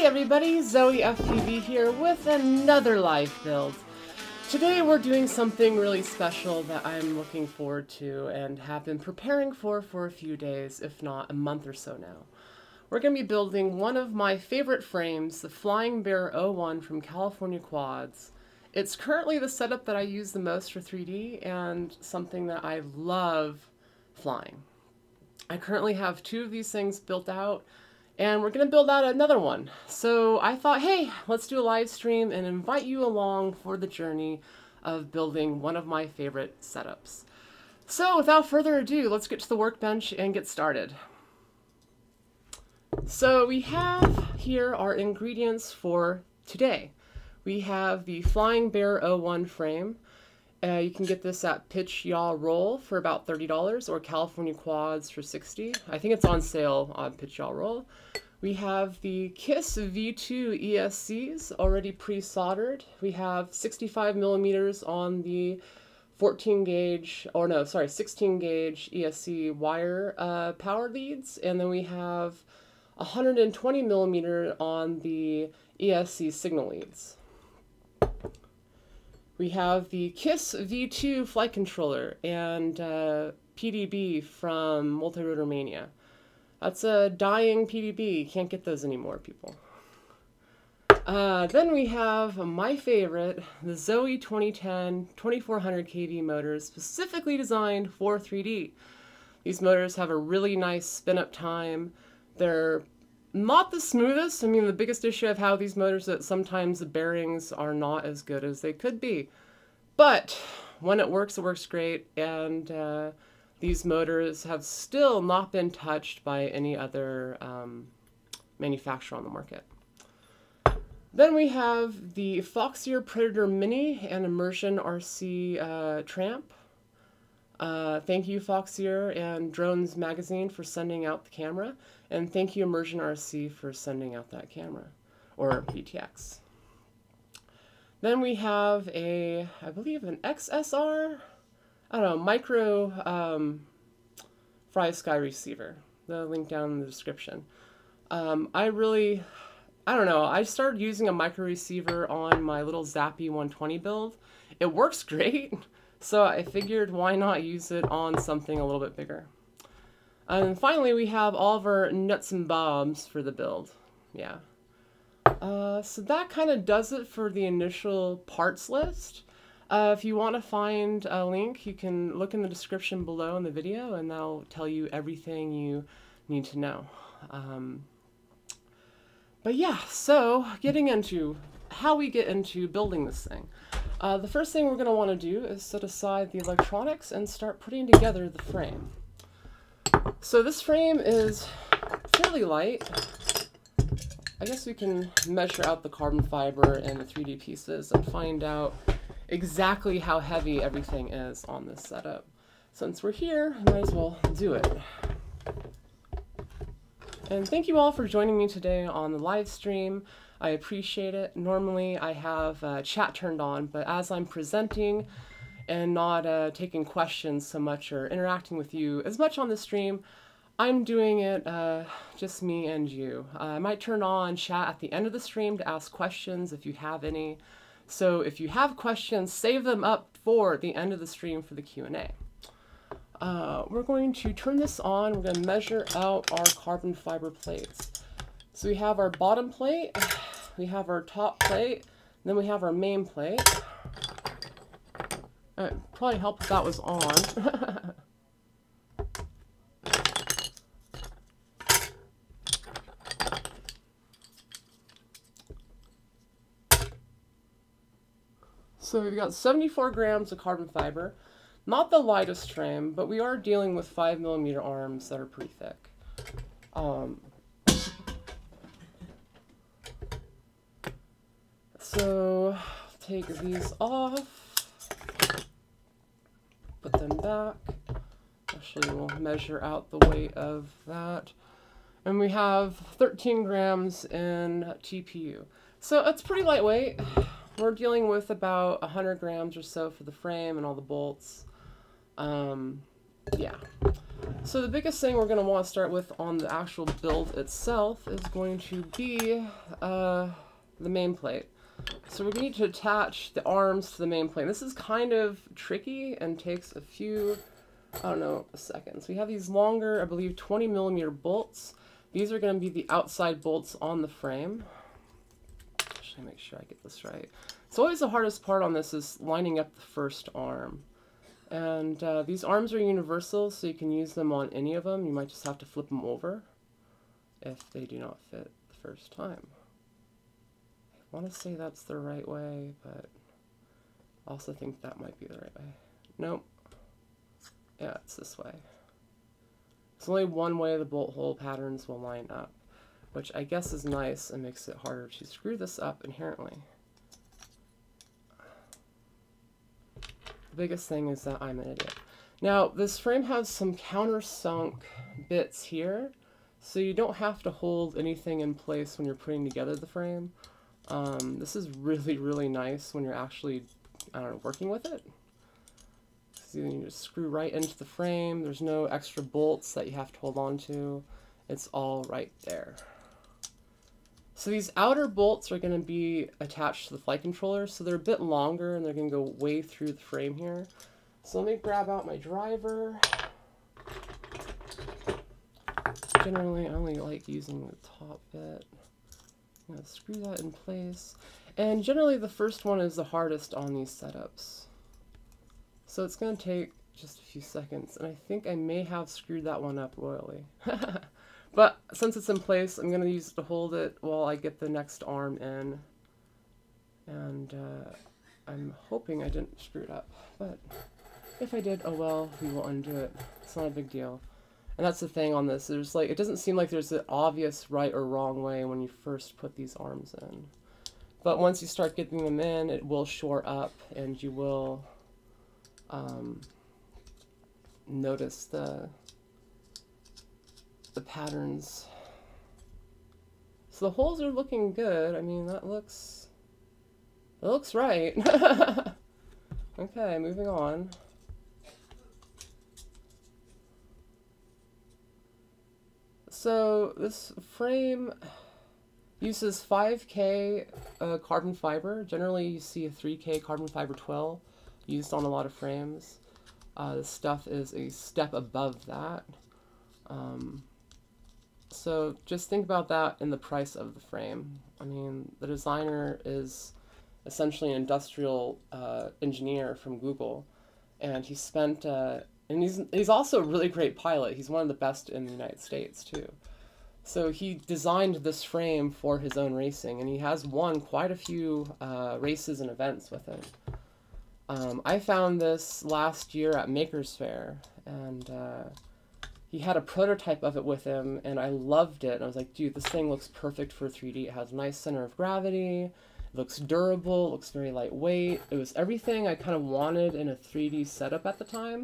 Hey everybody, Zoe FPV here with another live build. Today we're doing something really special that I'm looking forward to and have been preparing for a few days, if not a month or so now. We're going to be building one of my favorite frames, the Flying BeeRotor from California Quads. It's currently the setup that I use the most for 3D and something that I love flying. I currently have two of these things built out, and we're going to build out another one. So I thought, hey, let's do a live stream and invite you along for the journey of building one of my favorite setups. So without further ado, let's get to the workbench and get started. So we have here our ingredients for today. We have the Flying BeeRotor frame. You can get this at Pitch Yaw Roll for about $30 or California Quads for $60. I think it's on sale on Pitch Yaw Roll. We have the KISS V2 ESCs already pre-soldered. We have 65 millimeters on the 16 gauge ESC wire power leads, and then we have 120 millimeter on the ESC signal leads. We have the KISS V2 flight controller and PDB from Multi-Rotor Mania. That's a dying PDB. Can't get those anymore, people. Then we have my favorite, the Zoe 2010 2400 kV motors, specifically designed for 3D. These motors have a really nice spin-up time. They're not the smoothest. I mean, the biggest issue I've had with these motors is that sometimes the bearings are not as good as they could be. But when it works great, and these motors have still not been touched by any other manufacturer on the market. Then we have the Foxier Predator Mini and Immersion RC Tramp. Thank you, Foxier and Drones Magazine, for sending out the camera. And thank you, Immersion RC, for sending out that camera, or BTX. Then we have I believe an XSR, I don't know, micro FlySky receiver. The link down in the description. I don't know, I started using a micro receiver on my little Zappy 120 build. It works great, so I figured why not use it on something a little bit bigger. And finally, we have all of our nuts and bobs for the build. Yeah. So that kind of does it for the initial parts list. If you want to find a link, you can look in the description below in the video, and that'll tell you everything you need to know. But yeah, so getting into how we get into building this thing. The first thing we're going to want to do is set aside the electronics and start putting together the frame. So this frame is fairly light. I guess we can measure out the carbon fiber and the 3D pieces and find out exactly how heavy everything is on this setup. Since we're here, I might as well do it. And thank you all for joining me today on the live stream. I appreciate it. Normally I have chat turned on, but as I'm presenting and not taking questions so much or interacting with you as much on the stream, I'm doing it just me and you. I might turn on chat at the end of the stream to ask questions if you have any. So if you have questions, save them up for the end of the stream for the Q&A. We're going to turn this on. We're going to measure out our carbon fiber plates. So we have our bottom plate, we have our top plate, and then we have our main plate. It probably helped if that was on. So we've got 74 grams of carbon fiber. Not the lightest frame, but we are dealing with 5 millimeter arms that are pretty thick. So take these off, put them back. Actually, we'll measure out the weight of that. And we have 13 grams in TPU. So it's pretty lightweight. We're dealing with about 100 grams or so for the frame and all the bolts. Yeah. So the biggest thing we're going to want to start with on the actual build itself is going to be the main plate. So we're going to need to attach the arms to the main plate. This is kind of tricky and takes a few, I don't know, seconds. We have these longer, I believe, 20mm bolts. These are going to be the outside bolts on the frame. Actually, make sure I get this right. So always the hardest part on this is lining up the first arm. And these arms are universal, so you can use them on any of them. You might just have to flip them over if they do not fit the first time. I want to say that's the right way, but I also think that might be the right way. Nope. Yeah, it's this way. It's only one way the bolt hole patterns will line up, which I guess is nice and makes it harder to screw this up inherently. The biggest thing is that I'm an idiot. Now, this frame has some countersunk bits here, so you don't have to hold anything in place when you're putting together the frame. This is really, really nice when you're actually, I don't know, working with it. So you just screw right into the frame. There's no extra bolts that you have to hold on to. It's all right there. So these outer bolts are going to be attached to the flight controller, so they're a bit longer and they're going to go way through the frame here. So let me grab out my driver. Generally, I only like using the top bit. I'm going to screw that in place. And generally, the first one is the hardest on these setups. So it's going to take just a few seconds, and I think I may have screwed that one up royally. But since it's in place, I'm going to use it to hold it while I get the next arm in. And I'm hoping I didn't screw it up. But if I did, oh well, we will undo it. It's not a big deal. And that's the thing on this. There's like, it doesn't seem like there's an obvious right or wrong way when you first put these arms in. But once you start getting them in, it will shore up and you will notice the patterns. So the holes are looking good. I mean, it looks right. Okay, moving on. So this frame uses 5K carbon fiber. Generally, you see a 3K carbon fiber 12 used on a lot of frames. This stuff is a step above that. So just think about that in the price of the frame. I mean, the designer is essentially an industrial engineer from Google, and he spent, and he's also a really great pilot. He's one of the best in the United States too. So he designed this frame for his own racing, and he has won quite a few races and events with it. I found this last year at Maker's Fair, and he had a prototype of it with him, and I loved it. And I was like, dude, this thing looks perfect for 3D. It has a nice center of gravity, it looks durable, it looks very lightweight. It was everything I kind of wanted in a 3D setup at the time.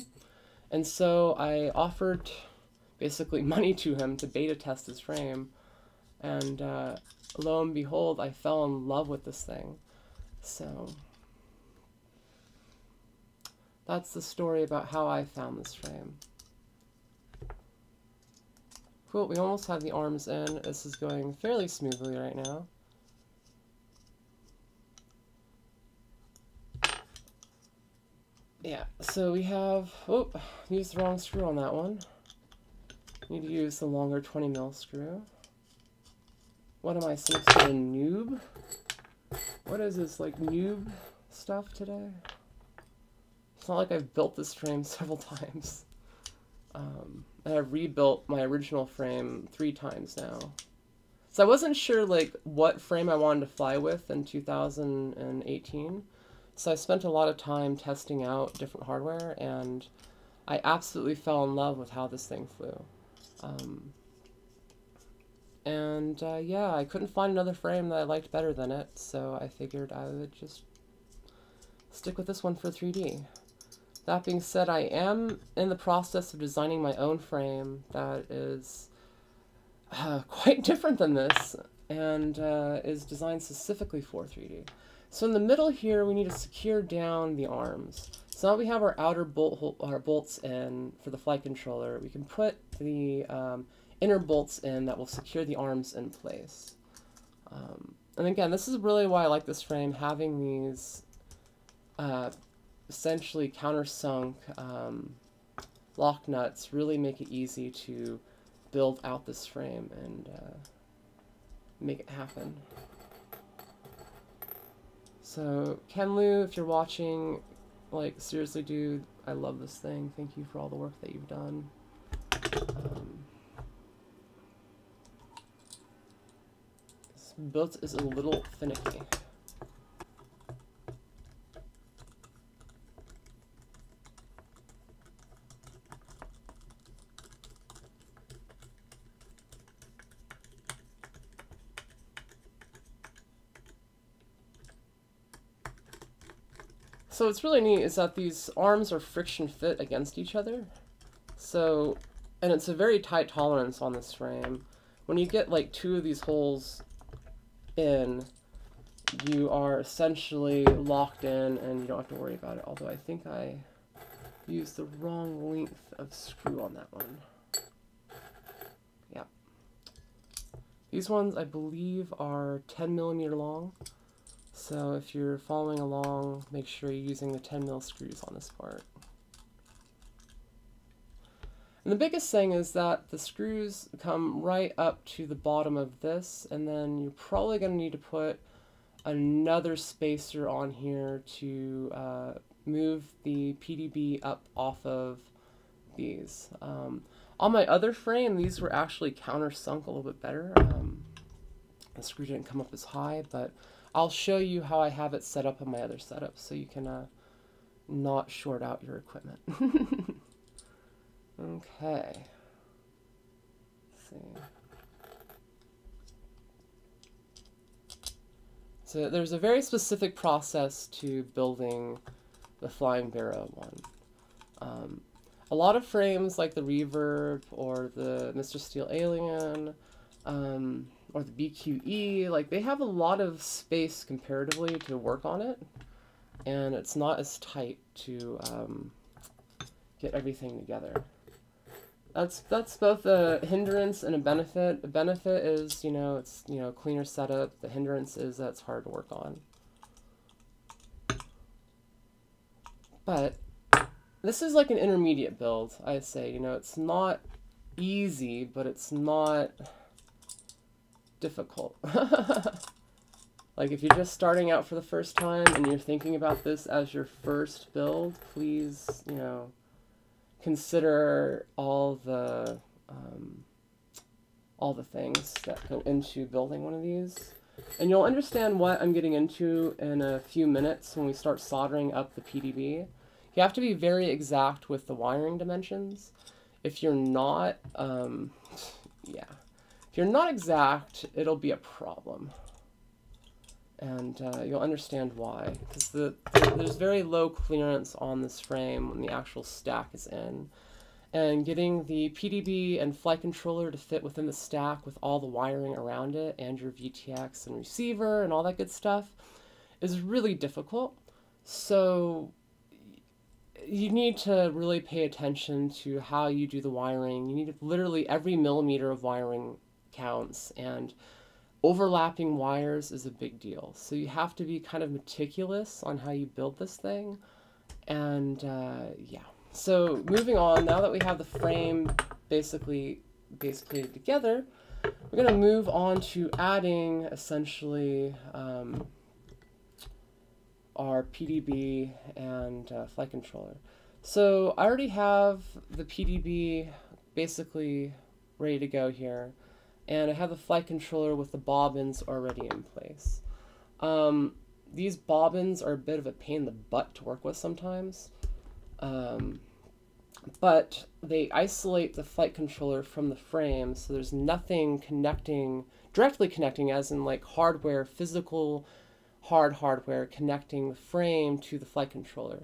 And so I offered basically money to him to beta test his frame. And lo and behold, I fell in love with this thing. So that's the story about how I found this frame. Cool, we almost have the arms in. This is going fairly smoothly right now. Yeah, so we have, oh, used the wrong screw on that one. Need to use the longer 20mm screw. What am I, some sort of noob? What is this, like noob stuff today? It's not like I've built this frame several times. And I've rebuilt my original frame 3 times now. So I wasn't sure like what frame I wanted to fly with in 2018. So I spent a lot of time testing out different hardware, and I absolutely fell in love with how this thing flew. Yeah, I couldn't find another frame that I liked better than it, so I figured I would just stick with this one for 3D. That being said, I am in the process of designing my own frame that is quite different than this, and is designed specifically for 3D. So in the middle here, we need to secure down the arms. So now we have our outer our bolts in for the flight controller. We can put the inner bolts in that will secure the arms in place. And again, this is really why I like this frame, having these essentially countersunk lock nuts really make it easy to build out this frame and make it happen. So Kenlu, if you're watching, like, seriously, dude, I love this thing. Thank you for all the work that you've done. This build is a little finicky. So what's really neat is that these arms are friction fit against each other. So, and it's a very tight tolerance on this frame. When you get like two of these holes in, you are essentially locked in and you don't have to worry about it. Although I think I used the wrong length of screw on that one. Yeah. These ones I believe are 10mm long. So if you're following along, make sure you're using the 10mm screws on this part. And the biggest thing is that the screws come right up to the bottom of this, and then you're probably going to need to put another spacer on here to move the PDB up off of these. On my other frame, these were actually countersunk a little bit better. The screw didn't come up as high, but I'll show you how I have it set up on my other setup so you can not short out your equipment. Okay. Let's see. So there's a very specific process to building the Flying BeeRotor 1. A lot of frames like the Reverb or the Mr. Steel Alien, or the BQE, like they have a lot of space comparatively to work on it, and it's not as tight to get everything together. That's both a hindrance and a benefit. The benefit is, it's, cleaner setup. The hindrance is that it's hard to work on. But this is like an intermediate build, I say. It's not easy, but it's not difficult. Like if you're just starting out for the first time and you're thinking about this as your first build, please, consider all the things that go into building one of these. And you'll understand what I'm getting into in a few minutes when we start soldering up the PDB. You have to be very exact with the wiring dimensions. If you're not, yeah. If you're not exact, it'll be a problem. And you'll understand why. Because there's very low clearance on this frame when the actual stack is in. And getting the PDB and flight controller to fit within the stack with all the wiring around it and your VTX and receiver and all that good stuff is really difficult. So you need to really pay attention to how you do the wiring. You need to, literally every millimeter of wiring counts, and overlapping wires is a big deal. So you have to be kind of meticulous on how you build this thing. And yeah. So moving on, now that we have the frame basically together, we're going to move on to adding essentially our PDB and flight controller. So I already have the PDB basically ready to go here, and I have the flight controller with the bobbins already in place. These bobbins are a bit of a pain in the butt to work with sometimes, but they isolate the flight controller from the frame, so there's nothing directly connecting, as in like hardware, physical hardware connecting the frame to the flight controller.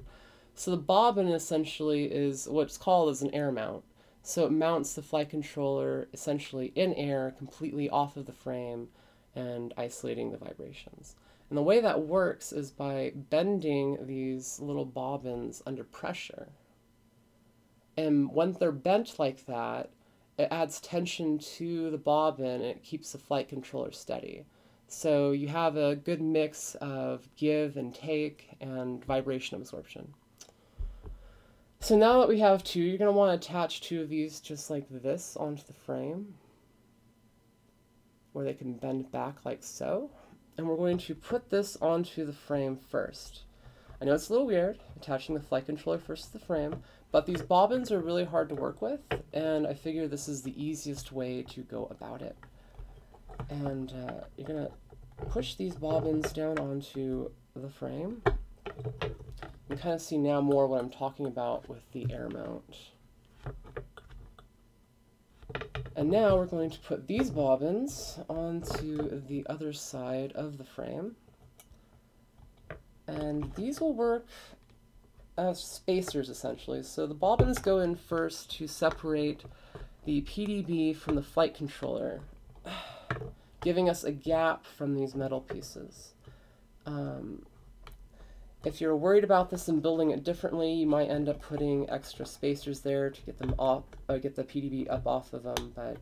So the bobbin essentially is what's called as an air mount. So it mounts the flight controller essentially in air, completely off of the frame, and isolating the vibrations. And the way that works is by bending these little bobbins under pressure. And when they're bent like that, it adds tension to the bobbin and it keeps the flight controller steady. So you have a good mix of give and take and vibration absorption. So now that we have two, you're going to want to attach two of these just like this onto the frame, where they can bend back like so. And we're going to put this onto the frame first. I know it's a little weird, attaching the flight controller first to the frame, but these bobbins are really hard to work with, and I figure this is the easiest way to go about it. And you're going to push these bobbins down onto the frame. You can kind of see now more what I'm talking about with the air mount. And now we're going to put these bobbins onto the other side of the frame. And these will work as spacers, essentially. So the bobbins go in first to separate the PDB from the flight controller, giving us a gap from these metal pieces. If you're worried about this and building it differently, you might end up putting extra spacers there to get them off, get the PDB up off of them, but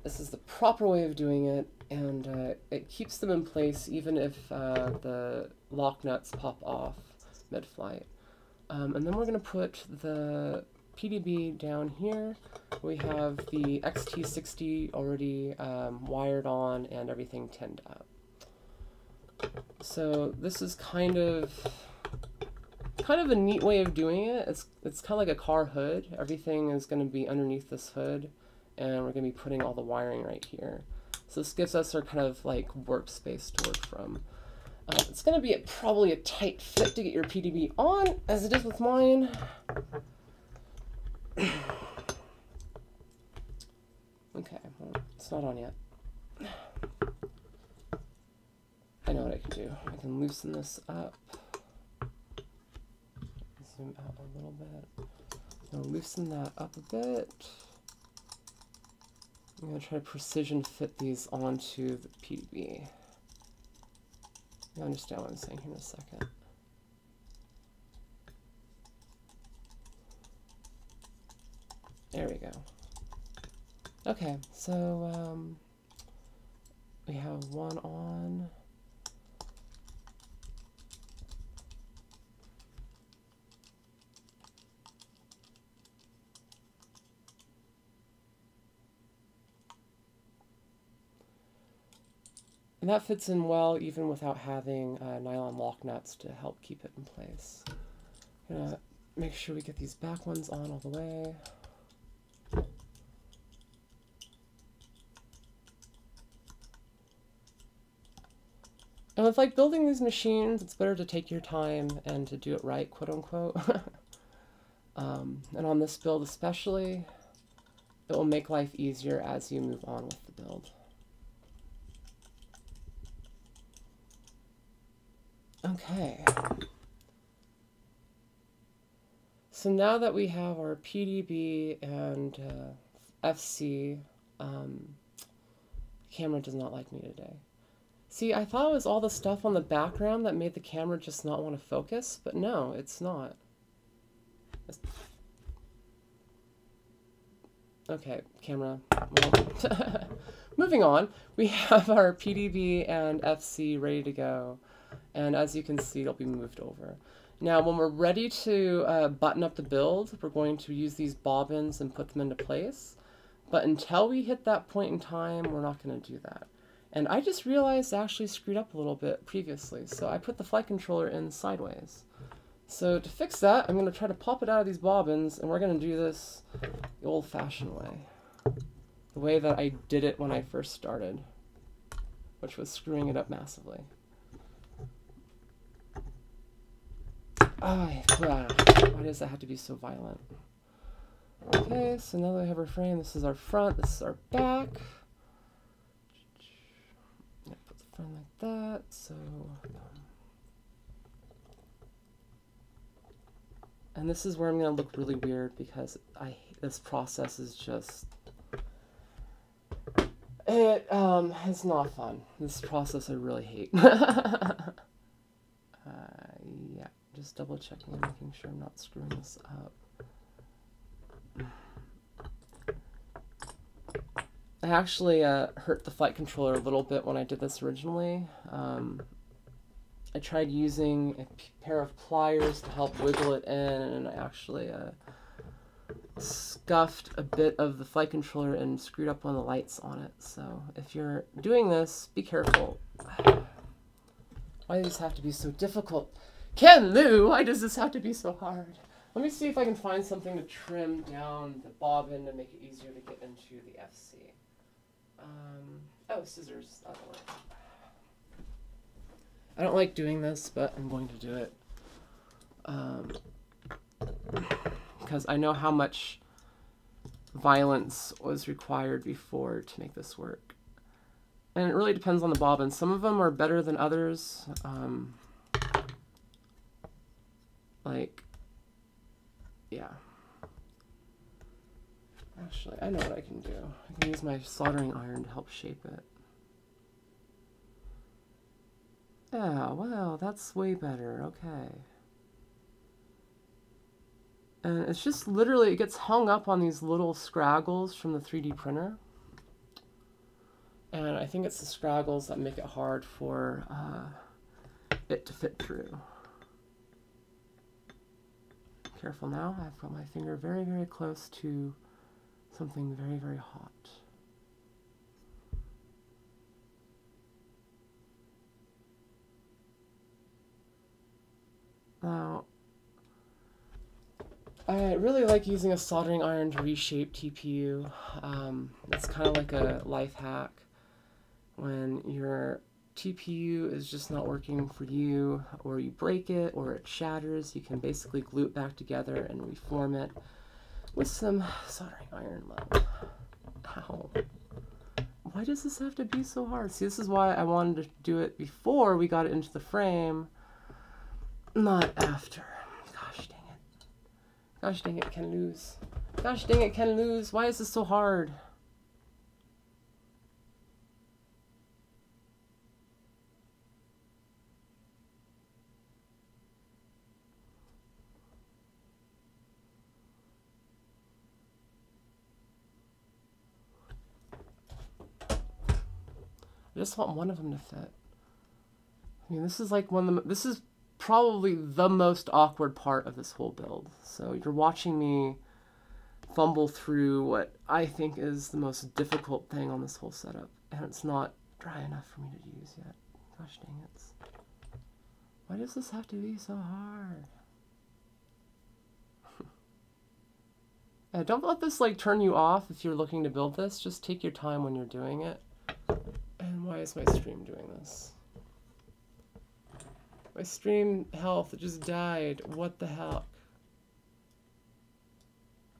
this is the proper way of doing it, and it keeps them in place even if the lock nuts pop off mid-flight. And then we're going to put the PDB down here. We have the XT60 already wired on and everything tinned up. So this is kind of a neat way of doing it. It's kind of like a car hood. Everything is going to be underneath this hood, and we're going to be putting all the wiring right here. So this gives us our kind of like workspace to work from. It's going to be probably a tight fit to get your PDB on, as it is with mine. Okay, well, it's not on yet. I know what I can do. I can loosen this up. Zoom out a little bit. I'm going to loosen that up a bit. I'm going to try to precision fit these onto the PDB. You understand what I'm saying here in a second. There we go. Okay, so we have one on. And that fits in well even without having nylon lock nuts to help keep it in place. I'm gonna make sure we get these back ones on all the way. And with like building these machines, it's better to take your time and to do it right, quote unquote. And on this build especially, it will make life easier as you move on with the build. Okay. So now that we have our PDB and FC, the camera does not like me today. See, I thought it was all the stuff on the background that made the camera just not want to focus, but no, it's not. Okay, camera. Well, moving on, we have our PDB and FC ready to go. And as you can see, it'll be moved over. Now, when we're ready to button up the build, we're going to use these bobbins and put them into place. But until we hit that point in time, we're not going to do that. And I just realized I actually screwed up a little bit previously, so I put the flight controller in sideways. So to fix that, I'm going to try to pop it out of these bobbins, and we're going to do this the old-fashioned way. The way that I did it when I first started, which was screwing it up massively. Why does that have to be so violent? Okay, so now that we have our frame, this is our front, this is our back. Put the front like that, so... And this is where I'm going to look really weird because this process is just... It's not fun. This process I really hate. Yeah, just double checking and making sure I'm not screwing this up. I actually hurt the flight controller a little bit when I did this originally. I tried using a pair of pliers to help wiggle it in, and I actually scuffed a bit of the flight controller and screwed up one of the lights on it. So if you're doing this, be careful. Why does this have to be so difficult? Ken Lou, why does this have to be so hard? Let me see if I can find something to trim down the bobbin to make it easier to get into the FC. Oh, scissors. That'll work. I don't like doing this, but I'm going to do it. Because I know how much violence was required before to make this work. And it really depends on the bobbin. Some of them are better than others. Yeah. Actually, I know what I can do. I can use my soldering iron to help shape it. Yeah, well, that's way better. Okay. And it's just literally, it gets hung up on these little scraggles from the 3D printer. And I think it's the scraggles that make it hard for it to fit through. Careful now, I've got my finger very, very close to something very, very hot. Now, I really like using a soldering iron to reshape TPU. It's kind of like a life hack. When your TPU is just not working for you, or you break it, or it shatters, you can basically glue it back together and reform it with some soldering iron lead. Ow. Why does this have to be so hard? See, this is why I wanted to do it before we got it into the frame, not after. Gosh dang it. Gosh dang it, can lose. Gosh dang it, can lose. Why is this so hard? I just want one of them to fit. I mean, this is like this is probably the most awkward part of this whole build. So you're watching me fumble through what I think is the most difficult thing on this whole setup. And it's not dry enough for me to use yet. Gosh dang it. Why does this have to be so hard? Don't let this like turn you off if you're looking to build this. Just take your time when you're doing it. And why is my stream doing this? My stream health just died. What the heck?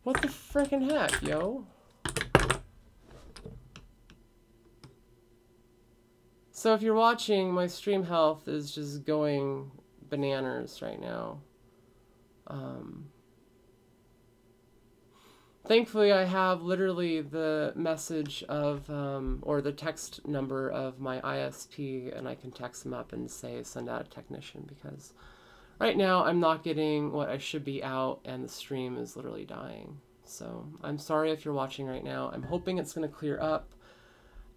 What the frickin' heck, yo? So if you're watching, my stream health is just going bananas right now. Thankfully, I have literally the message of, or the text number of my ISP, and I can text them up and say, send out a technician, because right now I'm not getting what I should be out, and the stream is literally dying. So I'm sorry if you're watching right now. I'm hoping it's going to clear up.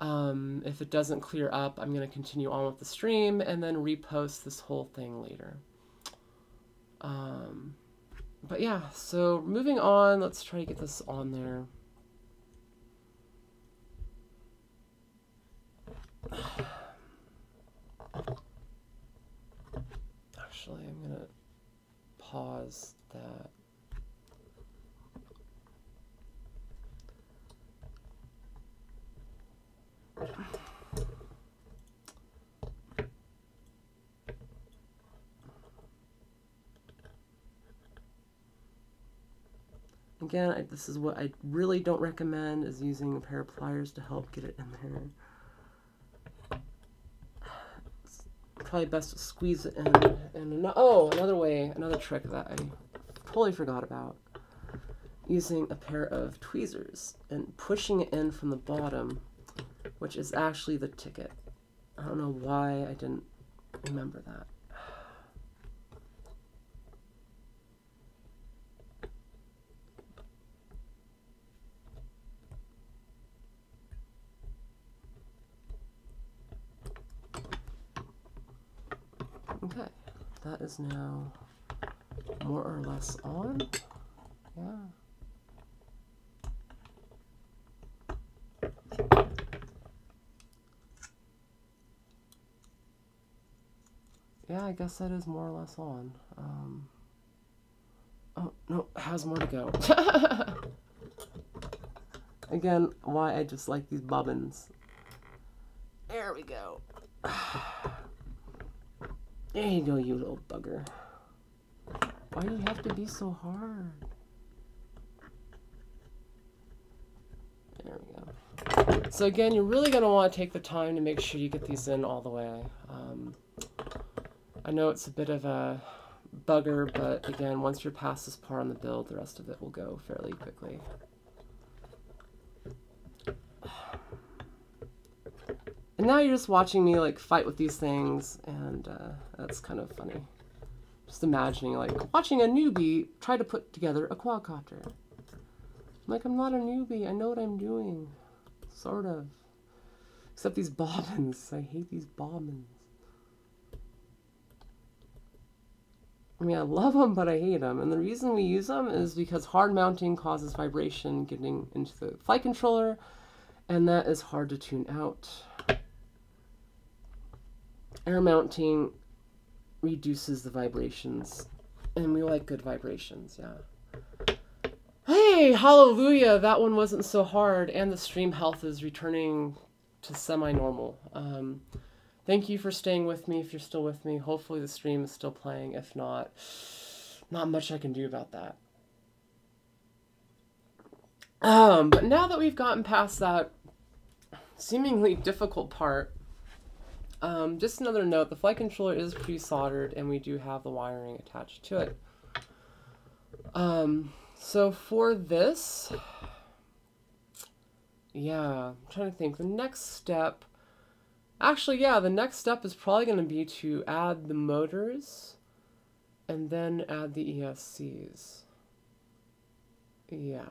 If it doesn't clear up, I'm going to continue on with the stream and then repost this whole thing later. But yeah, so moving on, let's try to get this on there. Actually, I'm going to pause that. Again, this is what I really don't recommend, is using a pair of pliers to help get it in there. It's probably best to squeeze it in. And another way, another trick that I totally forgot about, using a pair of tweezers and pushing it in from the bottom which is actually the ticket. I don't know why I didn't remember that. Okay, that is now more or less on. Yeah. Yeah, I guess that is more or less on. Oh, no, it has more to go. Again, why I just like these bobbins. There we go. There you go, you little bugger. Why do you have to be so hard? There we go. So again, you're really going to want to take the time to make sure you get these in all the way. I know it's a bit of a bugger, but again, once you're past this part on the build, the rest of it will go fairly quickly. And now you're just watching me like fight with these things, and that's kind of funny. Just imagining like watching a newbie try to put together a quadcopter. I'm like, I'm not a newbie, I know what I'm doing. Sort of. Except these bobbins. I hate these bobbins. I mean, I love them, but I hate them. And the reason we use them is because hard mounting causes vibration getting into the flight controller, and that is hard to tune out. Air mounting reduces the vibrations, and we like good vibrations, yeah. Hey, hallelujah, that one wasn't so hard, and the stream health is returning to semi-normal. Thank you for staying with me if you're still with me. Hopefully the stream is still playing. If not, not much I can do about that. But now that we've gotten past that seemingly difficult part, just another note, the flight controller is pre-soldered and we do have the wiring attached to it. So for this, yeah, I'm trying to think. The next step, actually, yeah, the next step is probably going to be to add the motors and then add the ESCs. Yeah.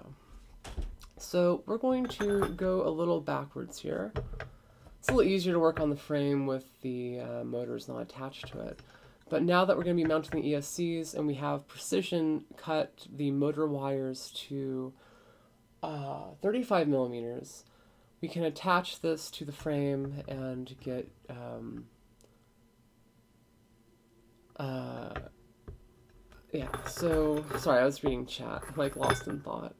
So we're going to go a little backwards here. It's a little easier to work on the frame with the motors not attached to it. But now that we're going to be mounting the ESCs and we have precision cut the motor wires to 35 millimeters, we can attach this to the frame and get yeah, so sorry, I was reading chat, like lost in thought.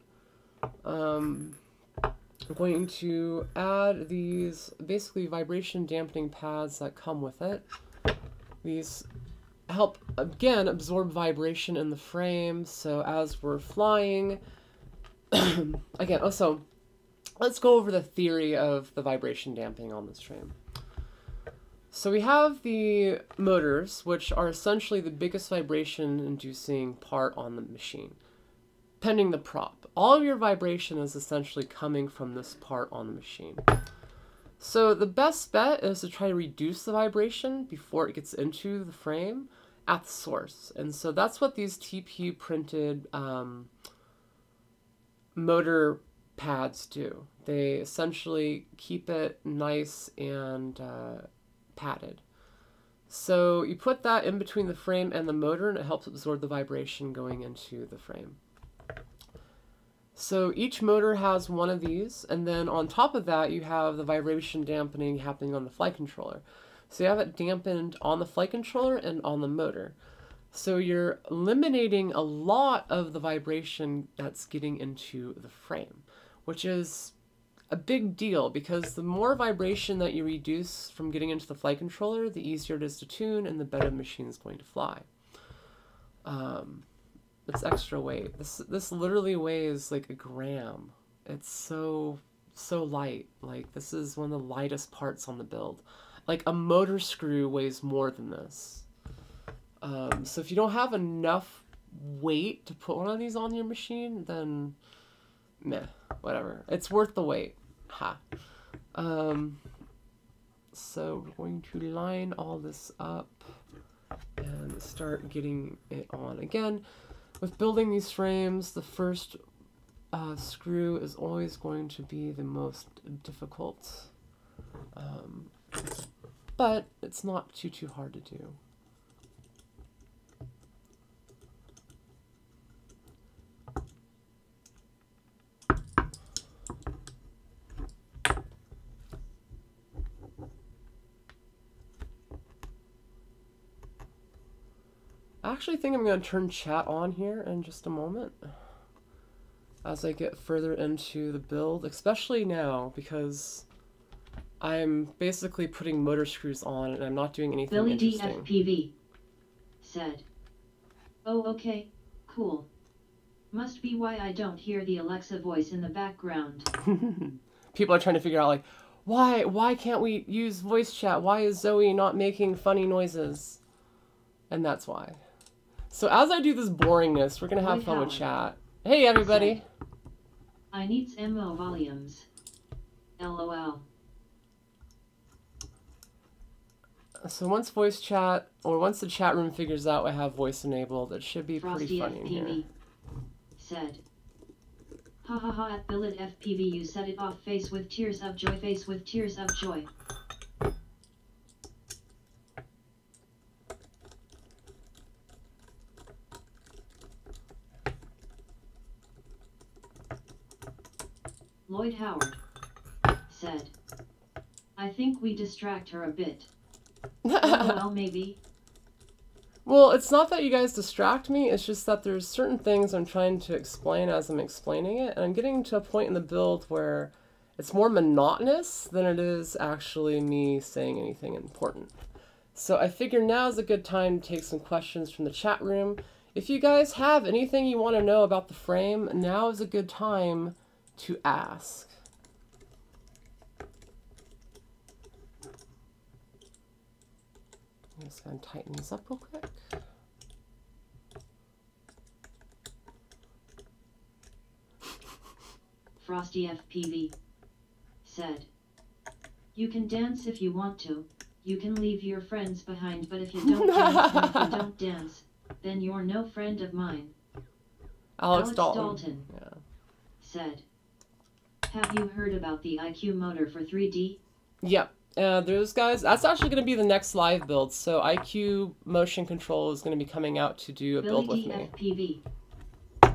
We're going to add these basically vibration dampening pads that come with it. These help, again, absorb vibration in the frame, so as we're flying, again, also, let's go over the theory of the vibration damping on this frame. So we have the motors, which are essentially the biggest vibration-inducing part on the machine, pending the prop. All of your vibration is essentially coming from this part on the machine. So the best bet is to try to reduce the vibration before it gets into the frame at the source. And so that's what these TP printed motor pads do. They essentially keep it nice and padded. So you put that in between the frame and the motor and it helps absorb the vibration going into the frame. So each motor has one of these, and then on top of that you have the vibration dampening happening on the flight controller. So you have it dampened on the flight controller and on the motor. So you're eliminating a lot of the vibration that's getting into the frame, which is a big deal because the more vibration that you reduce from getting into the flight controller, the easier it is to tune and the better the machine is going to fly. It's extra weight. This literally weighs like a gram. It's so light. Like, this is one of the lightest parts on the build. Like, a motor screw weighs more than this. So if you don't have enough weight to put one of these on your machine, then meh, whatever. It's worth the weight. Ha. So we're going to line all this up and start getting it on. Again, with building these frames, the first screw is always going to be the most difficult, but it's not too hard to do. I actually think I'm going to turn chat on here in just a moment as I get further into the build, especially now because I'm basically putting motor screws on and I'm not doing anything Billy interesting. DFPV said, "Oh, okay, cool. Must be why I don't hear the Alexa voice in the background." People are trying to figure out, like, why can't we use voice chat? Why is Zoe not making funny noises? And that's why. So as I do this boringness, we're going to have fun with chat. Hey, everybody. Said, "I needs MO volumes. LOL." So once voice chat, or once the chat room figures out I have voice enabled, it should be pretty funny in here. Said, "Ha ha ha at Billet FPV, you set it off, face with tears of joy, face with tears of joy." Lloyd Howard said, "I think we distract her a bit." Well, maybe. Well, it's not that you guys distract me, it's just that there's certain things I'm trying to explain as I'm explaining it, and I'm getting to a point in the build where it's more monotonous than it is actually me saying anything important. So I figure now is a good time to take some questions from the chat room. If you guys have anything you want to know about the frame, now is a good time to ask. I'm just going to tighten these up real quick. Frosty FPV said, "You can dance if you want to. You can leave your friends behind, but if you don't dance, and if you don't dance, then you're no friend of mine." Alex Dalton Yeah. Said, "Have you heard about the IQ motor for 3D?" Yep. Those guys, that's actually going to be the next live build. So IQ motion control is going to be coming out to do a build with me. Billy DFPV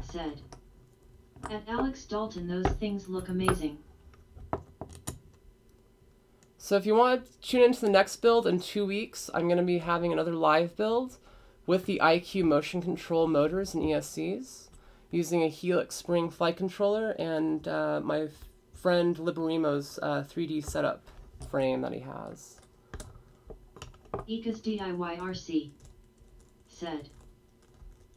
said, "At Alex Dalton, those things look amazing." So if you want to tune into the next build in 2 weeks, I'm going to be having another live build with the IQ motion control motors and ESCs using a Helix spring flight controller and my friend Liberimo's 3D setup frame that he has. Ika's DIYRC said,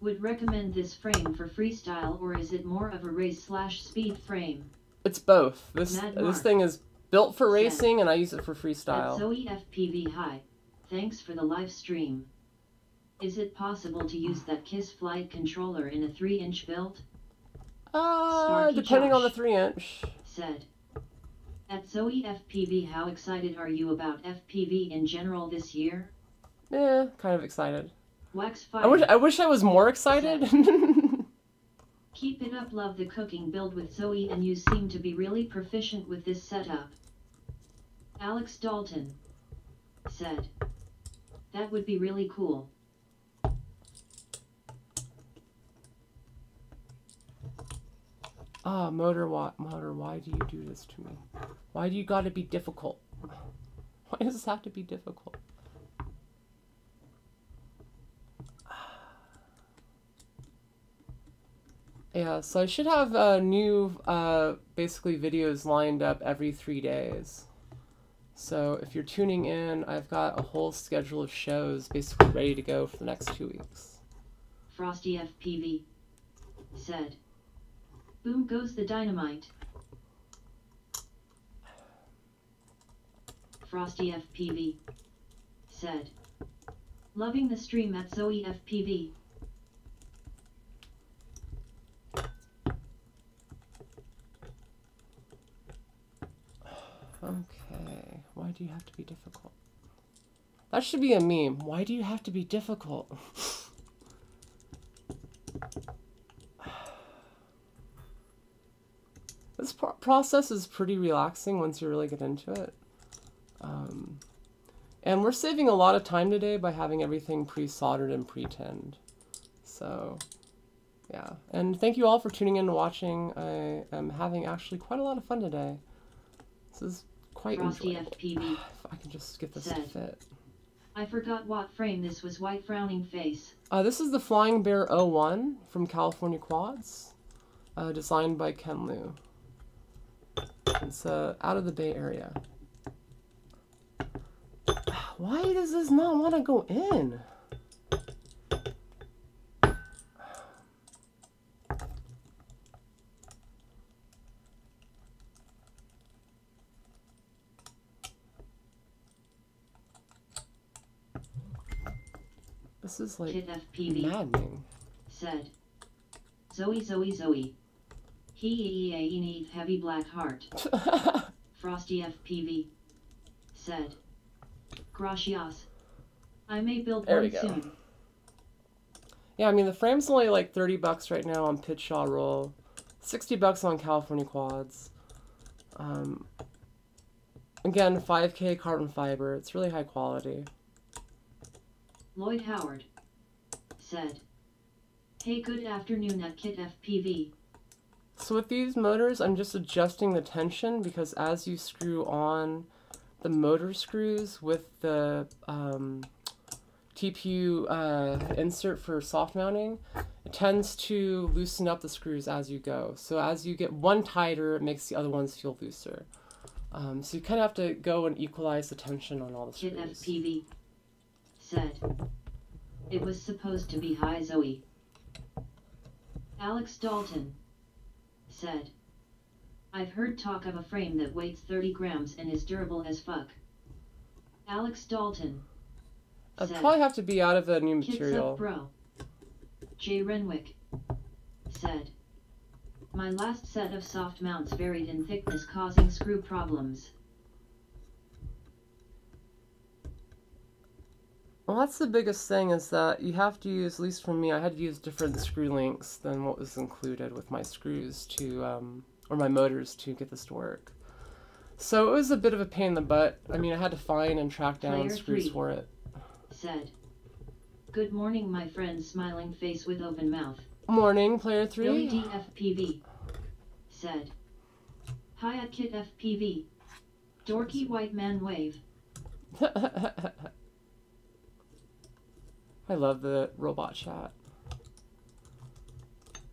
"Would recommend this frame for freestyle, or is it more of a race/speed frame?" It's both. This thing is built for racing and I use it for freestyle. Zoe FPV, hi. Thanks for the live stream. Is it possible to use that KISS flight controller in a 3-inch build? Depending on the 3-inch. Said, "At Zoe FPV, how excited are you about FPV in general this year?" Kind of excited. Wax fire. I wish I was more excited. "Keep it up, love the cooking build with Zoe, and you seem to be really proficient with this setup." Alex Dalton said, "That would be really cool." Motor, why do you do this to me? Why do you gotta be difficult? Why does this have to be difficult? Yeah, so I should have new, basically videos lined up every 3 days. So if you're tuning in, I've got a whole schedule of shows basically ready to go for the next 2 weeks. Frosty FPV said, "Boom goes the dynamite." Frosty FPV said, "Loving the stream at Zoe FPV." Okay, why do you have to be difficult? That should be a meme. Why do you have to be difficult? This process is pretty relaxing once you really get into it. And we're saving a lot of time today by having everything pre-soldered and pre-tinned. So, yeah. And thank you all for tuning in and watching. I am having actually quite a lot of fun today. This is quite enjoyable. FPV If I can just get this to fit. I forgot what frame this was. White frowning face. This is the Flying Bear 01 from California Quads, designed by Ken Liu. It's out of the Bay Area. Why does this not want to go in? This is like maddening. Said. Zoe. He need heavy black heart. Frosty FPV. Said. Gracias. I may build one soon. Yeah, I mean the frame's only like 30 bucks right now on Pitchsaw Roll. 60 bucks on California Quads. Again, 5K carbon fiber. It's really high quality. Lloyd Howard said, "Hey, good afternoon at Kit FPV." So with these motors, I'm just adjusting the tension because as you screw on the motor screws with the TPU insert for soft mounting, it tends to loosen up the screws as you go. So as you get one tighter, it makes the other ones feel looser. So you kind of have to go and equalize the tension on all the screws. Kit FPV said, "It was supposed to be high, Zoe." Alex Dalton said, "I've heard talk of a frame that weighs 30 grams and is durable as fuck." Alex Dalton I'd said, probably have to be out of a new material. "Kits up, bro." Jay Renwick said, "My last set of soft mounts varied in thickness, causing screw problems." Well, that's the biggest thing, is that you have to use, at least for me, I had to use different screw lengths than what was included with my screws to, or my motors to get this to work. So it was a bit of a pain in the butt. I mean, I had to find and track down screws for it. Said, "Good morning, my friend," smiling face with open mouth. Morning, Player 3. Billy DFPV said, "Hi at Kit FPV. Dorky white man wave." I love the robot chat.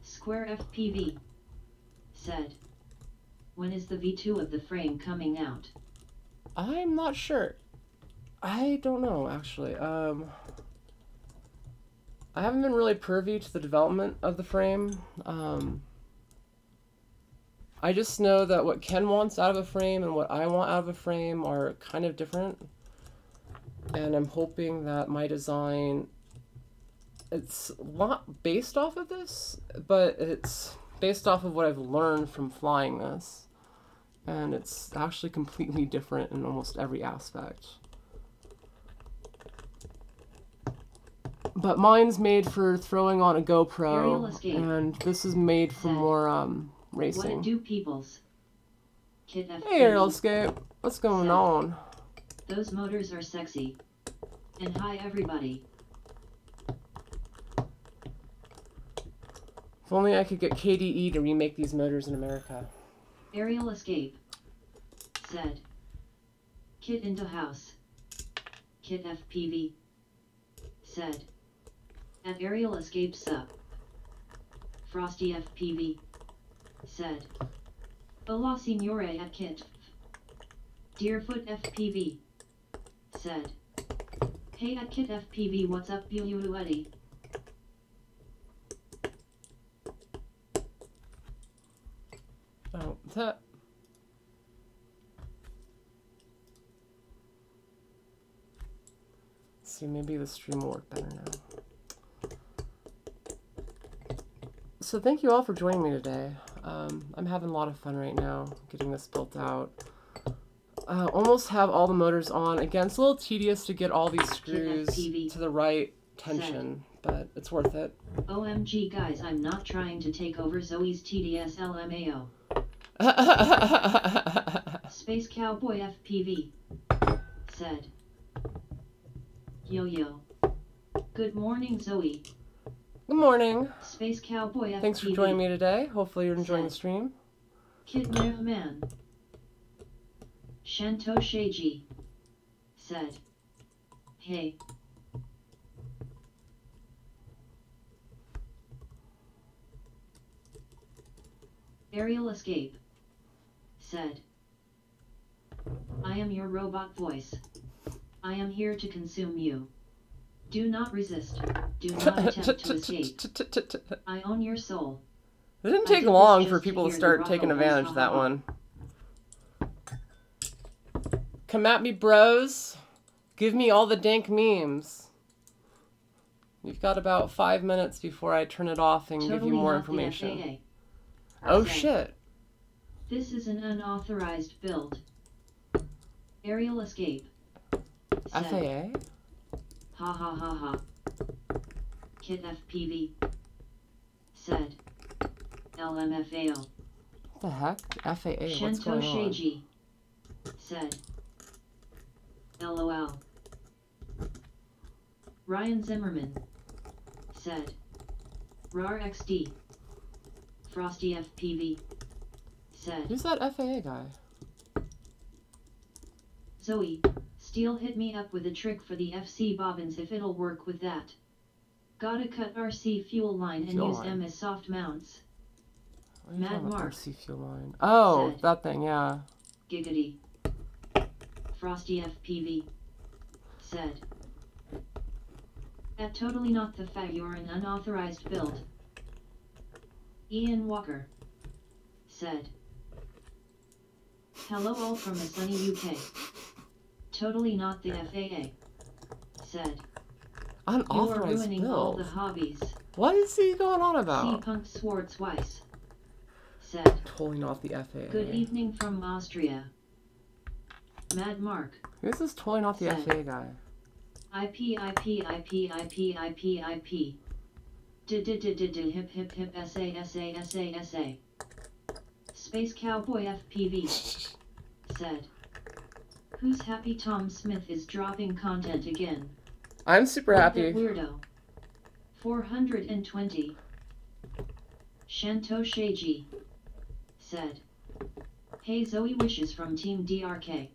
Square FPV said, "When is the V2 of the frame coming out?" I'm not sure. I don't know, actually. I haven't been really privy to the development of the frame. I just know that what Ken wants out of a frame and what I want out of a frame are kind of different. And I'm hoping that my design, it's not based off of this, but it's based off of what I've learned from flying this. And it's actually completely different in almost every aspect. But mine's made for throwing on a GoPro, and this is made for more racing. What do peoples? Kit FPV. Hey, Aerial Escape, what's going on? "Those motors are sexy." And hi, everybody. If only I could get KDE to remake these motors in America. Aerial Escape said, "Kit into house." Kit FPV said, "At Aerial Escape sup." Frosty FPV said, "Hola signore at Kit." Deerfoot FPV said, "Hey at Kit FPV, what's up, Eddie?" Oh, that. See, maybe the stream will work better now. So thank you all for joining me today. I'm having a lot of fun right now getting this built out. almost have all the motors on. Again, it's a little tedious to get all these screws FPV to the right tension, but it's worth it. OMG guys, I'm not trying to take over Zoe's TDS LMAO. Space Cowboy FPV said. Yo yo. Good morning, Zoe. Good morning. Space Cowboy FPV. Thanks for joining me today. Hopefully you're enjoying the stream. Kid Man. Shanto Sheiji said. Hey. Aerial Escape said. I am your robot voice. I am here to consume you. Do not resist. Do not attempt to escape. I own your soul. It didn't take long for people to start taking advantage of that one. Come at me, bros. Give me all the dank memes. You've got about 5 minutes before I turn it off and give you more information. Oh shit. This is an unauthorized build. Aerial Escape said. FAA? Ha ha ha ha. Kit FPV said. LMFAO. What the heck? FAA, what's Shanto going on? Sheiji said. LOL. Ryan Zimmerman said. RAR XD. Frosty FPV said. Who's that FAA guy? Zoe, Steel hit me up with a trick for the FC bobbins if it'll work with that. Gotta cut RC fuel line and use them as soft mounts. Mad Mark. RC fuel line. Oh, said. that thing, yeah. Giggity. Frosty FPV said. At totally not the fact you're an unauthorized build. Ian Walker said. Hello all from the sunny UK. Totally not the FAA said. Unauthorized you are ruining build. all the hobbies. What is he going on about? C. Punk Swartzweiss said. Totally not the FAA. Good evening from Austria. Mad Mark. Who's this totally not the said. FAA guy? IP. Hip hip hip SA. Space Cowboy FPV said. Who's happy Tom Smith is dropping content again? I'm super What happy. the weirdo. 420. Shanto Sheiji said. Hey Zoe wishes from Team DRK.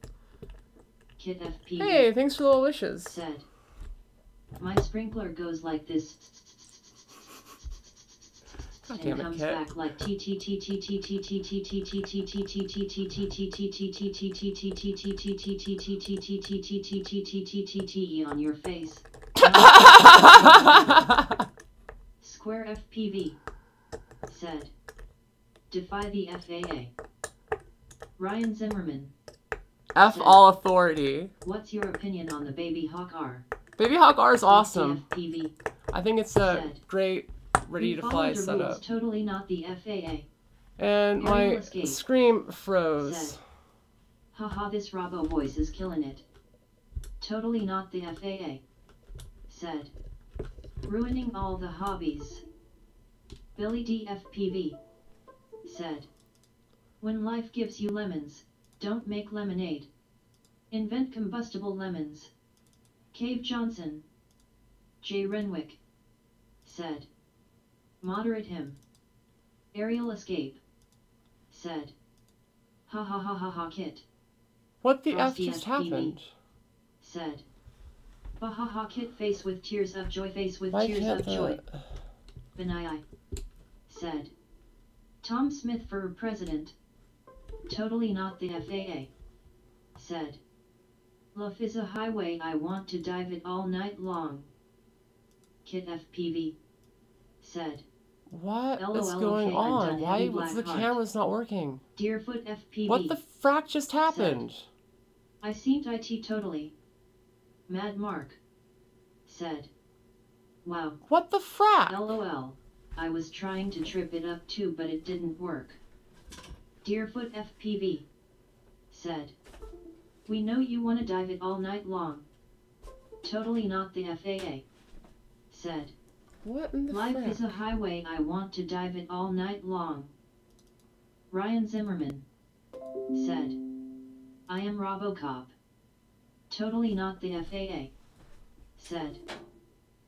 Kit FPV. Hey, thanks for the little wishes. Said. My sprinkler goes like this. God damn it, comes Kit. back like on your face. Square FPV said. Defy the FAA. Ryan Zimmerman. F all authority. What's your opinion on the Baby Hawk R? Baby Hawk R is awesome. FPV I think it's a said. great ready to fly setup. Totally not the FAA. And my scream froze. Said. Haha, this Robo voice is killing it. Totally not the FAA. Said. Ruining all the hobbies. Billy D. FPV said. When life gives you lemons, don't make lemonade. Invent combustible lemons. Cave Johnson. J. Renwick said. Moderate him. Aerial Escape said. Ha ha ha ha ha Kit. What the Frosty F just FPV happened? said. Ha ha ha Kit face with tears of joy, face with Why tears can't of joy. the... Benai said. Tom Smith for president. Totally not the FAA said. Love is a highway, I want to dive it all night long. Kit FPV said. What LOL, is going okay, on? Why was the camera's not working? Deerfoot FPV. What the frack just happened? Said. I seen IT totally. Mad Mark said. Wow. What the frack? LOL. I was trying to trip it up too, but it didn't work. Deerfoot FPV said. We know you want to dive it all night long. Totally not the FAA. Said. What in the Life frick? is a highway, I want to dive it all night long. Ryan Zimmerman. Said. I am Robocop. Totally not the FAA. Said.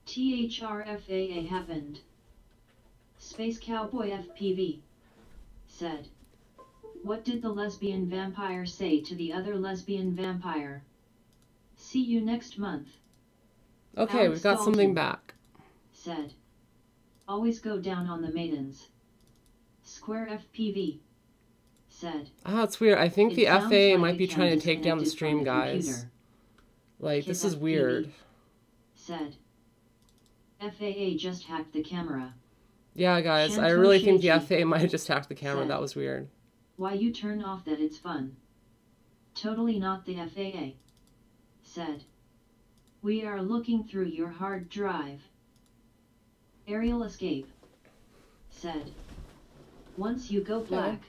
THRFAA happened. Space Cowboy FPV. Said. What did the lesbian vampire say to the other lesbian vampire? See you next month. Okay, Alex we've got Dalton something back. Said. Always go down on the maidens. Square FPV. Said. Oh, it's weird. I think It the sounds FAA like might it be can trying to take down the disconnect it stream, from the guys. computer. Like, Kid this is FPV. weird. Said. FAA just hacked the camera. Yeah, guys, I Shanto really think the Sheiji FAA might have just hacked the camera. said. That was weird. Why you turn off that it's fun? Totally not the FAA. Said. We are looking through your hard drive. Aerial escape. Said. Once you go black.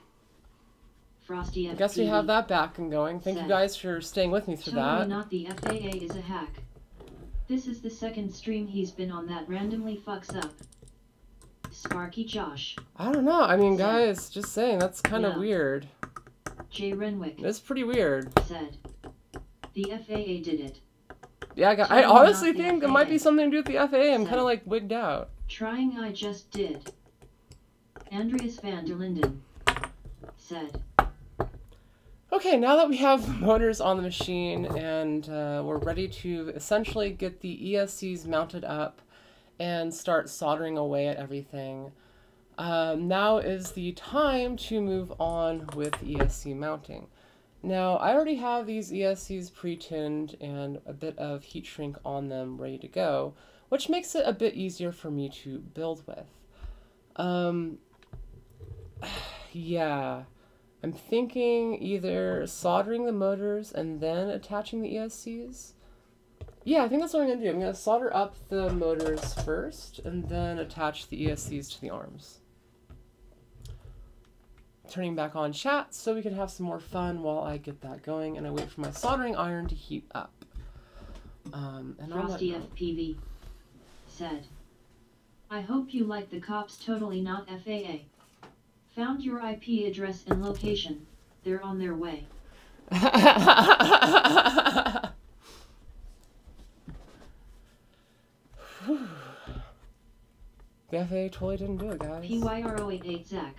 Frosty FPV. I guess we have that back and going. Thank you said. guys for staying with me through Totally that. not the FAA is a hack. This is the second stream he's been on that randomly fucks up. Sparky Josh. I don't know. I mean, said. guys, just saying, that's kind of Yeah. weird. Jay Renwick. It's pretty weird. Said. The FAA did it. Yeah, I Totally honestly not the think it might be FAA. something to do with the FAA. I'm said. kind of like wigged out. Trying I just did. Andreas van der Linden. Said. Okay, now that we have the motors on the machine and we're ready to essentially get the ESCs mounted up and start soldering away at everything, now is the time to move on with ESC mounting. Now, I already have these ESCs pre-tinned and a bit of heat shrink on them ready to go, which makes it a bit easier for me to build with. Yeah. I'm thinking either soldering the motors and then attaching the ESCs. Yeah, I think that's what I'm going to do. I'm going to solder up the motors first and then attach the ESCs to the arms. Turning back on chat so we can have some more fun while I get that going and I wait for my soldering iron to heat up. And Frosty FPV. Said. I hope you like the cops. Totally not FAA. Found your IP address and location. They're on their way. The FAA totally didn't do it, guys. PYR088 Zach.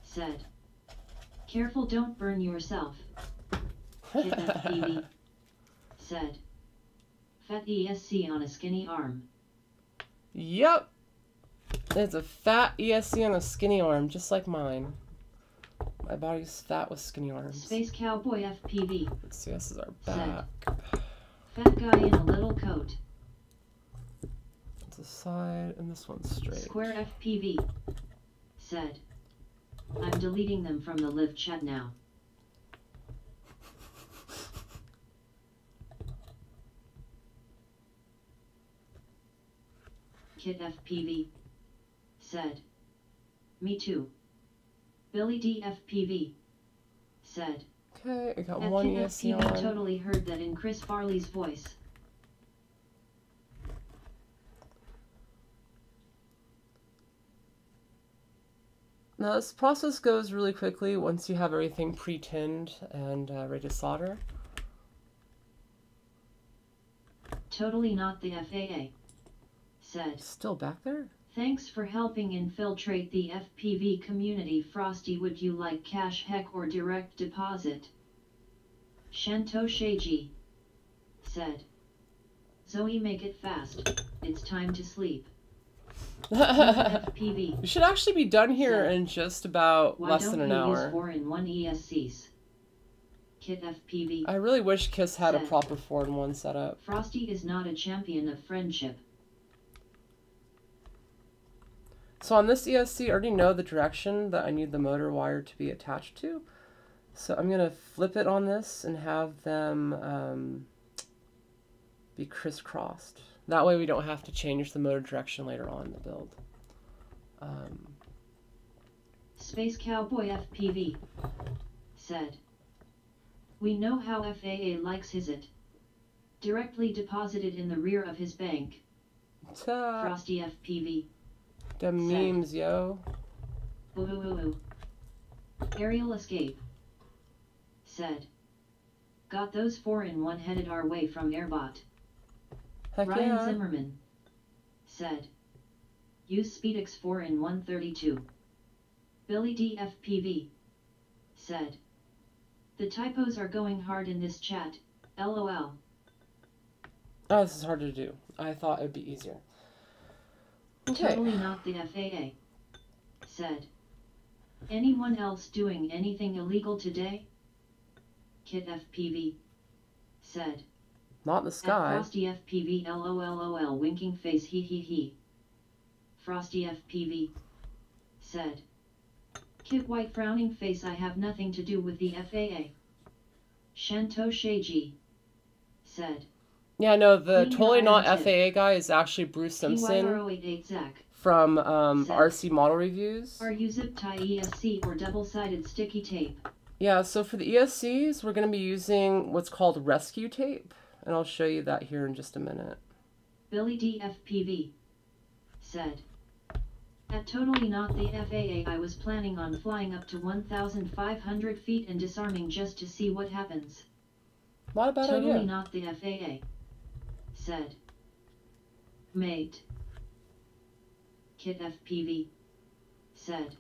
Said. Careful, don't burn yourself. Kid FPV. Said. Fat ESC on a skinny arm. Yep. It's a fat ESC on a skinny arm, just like mine. My body's fat with skinny arms. Space Cowboy FPV. Let's see, this is our back. Fat guy in a little coat. It's a side, and this one's straight. Square FPV. Said. I'm deleting them from the live chat now. Kid FPV. Said. Me too. Billy D FPV. Said. Okay, I got At one Kid ESC FPV on. totally heard that in Chris Farley's voice. Now this process goes really quickly once you have everything pre-tinned and ready to solder. Totally not the FAA. Said. Still back there? Thanks for helping infiltrate the FPV community. Frosty, would you like cash, heck, or direct deposit? Shanto Sheiji. Said. Zoe, make it fast. It's time to sleep. FPV. We should actually be done here Said. in just about Why less don't than an you hour. use 4-in-1 ESCs? Kit FPV. I really wish Kiss had a Said. proper 4-in-1 setup. Frosty is not a champion of friendship. So on this ESC, I already know the direction that I need the motor wire to be attached to. So I'm going to flip it on this and have them be crisscrossed. That way we don't have to change the motor direction later on in the build. Space Cowboy FPV. Said. We know how FAA likes his it. Directly deposited in the rear of his bank. Frosty FPV. The memes, yo. Ooh. Aerial escape. Said. Got those 4-in-1 headed our way from Airbot. Heck Ryan yeah. Zimmerman. Said. Use SpeedX 4-in-1 32. Billy D FPV. Said. The typos are going hard in this chat. LOL. Oh, this is hard to do. I thought it would be easier. Okay. Totally not the FAA. Said. Anyone else doing anything illegal today? Kit FPV. Said. Not in the sky. Frosty FPV LOLOL winking face he he he. Frosty FPV. Said. Kit white frowning face I have nothing to do with the FAA. Shanto Sheiji. Said. Yeah, no, the totally not FAA guy is actually Bruce Simpson PYR088 Zach. from RC Model Reviews. Are you zip tie ESC or double-sided sticky tape? Yeah, so for the ESCs, we're going to be using what's called rescue tape, and I'll show you that here in just a minute. Billy D FPV. Said. At totally not the FAA, I was planning on flying up to 1,500 feet and disarming just to see what happens. Not a bad idea. Totally not the FAA. Said. Mate. Kit FPV. Said.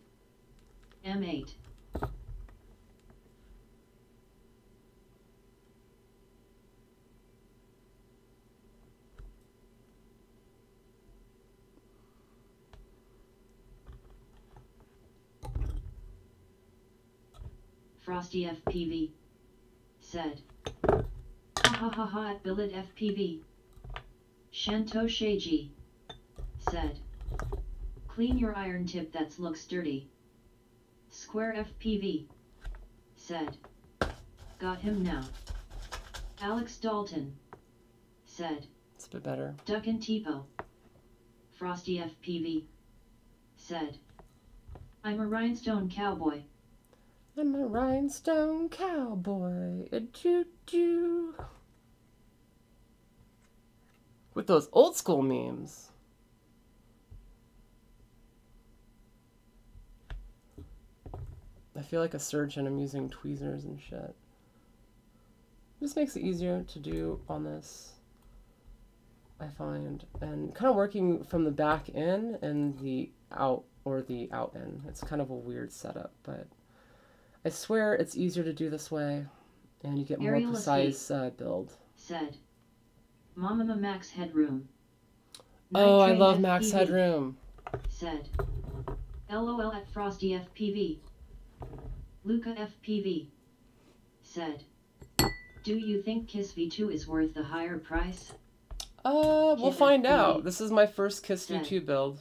M8. Frosty FPV. Said. Ha ha ha ha at Billet FPV. Shanto Sheiji. Said. Clean your iron tip that looks dirty. Square FPV. Said. Got him now. Alex Dalton. Said. It's a bit better. Duck and Tipo. Frosty FPV. Said. I'm a rhinestone cowboy. I'm a rhinestone cowboy. A choo-choo. With those old school memes. I feel like a surgeon. I'm using tweezers and shit. This makes it easier to do on this, I find. And kind of working from the back in and the out, or the out in. It's kind of a weird setup, but I swear it's easier to do this way, and you get more Aerial precise build. Said. Mama Max Headroom. Oh, I Night love Train Max FPV. Headroom. Said. LOL at Frosty FPV. Luca FPV. Said. Do you Think Kiss V2 is worth the higher price? We'll Kid find FPV. out. This is my first Kiss Said. V2 build.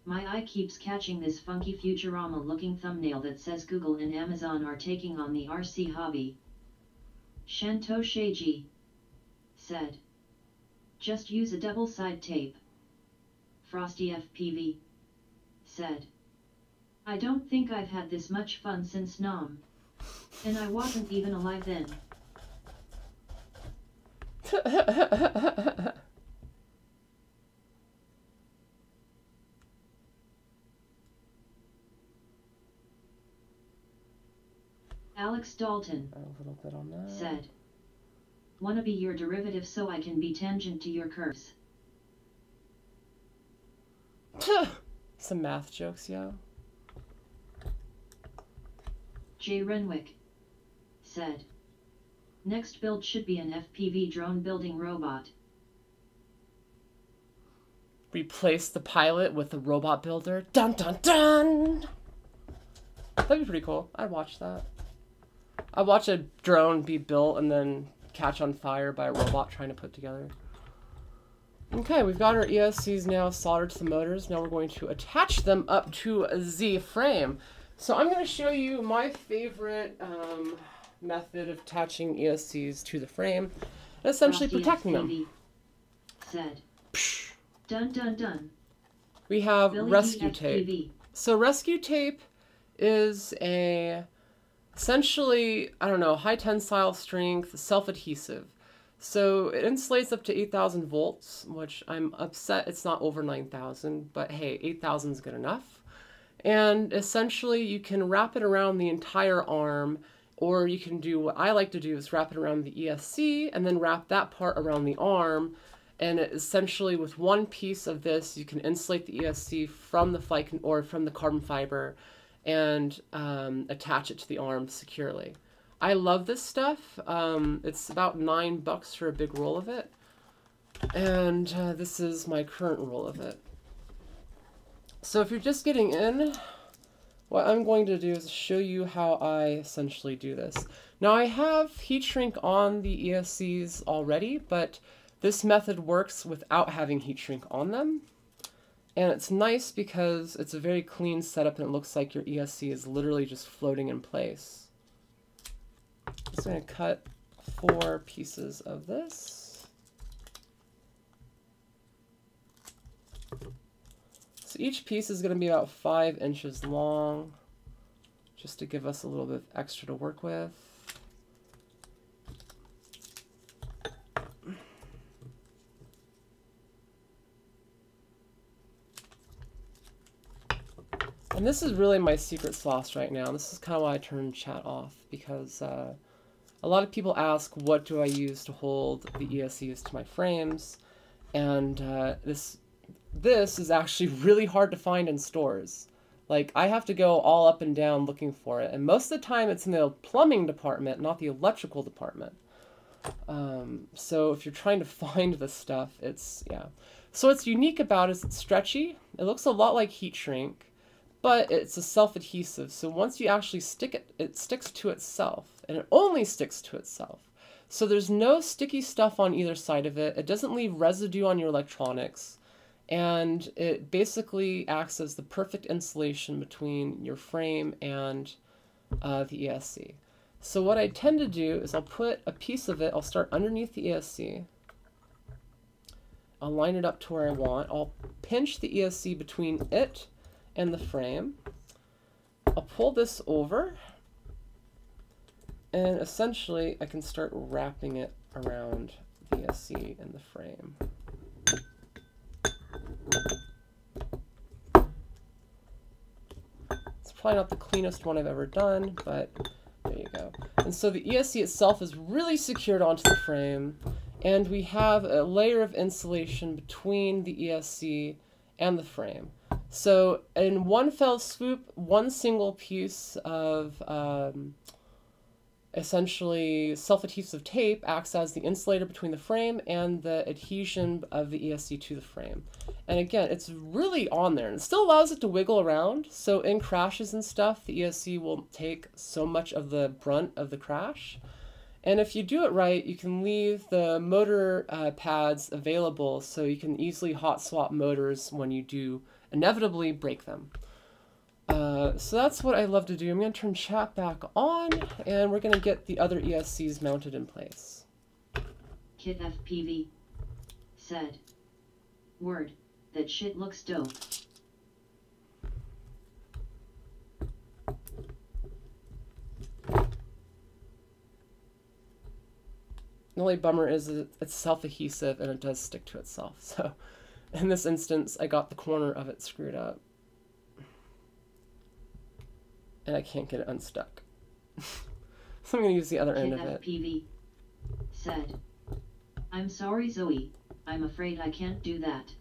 My eye keeps catching this funky Futurama-looking thumbnail that says Google and Amazon are taking on the RC hobby. Shanto Sheiji. Said. Just use a double-side tape. Frosty FPV. Said. I don't think I've had this much fun since Nom. And I wasn't even alive then. Alex Dalton. A little bit on that. Said. Wanna be your derivative so I can be tangent to your curves. Some math jokes, yo. Jay Renwick. Said. Next build should be an FPV drone building robot. Replace the pilot with the robot builder. Dun dun dun! That'd be pretty cool. I'd watch that. I'd watch a drone be built and then catch on fire by a robot trying to put together. Okay, we've got our ESCs now soldered to the motors. Now we're going to attach them up to a Z frame. So I'm going to show you my favorite method of attaching ESCs to the frame, and essentially Frosty protecting FPV. them. Said. Dun dun dun. We have Billy rescue D tape. FPV. So rescue tape is a essentially, I don't know, high tensile strength, self-adhesive. So it insulates up to 8,000 volts, which I'm upset it's not over 9,000, but hey, 8,000 is good enough. And essentially you can wrap it around the entire arm, or you can do what I like to do is wrap it around the ESC and then wrap that part around the arm. And essentially with one piece of this, you can insulate the ESC from the flight or from the carbon fiber and attach it to the arm securely. I love this stuff. It's about $9 for a big roll of it. And this is my current roll of it. So if you're just getting in, what I'm going to do is show you how I essentially do this. Now I have heat shrink on the ESCs already, but this method works without having heat shrink on them. And it's nice because it's a very clean setup and it looks like your ESC is literally just floating in place. I'm just going to cut 4 pieces of this. So each piece is going to be about 5 inches long, just to give us a little bit extra to work with. And this is really my secret sauce right now. This is kind of why I turned chat off, because a lot of people ask, what do I use to hold the ESCs to my frames? And this is actually really hard to find in stores. Like, I have to go all up and down looking for it. And most of the time it's in the plumbing department, not the electrical department. So if you're trying to find this stuff, it's, yeah. So what's unique about it is it's stretchy. It looks a lot like heat shrink, but it's a self-adhesive. So once you actually stick it, it sticks to itself, and it only sticks to itself. So there's no sticky stuff on either side of it. It doesn't leave residue on your electronics. And it basically acts as the perfect insulation between your frame and the ESC. So what I tend to do is I'll put a piece of it, I'll start underneath the ESC. I'll line it up to where I want. I'll pinch the ESC between it and the frame. I'll pull this over, and essentially I can start wrapping it around the ESC and the frame. It's probably not the cleanest one I've ever done, but there you go. And so the ESC itself is really secured onto the frame, and we have a layer of insulation between the ESC and the frame. So in one fell swoop, one single piece of essentially self-adhesive tape acts as the insulator between the frame and the adhesion of the ESC to the frame. And again, it's really on there, and it still allows it to wiggle around. So in crashes and stuff, the ESC will take so much of the brunt of the crash. And if you do it right, you can leave the motor pads available so you can easily hot swap motors when you do inevitably break them. So that's what I love to do. I'm going to turn chat back on, and we're going to get the other ESCs mounted in place. Kit FPV said, "Word, that shit looks dope." The only bummer is that it's self-adhesive and it does stick to itself. So in this instance, I got the corner of it screwed up. And I can't get it unstuck. So I'm going to use the other end of it. FPV said, "I'm sorry, Zoe. I'm afraid I can't do that."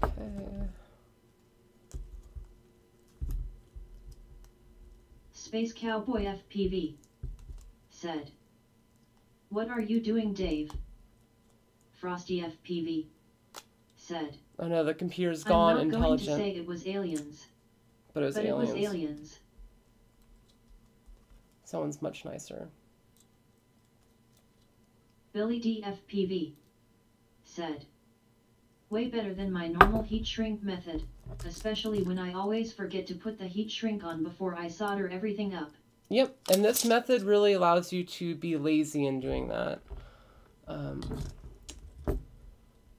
Okay. Space Cowboy FPV said, "What are you doing, Dave?" Frosty FPV said, Oh no, the computer's gone "I'm not intelligent. going to say it was aliens, But it was but aliens. it was aliens." Someone's much nicer. Billy D FPV said, "Way better than my normal heat shrink method, especially when I always forget to put the heat shrink on before I solder everything up." Yep, and this method really allows you to be lazy in doing that.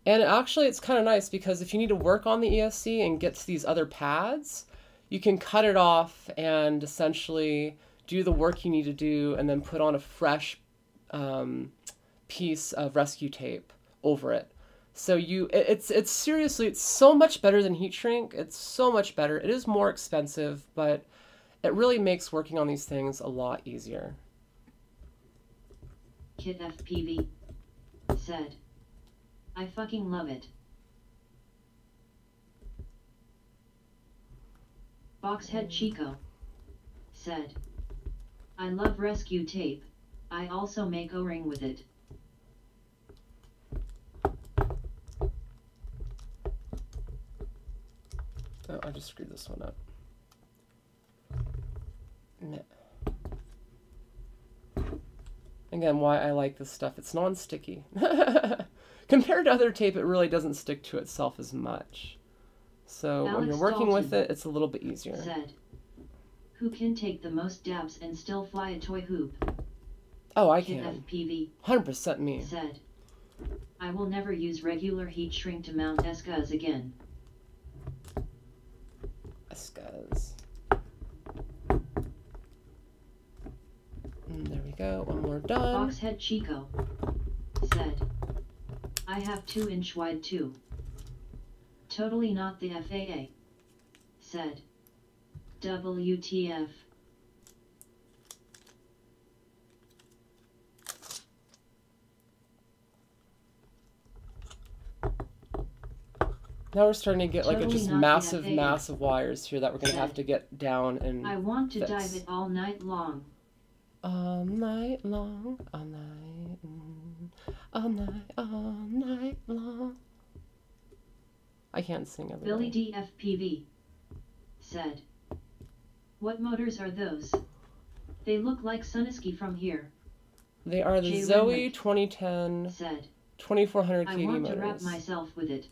And actually it's kind of nice because if you need to work on the ESC and get to these other pads, you can cut it off and essentially do the work you need to do and then put on a fresh piece of rescue tape over it. So it's seriously, it's so much better than heat shrink. It's so much better. It is more expensive, but it really makes working on these things a lot easier. Kit FPV said, I fucking love it. Boxhead Chico said, I love rescue tape. I also make O-ring with it. Oh, I just screwed this one up. Nah. Again, why I like this stuff. It's non-sticky. Compared to other tape, it really doesn't stick to itself as much. So when you're working with it, it's a little bit easier. Said, who can take the most dabs and still fly a toy hoop? Oh, I Kit can. FPV 100% me. said, I will never use regular heat shrink to mount Escas again. Escas. There we go. One more done. Boxhead Chico said, I have 2-inch wide too. Totally not the FAA. Said, WTF. Now we're starting to get like Totally just not massive, the FAA. massive wires here that we're going to have Said, to get down and I want to fix. dive it all night long. All night long, all night, all night, all night long. I can't sing every Billy day. DFPV said, what motors are those? They look like Suniski from here. They are the Jay Zoe Renwick 2010 said, 2400 I kV want motors. to wrap myself with it.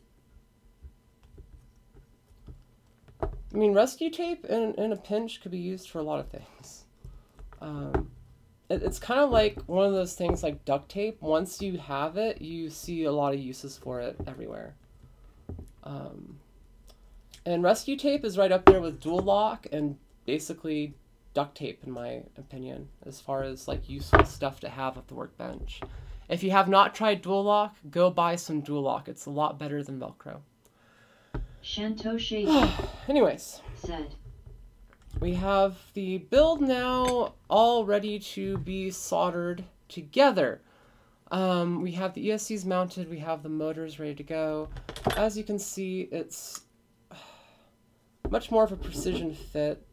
I mean, rescue tape in a pinch could be used for a lot of things. It's kind of like one of those things like duct tape. Once you have it, you see a lot of uses for it everywhere. And rescue tape is right up there with dual lock and basically duct tape, in my opinion, as far as like useful stuff to have at the workbench. If you have not tried dual lock, go buy some dual lock. It's a lot better than Velcro. Shanto Shady Anyways, said, we have the build now all ready to be soldered together. We have the ESCs mounted, we have the motors ready to go. As you can see, it's much more of a precision fit.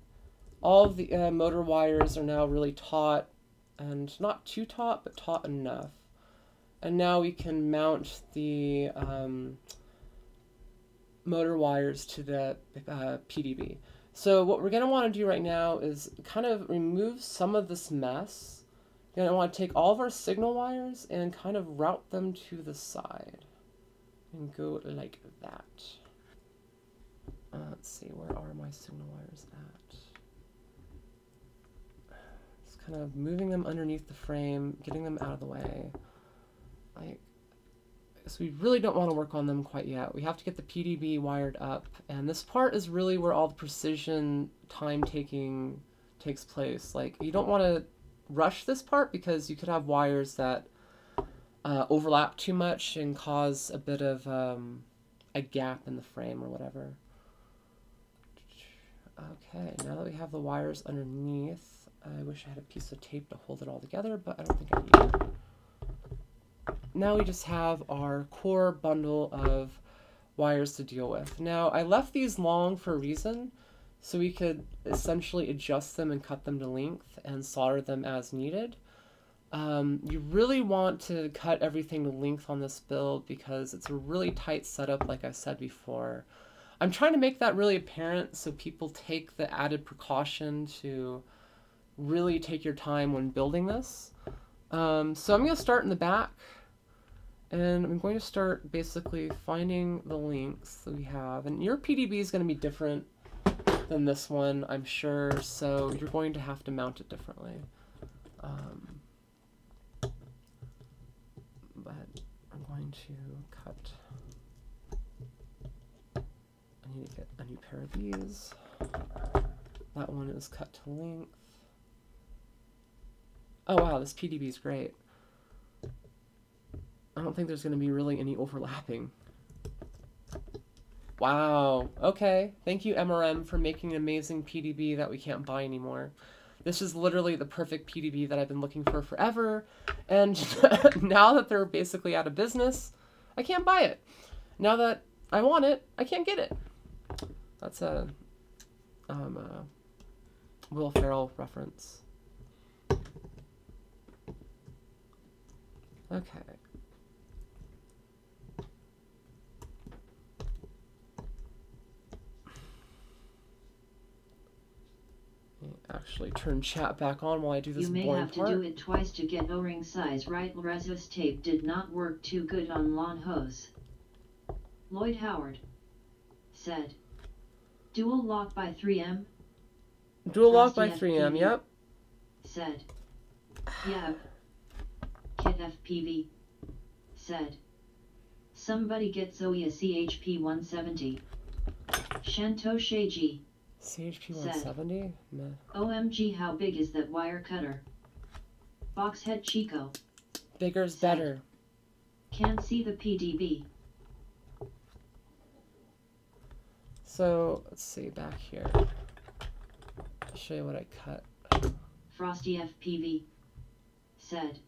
All of the motor wires are now really taut, and not too taut, but taut enough. And now we can mount the motor wires to the PDB. So what we're going to want to do right now is kind of remove some of this mess. You're going to want to take all of our signal wires and kind of route them to the side. And go like that. Let's see, where are my signal wires at? Just kind of moving them underneath the frame, getting them out of the way. So we really don't want to work on them quite yet. We have to get the PDB wired up, and this part is really where all the precision time taking takes place. Like, you don't want to rush this part because you could have wires that overlap too much and cause a bit of a gap in the frame or whatever. Okay, now that we have the wires underneath, I wish I had a piece of tape to hold it all together, but I don't think I need it. Now we just have our core bundle of wires to deal with. Now, I left these long for a reason, so we could essentially adjust them and cut them to length and solder them as needed. You really want to cut everything to length on this build because it's a really tight setup, like I said before. I'm trying to make that really apparent so people take the added precaution to really take your time when building this. So I'm going to start in the back. And I'm going to start basically finding the links that we have. And your PDB is going to be different than this one, I'm sure, so you're going to have to mount it differently. But I'm going to cut need to get a new pair of these. That one is cut to length. Oh wow, this PDB is great. I don't think there's going to be really any overlapping. Wow, okay. Thank you, MRM, for making an amazing PDB that we can't buy anymore. This is literally the perfect PDB that I've been looking for forever, and now that they're basically out of business, I can't buy it. Now that I want it, I can't get it. That's a Will Ferrell reference. Okay. Actually turn chat back on while I do this boring part. You may have to do it twice to get O-ring size right. Resist tape did not work too good on lawn hose. Lloyd Howard said, dual lock by 3M? Dual lock by 3M, yep. Said, yep. Kit FPV said, somebody get Zoe a CHP 170. Shanto Sheiji CHP 170? Meh. OMG, how big is that wire cutter? Boxhead Chico. Bigger's better. Can't see the PDB. So, let's see, back here. I'll show you what I cut. Frosty FPV said,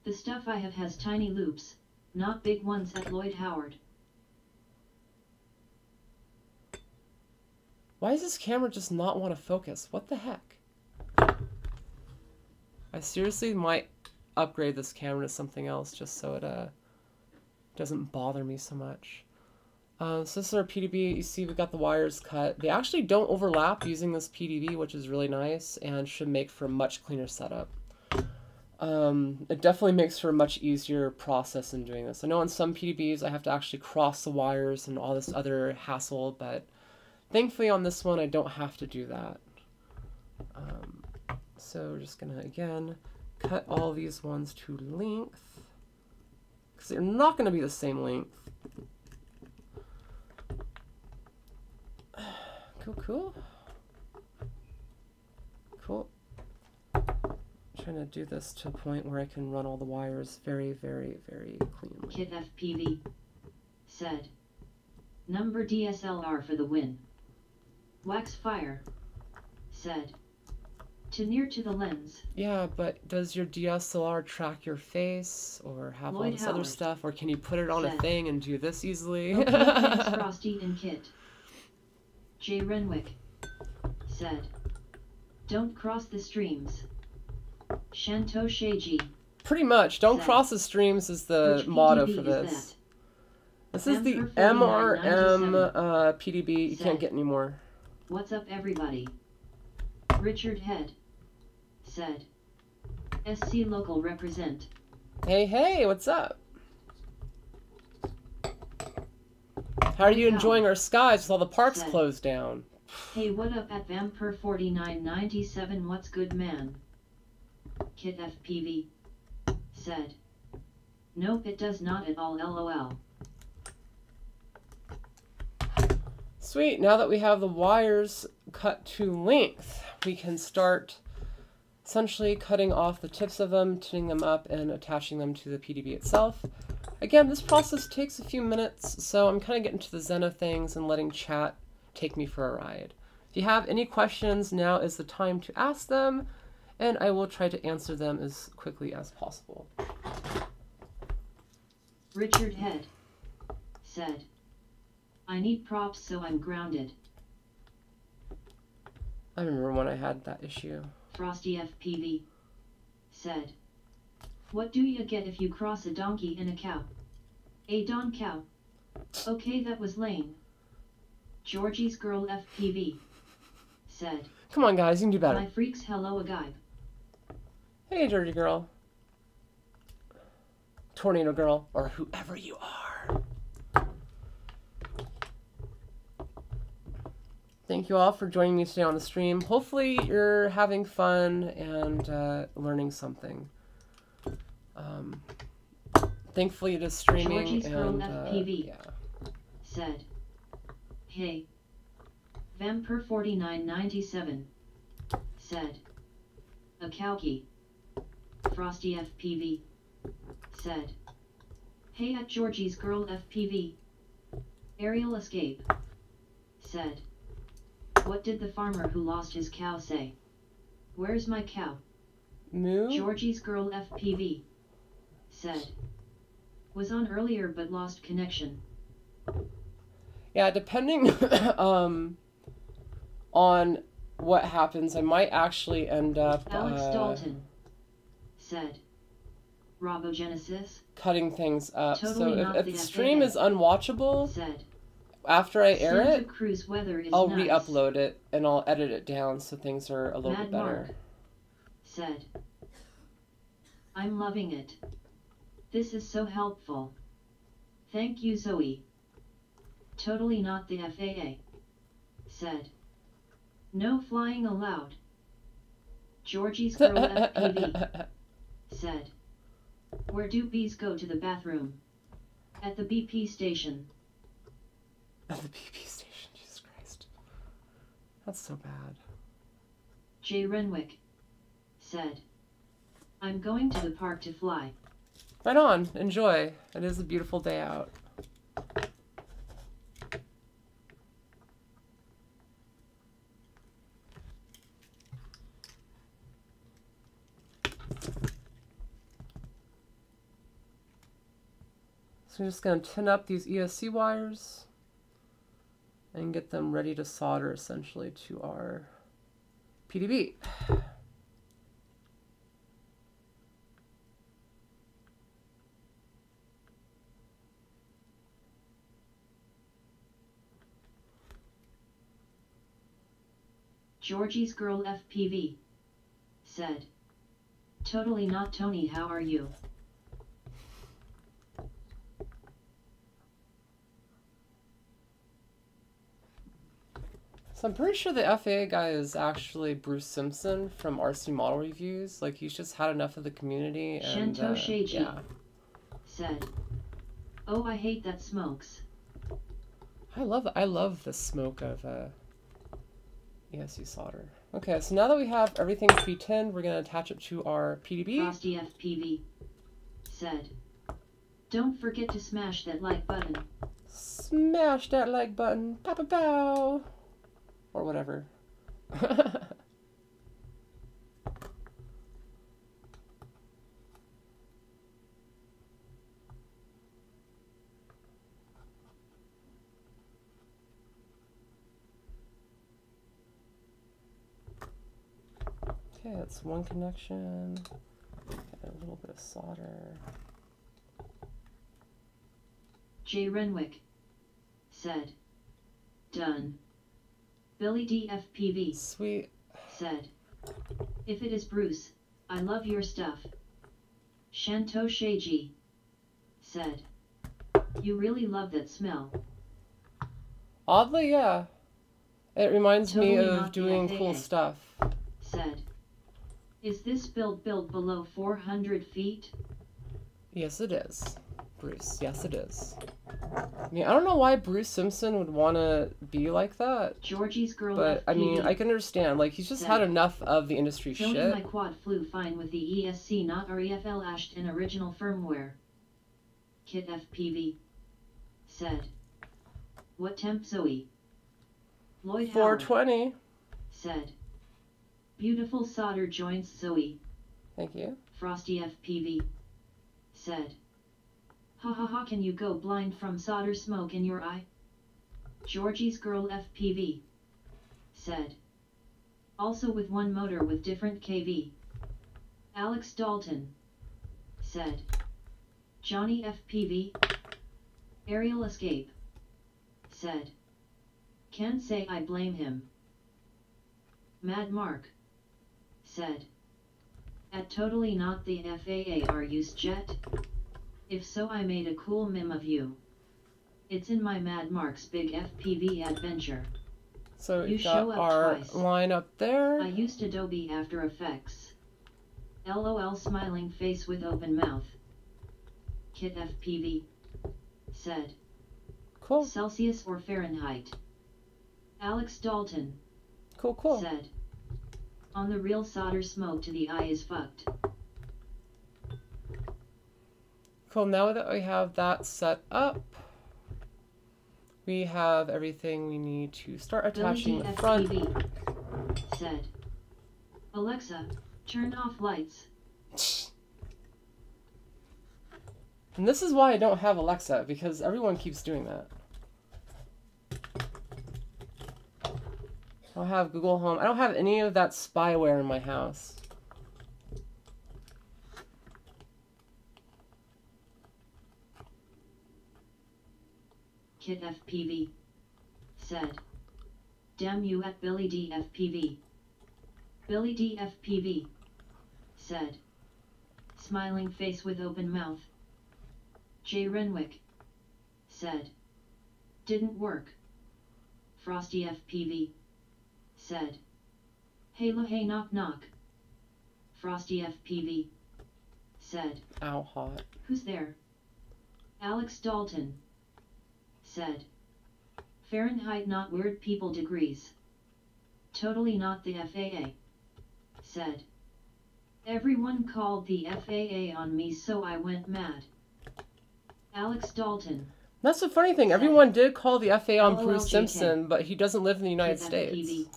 the stuff I have has tiny loops, not big ones at Lloyd Howard. Why does this camera just not want to focus? What the heck? I seriously might upgrade this camera to something else just so it doesn't bother me so much. So this is our PDB. You see we've got the wires cut. They actually don't overlap using this PDB, which is really nice and should make for a much cleaner setup. It definitely makes for a much easier process in doing this. I know on some PDBs I have to actually cross the wires and all this other hassle, but thankfully on this one I don't have to do that. So we're just gonna again cut all these ones to length because they're not going to be the same length. Cool. Trying to do this to a point where I can run all the wires very, very, very cleanly. Kit FPV said, number DSLR for the win. Wax Fire said, to near to the lens. Yeah, but does your DSLR track your face or have all this other stuff, or can you put it on a thing and do this easily? Okay, thanks Frosty and Kit. Jay Renwick said, don't cross the streams. Shanto Sheiji. Pretty much, don't cross the streams is the motto for this. This is the MRM PDB. You can't get any more. What's up, everybody? Richard Head said, SC local represent. Hey, what's up? How are you enjoying our skies with all the parks closed down? Hey, what up at Vampire 4997? What's good, man? Kit FPV said, nope, it does not at all, lol. Sweet, now that we have the wires cut to length, we can start essentially cutting off the tips of them, tuning them up, and attaching them to the PDB itself. Again, this process takes a few minutes, so I'm kind of getting to the zen of things and letting chat take me for a ride. If you have any questions, now is the time to ask them, and I will try to answer them as quickly as possible. Richard Head said, I need props so I'm grounded. I remember when I had that issue. Frosty FPV said, what do you get if you cross a donkey and a cow? A don cow. Okay, that was lame. Georgie's girl FPV said, come on guys, you can do better. My freaks, hello a guy. Hey Georgie girl. Tornado girl, or whoever you are. Thank you all for joining me today on the stream. Hopefully you're having fun and learning something. Thankfully it is streaming. Georgie's girl and FPV yeah. said, Hey. Vampir4997 said. Akauki. Frosty FPV said. Hey at Georgie's Girl FPV. Aerial Escape said. What did the farmer who lost his cow say? Where's my cow? Moo? Georgie's Girl FPV said. Was on earlier but lost connection. Yeah, depending on what happens, I might actually end up Alex Dalton said. Robogenesis cutting things up. Totally So if the stream is unwatchable, said. after I air Santa it, Cruz weather is I'll nice. re-upload it and I'll edit it down so things are a little Mad bit better. Mark said. I'm loving it. This is so helpful. Thank you, Zoe. Totally not the FAA said. No flying allowed. Georgie's Girl FPV said. Where do bees go to the bathroom? At the BP station. At the BP station, Jesus Christ. That's so bad. Jay Renwick said. I'm going to the park to fly. Right on, enjoy. It is a beautiful day out. So I'm just going to tin up these ESC wires and get them ready to solder essentially to our PDB. Georgie's Girl FPV said. Totally not Tony, how are you? So I'm pretty sure the FAA guy is actually Bruce Simpson from RC Model Reviews. Like, he's just had enough of the community and yeah. Said. Oh, I hate that smokes. I love the smoke of ESC solder. Okay, so now that we have everything pre-tinned, we're going to attach it to our PDB. Frosty FPV said. Don't forget to smash that like button. Smash that like button. Pow pow pow. Or whatever. Okay, that's one connection. Get a little bit of solder. Jay Renwick said. Done. Billy D FPV Sweet. said. If it is Bruce, I love your stuff. Shanto Sheiji said. You really love that smell. Oddly, yeah. It reminds me Totally of not the doing FAA. cool stuff. Said. Is this build below 400 feet? Yes, it is. Bruce, yes, it is. I mean, I don't know why Bruce Simpson would want to be like that. Georgie's Girl But, FPV I mean, I can understand. Like, he's just had enough of the industry Tony, shit. my quad flew fine with the ESC, not REFL Ashton original firmware. Kit FPV said. What temp Zoe? Lloyd 420. Howard said. Beautiful solder joints Zoe. Thank you. Frosty FPV said. Ha ha ha, can you go blind from solder smoke in your eye? Georgie's Girl FPV said. Also with one motor with different kV. Alex Dalton said. Johnny FPV Aerial Escape said. Can't say I blame him. Mad Mark said. At totally not the FAA are used jet? If so, I made a cool meme of you. It's in my Mad Mark's big FPV adventure. So you we got our twice. line up there. I used Adobe After Effects. LOL smiling face with open mouth. Kit FPV said. Cool. Celsius or Fahrenheit? Alex Dalton Cool. said. On the real, solder smoke to the eye is fucked. Cool, now that we have that set up, we have everything we need to start attaching the front. Said. Alexa, turn off lights. And this is why I don't have Alexa, because everyone keeps doing that. I don't have Google Home. I don't have any of that spyware in my house. Kit FPV said. Damn you at Billy D FPV. Billy D FPV said. Smiling face with open mouth. J Renwick said. Didn't work. Frosty FPV said. Hey knock knock. Frosty FPV said. Ow, hot. Who's there? Alex Dalton said. Fahrenheit not weird people degrees. Totally not the FAA said. Everyone called the FAA on me, so I went mad. Alex Dalton. That's the funny thing. Everyone did call the FAA on Bruce Simpson, but he doesn't live in the United States.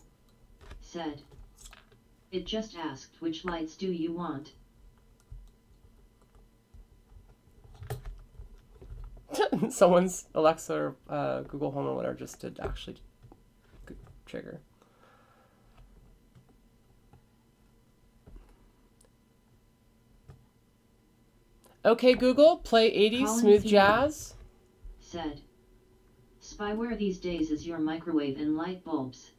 Said. It just asked which lights do you want. Someone's Alexa or Google Home or whatever just did actually trigger. Okay, Google, play 80s smooth jazz. Said. Spyware these days is your microwave and light bulbs.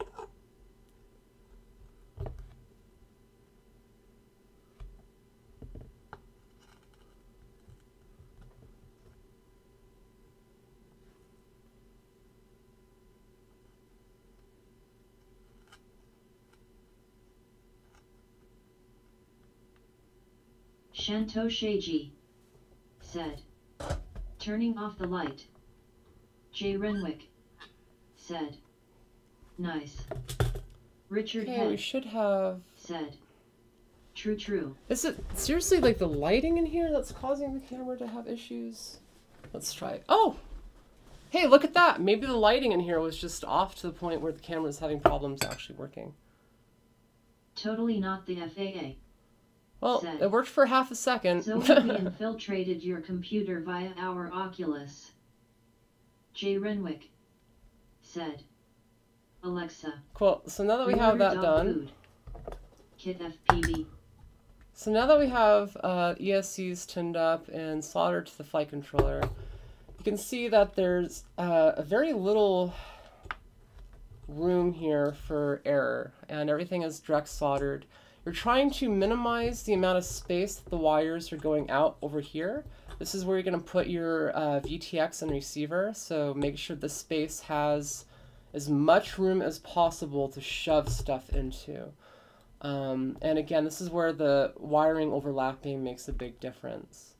Shanto Sheiji said. Turning off the light. J Renwick said. Nice. Richard Head we should have said. True. Is it seriously like the lighting in here that's causing the camera to have issues? Let's try it. Oh! Hey, look at that! Maybe the lighting in here was just off to the point where the camera's having problems actually working. Totally not the FAA. Well, said. It worked for half a second. So we infiltrated your computer via our Oculus. J Renwick said. Alexa. Cool. So now that we have that done. Kit FPV. So now that we have ESCs tinned up and soldered to the flight controller, you can see that there's a very little room here for error, and everything is direct soldered. You're trying to minimize the amount of space that the wires are going out over here. This is where you're going to put your VTX and receiver, so make sure the space has as much room as possible to shove stuff into. And again, this is where the wiring overlapping makes a big difference.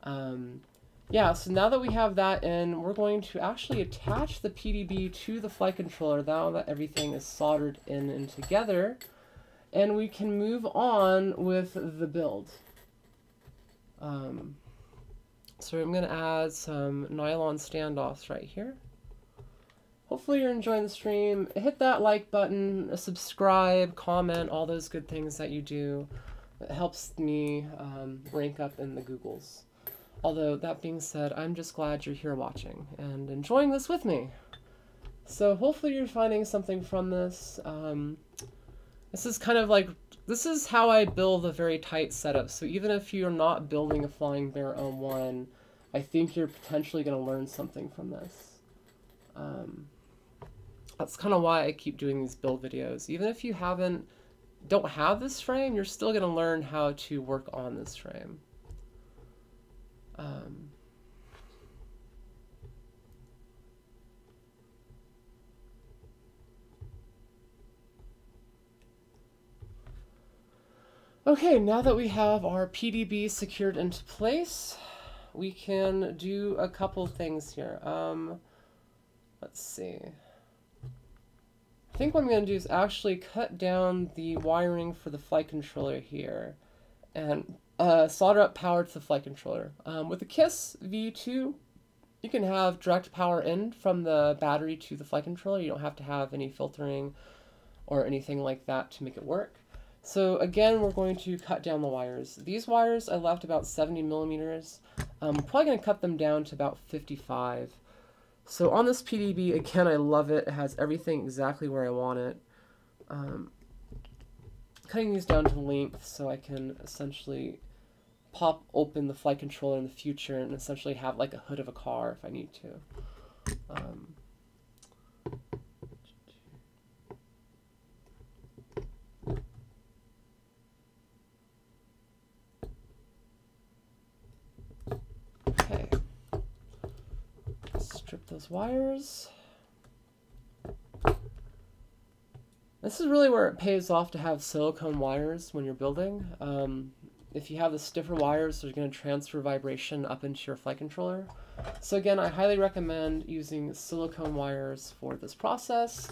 Yeah, so now that we have that in, we're going to actually attach the PDB to the flight controller now that everything is soldered in and together. And we can move on with the build. So I'm going to add some nylon standoffs right here. Hopefully you're enjoying the stream. Hit that like button, subscribe, comment, all those good things that you do. It helps me rank up in the Googles. Although, that being said, I'm just glad you're here watching and enjoying this with me. So hopefully you're finding something from this. This is kind of like, this is how I build a very tight setup. So even if you're not building a Flying Bear 01, I think you're potentially going to learn something from this. That's kind of why I keep doing these build videos. Even if you don't have this frame, you're still going to learn how to work on this frame. Okay, now that we have our PDB secured into place, we can do a couple things here. Let's see. think what I'm going to do is actually cut down the wiring for the flight controller here and solder up power to the flight controller. With the KISS V2, you can have direct power in from the battery to the flight controller. You don't have to have any filtering or anything like that to make it work. So again, we're going to cut down the wires. These wires I left about 70 millimeters. I'm probably going to cut them down to about 55. So on this PDB, again, I love it. It has everything exactly where I want it. Cutting these down to length so I can essentially pop open the flight controller in the future and essentially have like a hood of a car if I need to. Okay. Strip those wires. This is really where it pays off to have silicone wires when you're building. If you have the stiffer wires, they're going to transfer vibration up into your flight controller. So again, I highly recommend using silicone wires for this process.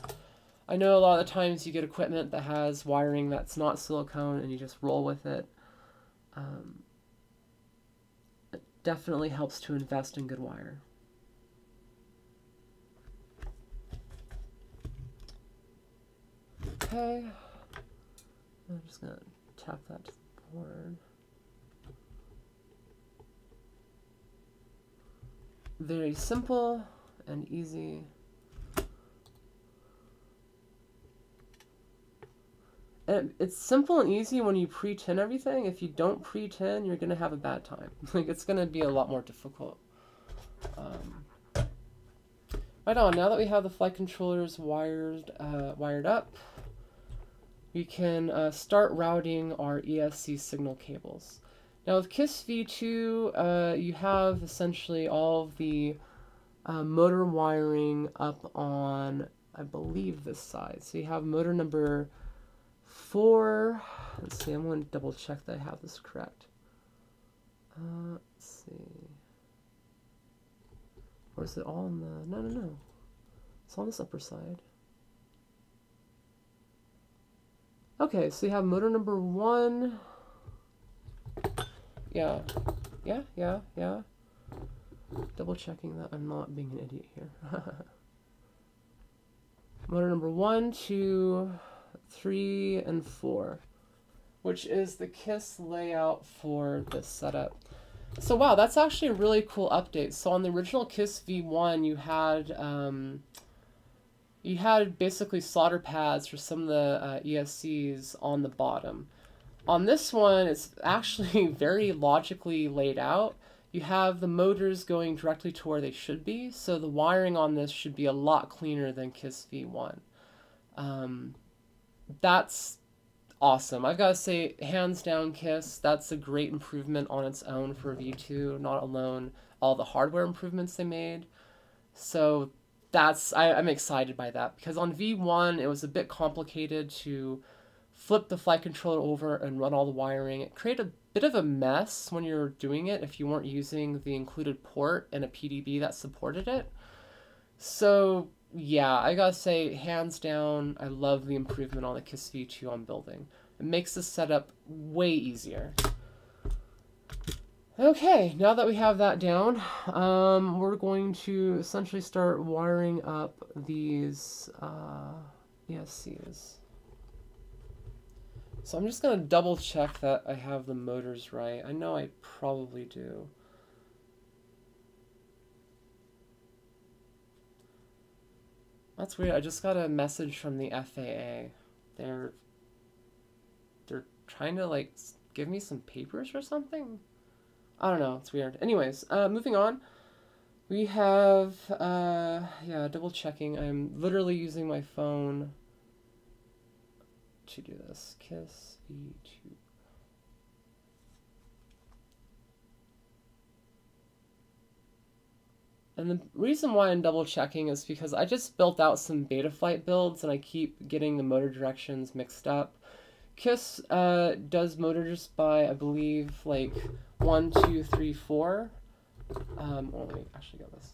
I know a lot of the times you get equipment that has wiring that's not silicone and you just roll with it. It definitely helps to invest in good wire. Okay, I'm just going to tap that to the board. Very simple and easy. And it's simple and easy when you pre-tin everything. If you don't pre-tin, you're going to have a bad time. Like, it's going to be a lot more difficult. Right on, now that we have the flight controllers wired up, we can start routing our ESC signal cables. Now with KISS V2, you have essentially all of the motor wiring up on, I believe, this side. So you have motor number 4. Let's see, I'm going to double check that I have this correct. Let's see. Or is it all on the... No. It's on this upper side. Okay, so you have motor number 1. Yeah. Double checking that I'm not being an idiot here. Motor number 1, 2, 3, and 4, which is the KISS layout for this setup. So wow, that's actually a really cool update. So on the original KISS V1, you had basically solder pads for some of the ESCs on the bottom. On this one, it's actually very logically laid out. You have the motors going directly to where they should be, so the wiring on this should be a lot cleaner than KISS V1. That's awesome. I've got to say, hands down, KISS, that's a great improvement on its own for V2, not alone all the hardware improvements they made. So I'm excited by that, because on V1 it was a bit complicated to flip the flight controller over and run all the wiring. It created a bit of a mess when you're doing it if you weren't using the included port and a PDB that supported it. So yeah, I gotta say, hands down, I love the improvement on the KISS V2 I'm building. It makes the setup way easier. Okay, now that we have that down, we're going to essentially start wiring up these ESCs. So I'm just going to double check that I have the motors right. I know I probably do. That's weird. I just got a message from the FAA. They're trying to like give me some papers or something. I don't know. It's weird. Anyways, moving on. We have yeah, double checking. I'm literally using my phone to do this. KISS V2. And the reason why I'm double checking is because I just built out some Betaflight builds and I keep getting the motor directions mixed up. KISS does motors by, I believe, like 1, 2, 3, 4. Let me actually get this.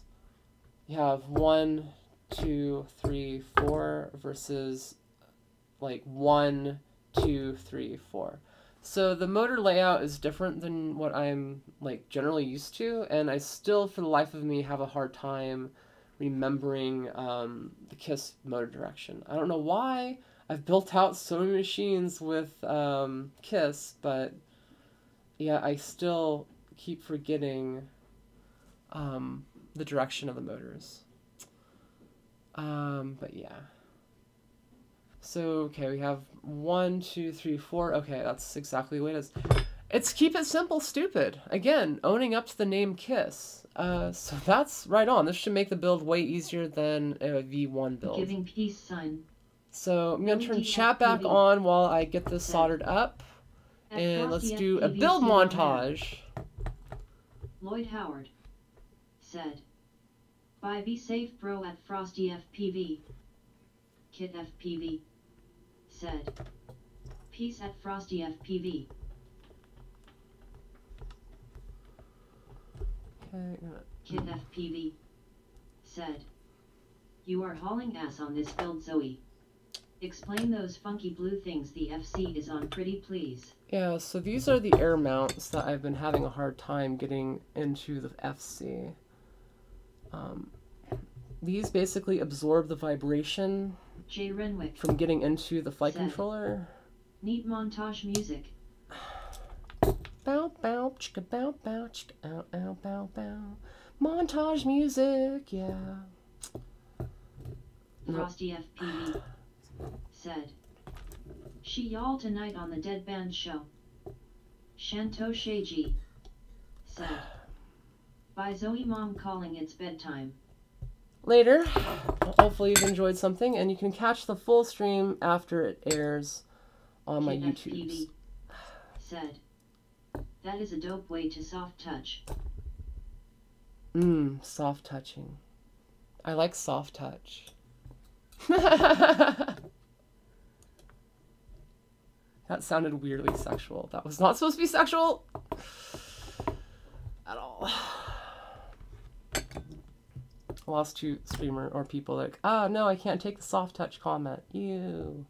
You have 1, 2, 3, 4 versus like 1, 2, 3, 4. So the motor layout is different than what I'm like generally used to, and I still, for the life of me, have a hard time remembering the KISS motor direction. I don't know why. I've built out so many machines with KISS, but yeah, I still keep forgetting the direction of the motors. But yeah. So, okay, we have 1, 2, 3, 4. Okay, that's exactly what it is. It's keep it simple, stupid. Again, owning up to the name KISS. So that's right on. This should make the build way easier than a V1 build. Giving peace sign. So I'm going to turn chat back on while I get this soldered up. And let's do a build montage. Lloyd Howard said, "Bye, be safe, bro, at Frosty FPV." Kit FPV said, "Peace at Frosty FPV." Okay. Kit FPV said, "You are hauling ass on this build, Zoe. Explain those funky blue things the FC is on, pretty please." Yeah, so these are the air mounts that I've been having a hard time getting into the FC. These basically absorb the vibration Jay Renwick from getting into the flight controller. Neat montage music. Bow bow chicka bow bow chicka ow ow bow bow. Montage music, yeah. Frosty FPV said, "She y'all tonight on the Dead Band show." Shanto Sheiji said, "Bye Zoe, mom calling, it's bedtime." Later, hopefully you've enjoyed something, and you can catch the full stream after it airs on my YouTube. Said, "That is a dope way to soft touch." Soft touching. I like soft touch. That sounded weirdly sexual. That was not supposed to be sexual at all. I lost 2 streamer or people like, ah, no, I can't take the soft touch comment. Ew.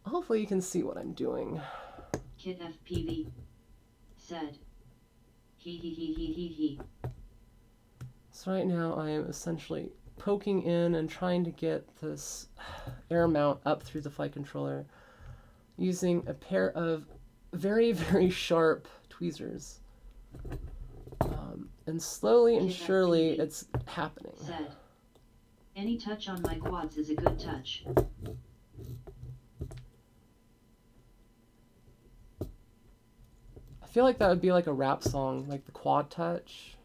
Hopefully you can see what I'm doing. Kit FPV said, "He he he he he he." So right now I am essentially poking in and trying to get this air mount up through the flight controller using a pair of very, very sharp tweezers. And slowly and surely it's happening. Said, "Any touch on my quads is a good touch." I feel like that would be like a rap song, like the quad touch.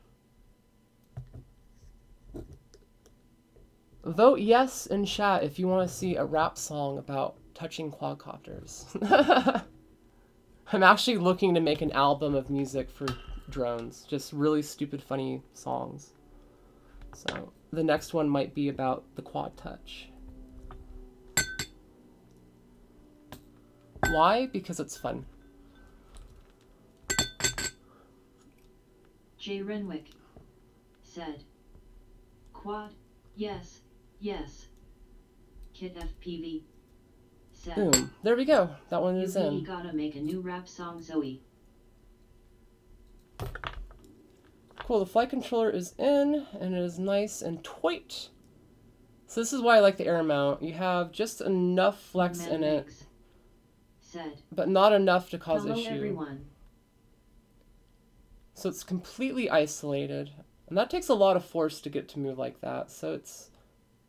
Vote yes in chat if you want to see a rap song about touching quadcopters. I'm actually looking to make an album of music for drones, just really stupid, funny songs. So the next one might be about the quad touch. Why? Because it's fun. Jay Renwick said, "Quad, yes, yes." Kit FPV said, Boom. There we go. That one is "You in. really gotta make a new rap song, Zoe." Cool, the flight controller is in, and it is nice and tight. So this is why I like the air mount. You have just enough flex in it, said, but not enough to cause "Hello, issue. everyone." So it's completely isolated, and that takes a lot of force to get to move like that. So it's,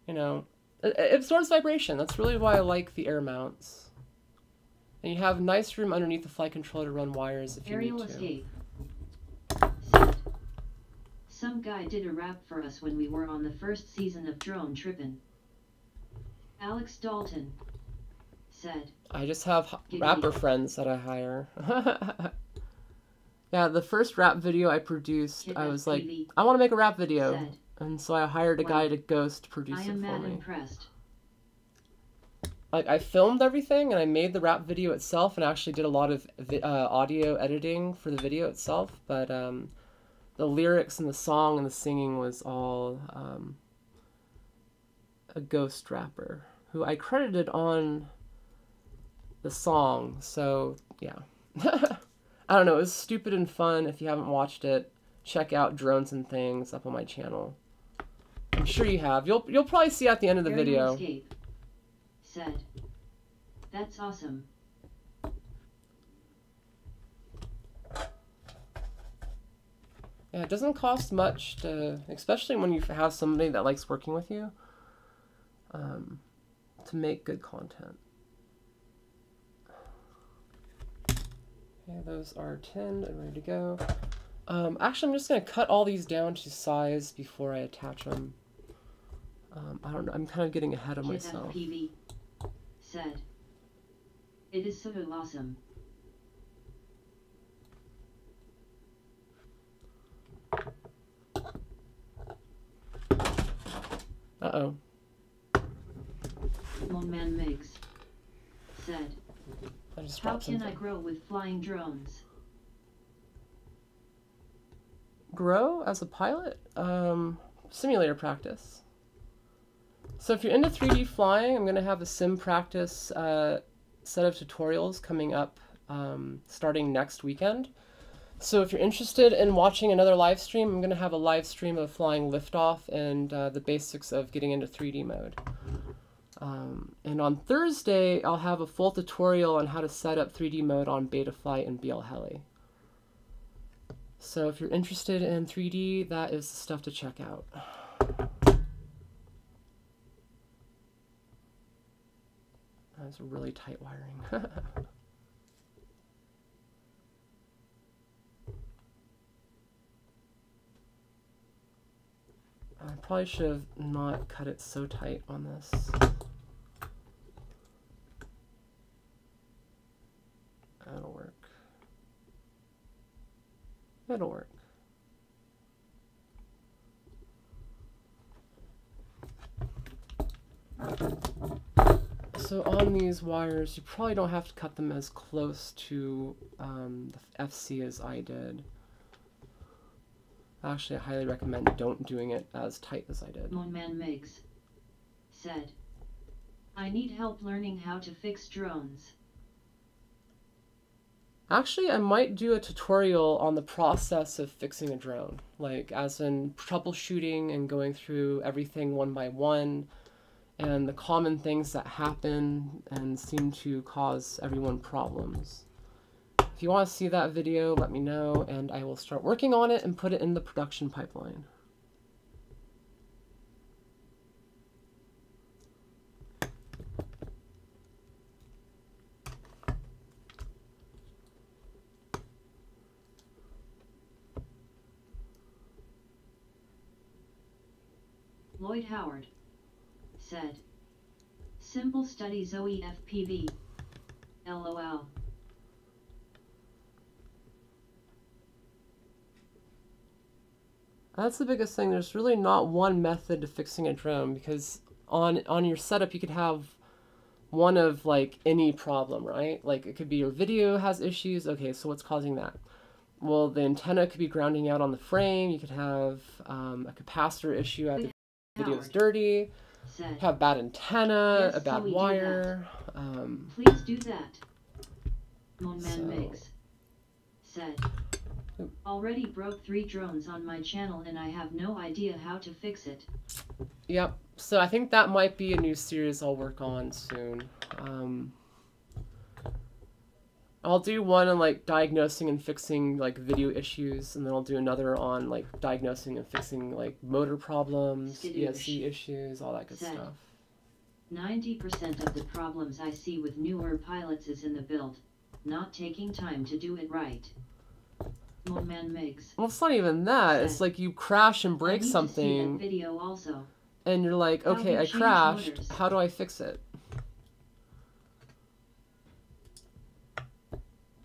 you know, it absorbs vibration. That's really why I like the air mounts. And you have nice room underneath the flight controller to run wires if you need to. Escape said, "Some guy did a rap for us when we were on the first season of Drone Trippin'." Alex Dalton said, I just have rapper friends that I hire. Yeah, the first rap video I produced, I was like, I want to make a rap video. And so I hired a guy to ghost produce it for me. Impressed. Like, I filmed everything, and I made the rap video itself, and actually did a lot of audio editing for the video itself, but the lyrics and the song and the singing was all a ghost rapper who I credited on the song. So yeah. I don't know, it was stupid and fun. If you haven't watched it, check out Drones and Things up on my channel. I'm sure you have. You'll probably see at the end of the video. Escape said, "That's awesome." Yeah, it doesn't cost much to, especially when you have somebody that likes working with you, to make good content. Okay, those are tinned and ready to go. Actually, I'm just going to cut all these down to size before I attach them. I don't know, I'm kind of getting ahead of myself. FB said, "It is so awesome." Uh-oh. Moonman Mix said, I just "How dropped can something. I grow with flying drones?" Grow as a pilot? Simulator practice. So if you're into 3D flying, I'm going to have a sim practice set of tutorials coming up starting next weekend. So if you're interested in watching another live stream, I'm going to have a live stream of flying liftoff and the basics of getting into 3D mode. And on Thursday, I'll have a full tutorial on how to set up 3D mode on Betaflight and BL Heli. So if you're interested in 3D, that is the stuff to check out. That's really tight wiring. I probably should have not cut it so tight on this. That'll work. It'll work. So on these wires, you probably don't have to cut them as close to the FC as I did. Actually, I highly recommend don't doing it as tight as I did. Moonman Mix said, "I need help learning how to fix drones." Actually, I might do a tutorial on the process of fixing a drone, like as in troubleshooting and going through everything one by one, and the common things that happen and seem to cause everyone problems. If you want to see that video, let me know, and I will start working on it and put it in the production pipeline. Lloyd Howard said, "Simple study Zoe FPV. LOL." That's the biggest thing. There's really not one method to fixing a drone, because on your setup you could have one of like any problem, right? Like it could be your video has issues. Okay, so what's causing that? Well, the antenna could be grounding out on the frame. You could have a capacitor issue at the video's dirty. Said, have bad antenna, "Yes, a bad Zoe, do wire. Please do that." Moonman Mix said, "Already broke 3 drones on my channel and I have no idea how to fix it." Yep. So I think that might be a new series I'll work on soon. I'll do one on like diagnosing and fixing like video issues, and then I'll do another on like diagnosing and fixing like motor problems, ESC issues, all that good stuff. 90% of the problems I see with newer pilots is in the build, not taking time to do it right. Moonman Mix. Well, it's not even that. It's like you crash and break I need something, to see that video also. and you're like, okay, I crashed. Motors. How do I fix it?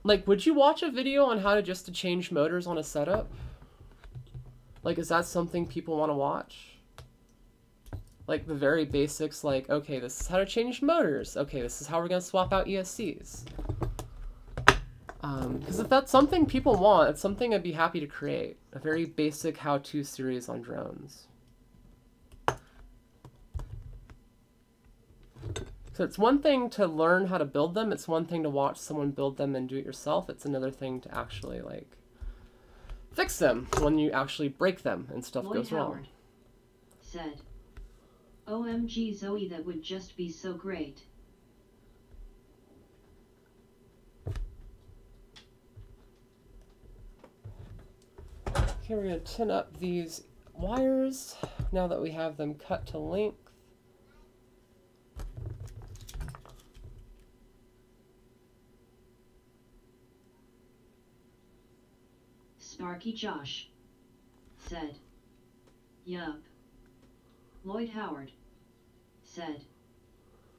Like, would you watch a video on how to change motors on a setup? Like, is that something people want to watch? Like, the very basics, like, okay, this is how to change motors. Okay, this is how we're going to swap out ESCs. Because if that's something people want, it's something I'd be happy to create. A very basic how-to series on drones. So it's one thing to learn how to build them. It's one thing to watch someone build them and do it yourself. It's another thing to actually, like, fix them when you actually break them and stuff goes wrong. Howard said, OMG Zoe, that would just be so great. Okay, we're going to tin up these wires now that we have them cut to length. Sparky Josh said, yup. Lloyd Howard said,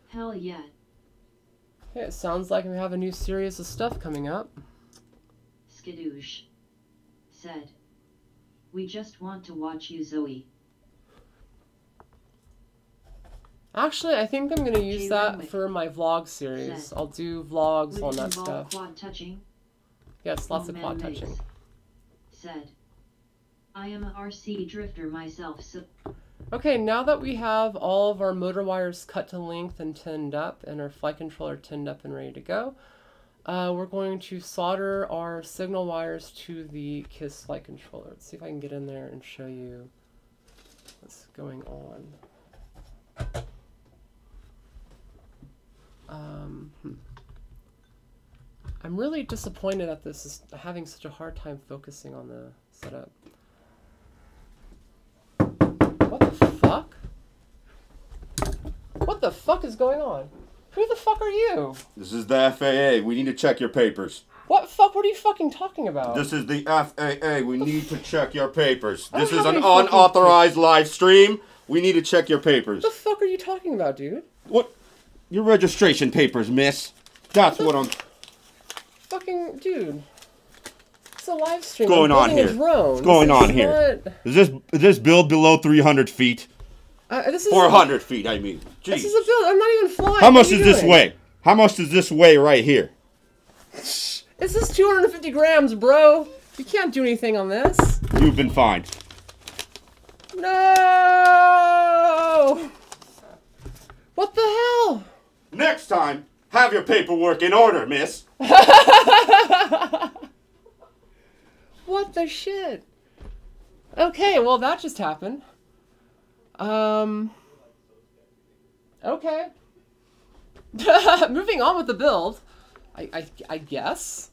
hell yeah. Okay, it sounds like we have a new series of stuff coming up. Skadoosh said, we just want to watch you, Zoe. Actually, I think I'm going to use that for my vlog series. Said, I'll do vlogs would on it that involve stuff. quad touching? Yes, lots of quad touching. Said, I am a RC drifter myself, so... Okay, now that we have all of our motor wires cut to length and tinned up, and our flight controller tinned up and ready to go, we're going to solder our signal wires to the KISS flight controller. Let's see if I can get in there and show you what's going on. I'm really disappointed that this is having such a hard time focusing on the setup. What the fuck? What the fuck is going on? Who the fuck are you? This is the FAA. We need to check your papers. What fuck? What are you fucking talking about? This is the FAA. We need to check your papers. This is an unauthorized live stream. We need to check your papers. What the fuck are you talking about, dude? What? Your registration papers, miss. That's what I'm... Fucking dude. It's a live stream. What's going on here? What's going on here? Is this build below 300 feet? This is 400 feet, I mean. Jeez. This is a build. I'm not even flying. How much does this weigh? How much does this weigh right here? This is 250 grams, bro. You can't do anything on this. You've been fined. No! What the hell? Next time, have your paperwork in order, miss. What the shit? Okay, well that just happened. Okay. Moving on with the build. I guess.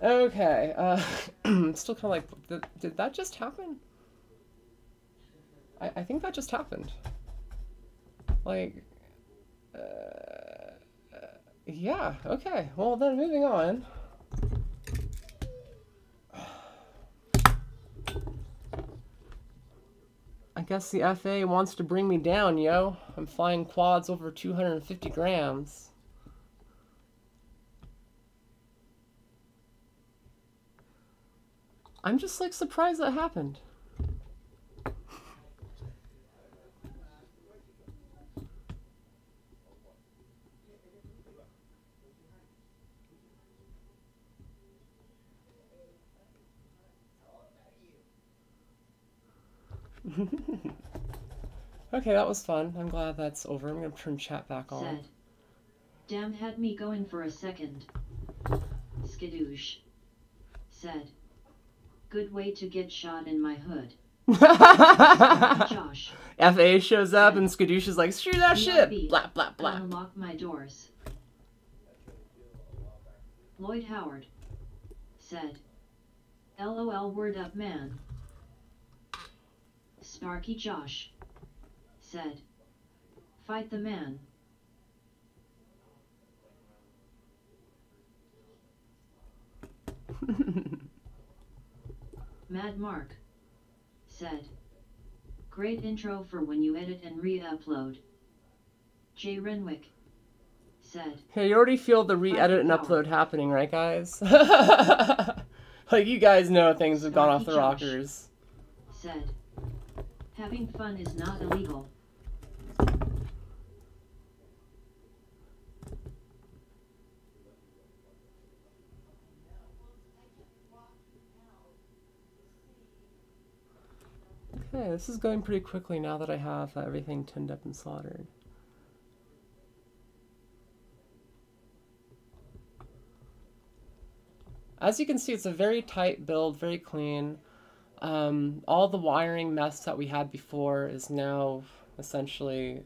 Okay. Still kind of like, did that just happen? I think that just happened. Like, yeah, okay. Well, then moving on. I guess the FAA wants to bring me down, yo. I'm flying quads over 250 grams. I'm just, like, surprised that happened. Okay, that was fun. I'm glad that's over. I'm gonna turn chat back on. Said, damn, had me going for a second. Skadoosh said, good way to get shot in my hood. Josh. FA shows up and Skadoosh is like, screw that shit! Blah, blah, blah. Unlock my doors. Lloyd Howard said, LOL, word up, man. Sparky Josh said, fight the man. Mad Mark said, great intro for when you edit and re-upload. Jay Renwick said, hey, you already feel the re-edit and upload happening, right, guys? Like, you guys know things have gone off the rockers. Said, having fun is not illegal. this is going pretty quickly now that I have everything tinned up and soldered. As you can see, it's a very tight build, very clean. All the wiring mess that we had before is now essentially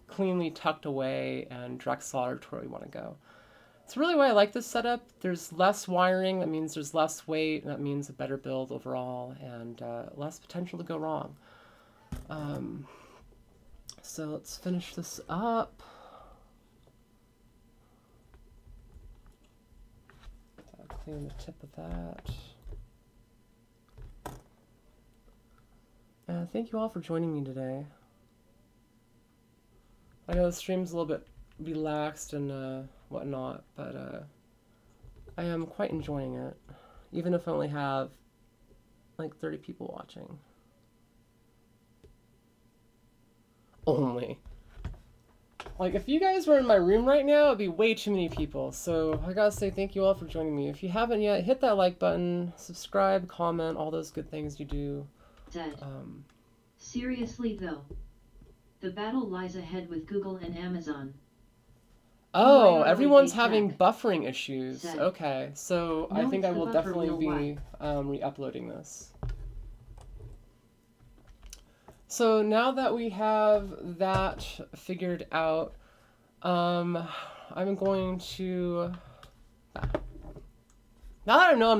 cleanly tucked away and direct soldered to where we want to go. It's really why I like this setup. There's less wiring, that means there's less weight, and that means a better build overall, and less potential to go wrong. So let's finish this up. Clean the tip of that. Thank you all for joining me today. I know the stream's a little bit relaxed and whatnot, but I am quite enjoying it, even if I only have like 30 people watching. Only. Like, if you guys were in my room right now, it'd be way too many people. So I gotta say thank you all for joining me. If you haven't yet, hit that like button, subscribe, comment, all those good things you do. Seriously though, the battle lies ahead with Google and Amazon. Oh, everyone's having buffering issues. Okay, so No, I think I it's the will buffer definitely wheel be re-uploading this. So now that we have that figured out, I'm going to, now that I know I'm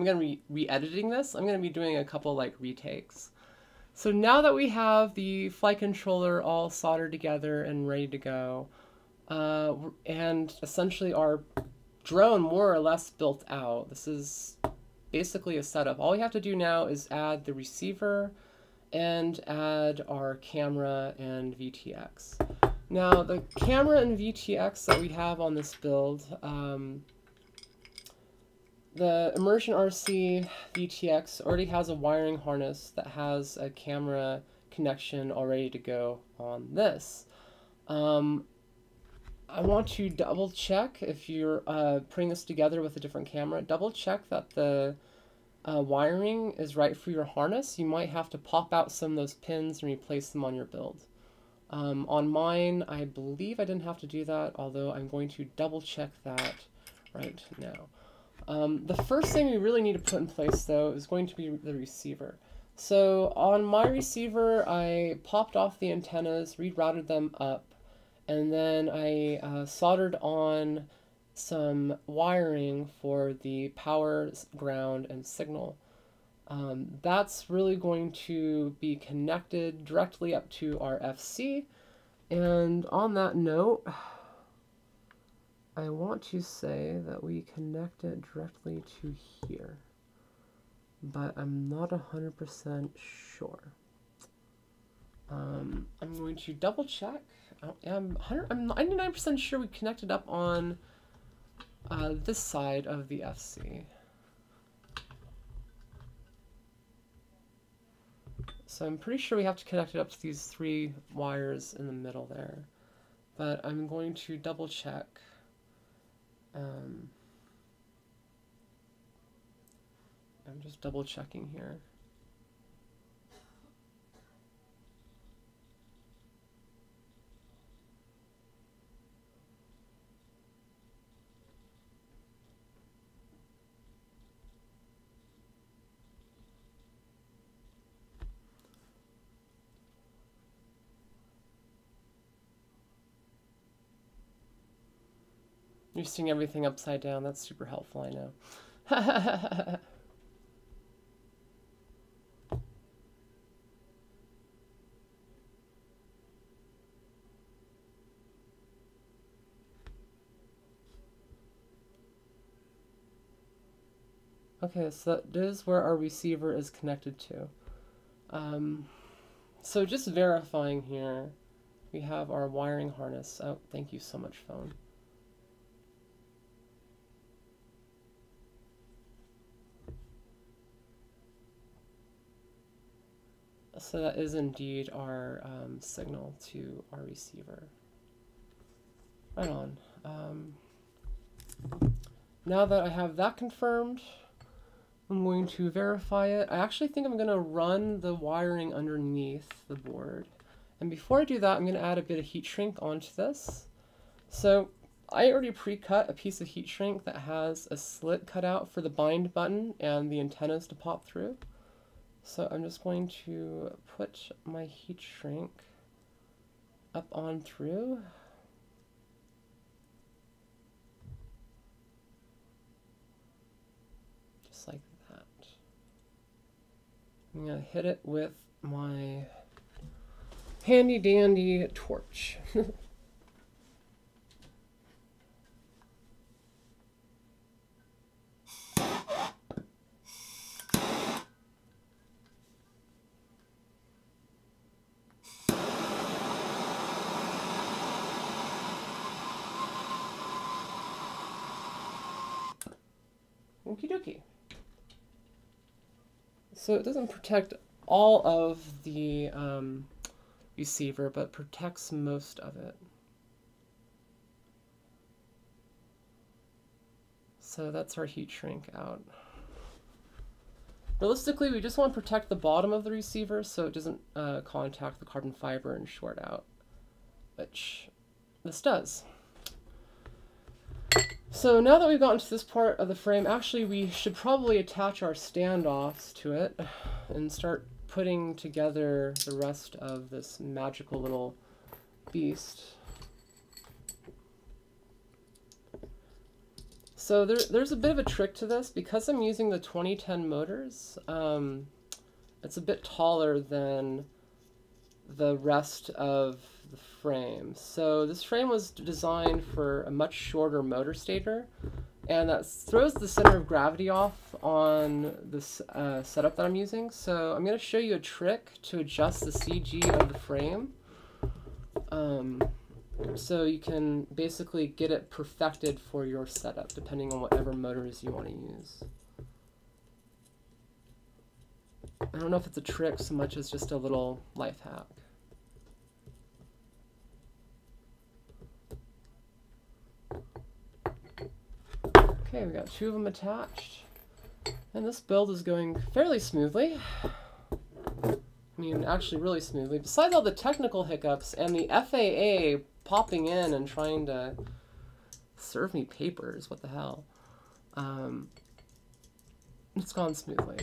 gonna be re-editing this, I'm gonna be doing a couple like retakes. So now that we have the flight controller all soldered together and ready to go, and essentially our drone more or less built out, this is basically a setup. All we have to do now is add the receiver and add our camera and VTX. Now the camera and VTX that we have on this build, the Immersion RC VTX already has a wiring harness that has a camera connection already to go on this. I want to double check if you're putting this together with a different camera, double check that the wiring is right for your harness. You might have to pop out some of those pins and replace them on your build. On mine, I believe I didn't have to do that, although I'm going to double check that right now. The first thing we really need to put in place, though, is going to be the receiver. So on my receiver, I popped off the antennas, rerouted them up, and then I soldered on some wiring for the power, ground, and signal. That's really going to be connected directly up to our FC. And on that note, I want to say that we connect it directly to here, but I'm not 100% sure. I'm going to double check. I'm 99% sure we connected up on this side of the FC. So I'm pretty sure we have to connect it up to these 3 wires in the middle there, but I'm going to double check. I'm just double checking here. You're seeing everything upside down. That's super helpful, I know. Okay, so that is where our receiver is connected to. So just verifying here, we have our wiring harness. Oh, thank you so much, phone. So that is indeed our signal to our receiver. Right on. Now that I have that confirmed, I'm going to verify it. I actually think I'm going to run the wiring underneath the board. And before I do that, I'm going to add a bit of heat shrink onto this. So I already pre-cut a piece of heat shrink that has a slit cut out for the bind button and the antennas to pop through. So I'm just going to put my heat shrink up on through. Just like that. I'm going to hit it with my handy dandy torch. Okie dokie. So it doesn't protect all of the receiver, but protects most of it. So that's our heat shrink out. Realistically, we just want to protect the bottom of the receiver so it doesn't contact the carbon fiber and short out, which this does. So now that we've gotten to this part of the frame, actually we should probably attach our standoffs to it and start putting together the rest of this magical little beast. So there's a bit of a trick to this. Because I'm using the 2010 motors, it's a bit taller than the rest of the frame. So this frame was designed for a much shorter motor stator, and that throws the center of gravity off on this setup that I'm using. So I'm going to show you a trick to adjust the CG of the frame. So you can basically get it perfected for your setup, depending on whatever motors you want to use. I don't know if it's a trick so much as just a little life hack. Okay, we got 2 of them attached, and this build is going fairly smoothly. I mean, actually really smoothly. Besides all the technical hiccups and the FAA popping in and trying to serve me papers, what the hell. It's gone smoothly.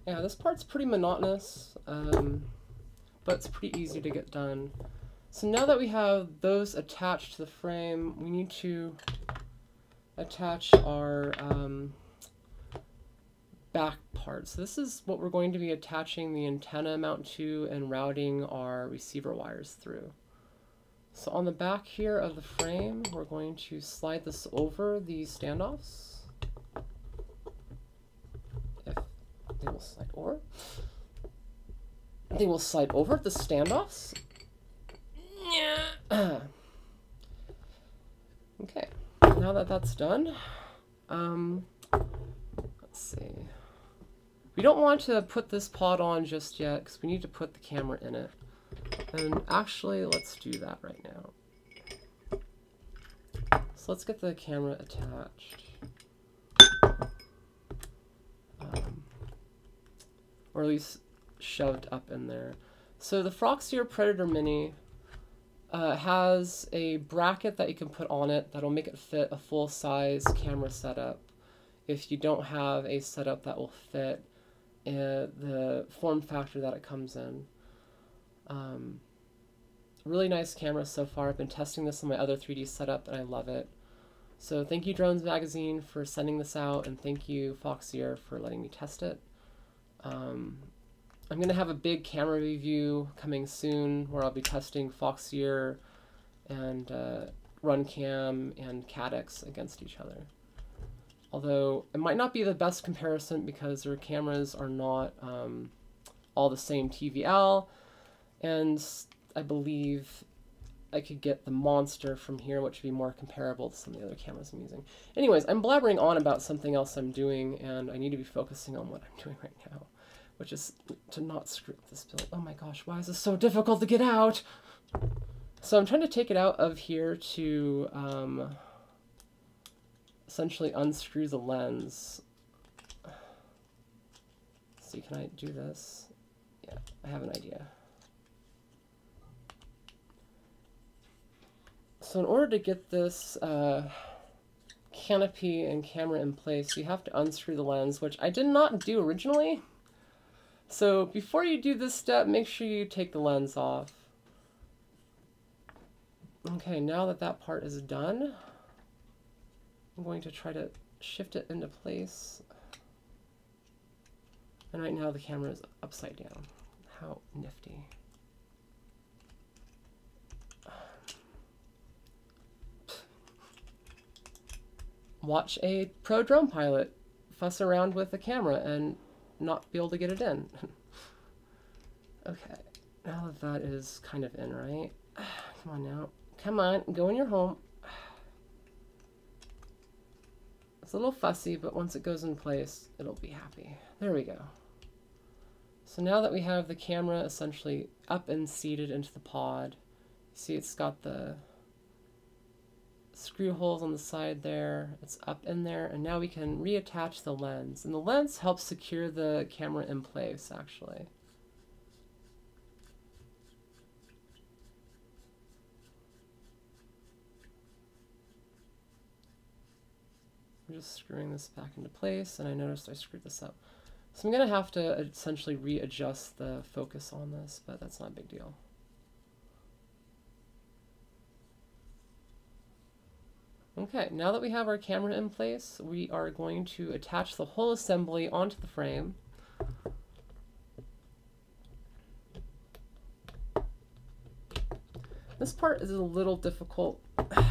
Yeah, this part's pretty monotonous, but it's pretty easy to get done. So now that we have those attached to the frame, we need to attach our back part. So this is what we're going to be attaching the antenna mount to and routing our receiver wires through. So on the back here of the frame, we're going to slide this over the standoffs. They will slide over. They will slide over the standoffs. Yeah. Okay. Now that that's done, let's see. We don't want to put this pod on just yet because we need to put the camera in it. And actually, let's do that right now. So let's get the camera attached. Or at least shoved up in there. So the Froxier Predator Mini has a bracket that you can put on it that'll make it fit a full-size camera setup if you don't have a setup that will fit the form factor that it comes in. Really nice camera so far. I've been testing this on my other 3D setup and I love it. So thank you Drones Magazine for sending this out, and thank you Froxier for letting me test it. I'm going to have a big camera review coming soon where I'll be testing Froxier and RunCam and Caddx against each other. Although it might not be the best comparison because their cameras are not all the same TVL, and I believe I could get the monster from here, which would be more comparable to some of the other cameras I'm using. Anyways, I'm blabbering on about something else I'm doing, and I need to be focusing on what I'm doing right now, which is to not screw up this build. Oh my gosh, why is this so difficult to get out? So I'm trying to take it out of here to essentially unscrew the lens. Let's see, can I do this? Yeah, I have an idea. So in order to get this canopy and camera in place, you have to unscrew the lens, which I did not do originally. So before you do this step, make sure you take the lens off. Okay, now that that part is done, I'm going to try to shift it into place. And right now the camera is upside down. How nifty. Watch a pro drone pilot fuss around with a camera and not be able to get it in. Okay, now that that is kind of in, right? Come on now. Come on, go in your home. It's a little fussy, but once it goes in place, it'll be happy. There we go. So now that we have the camera essentially up and seated into the pod, see it's got the screw holes on the side there, it's up in there, and now we can reattach the lens. And the lens helps secure the camera in place, actually. I'm just screwing this back into place, and I noticed I screwed this up. So I'm going to have to essentially readjust the focus on this, but that's not a big deal. Okay, now that we have our camera in place, we are going to attach the whole assembly onto the frame. This part is a little difficult. So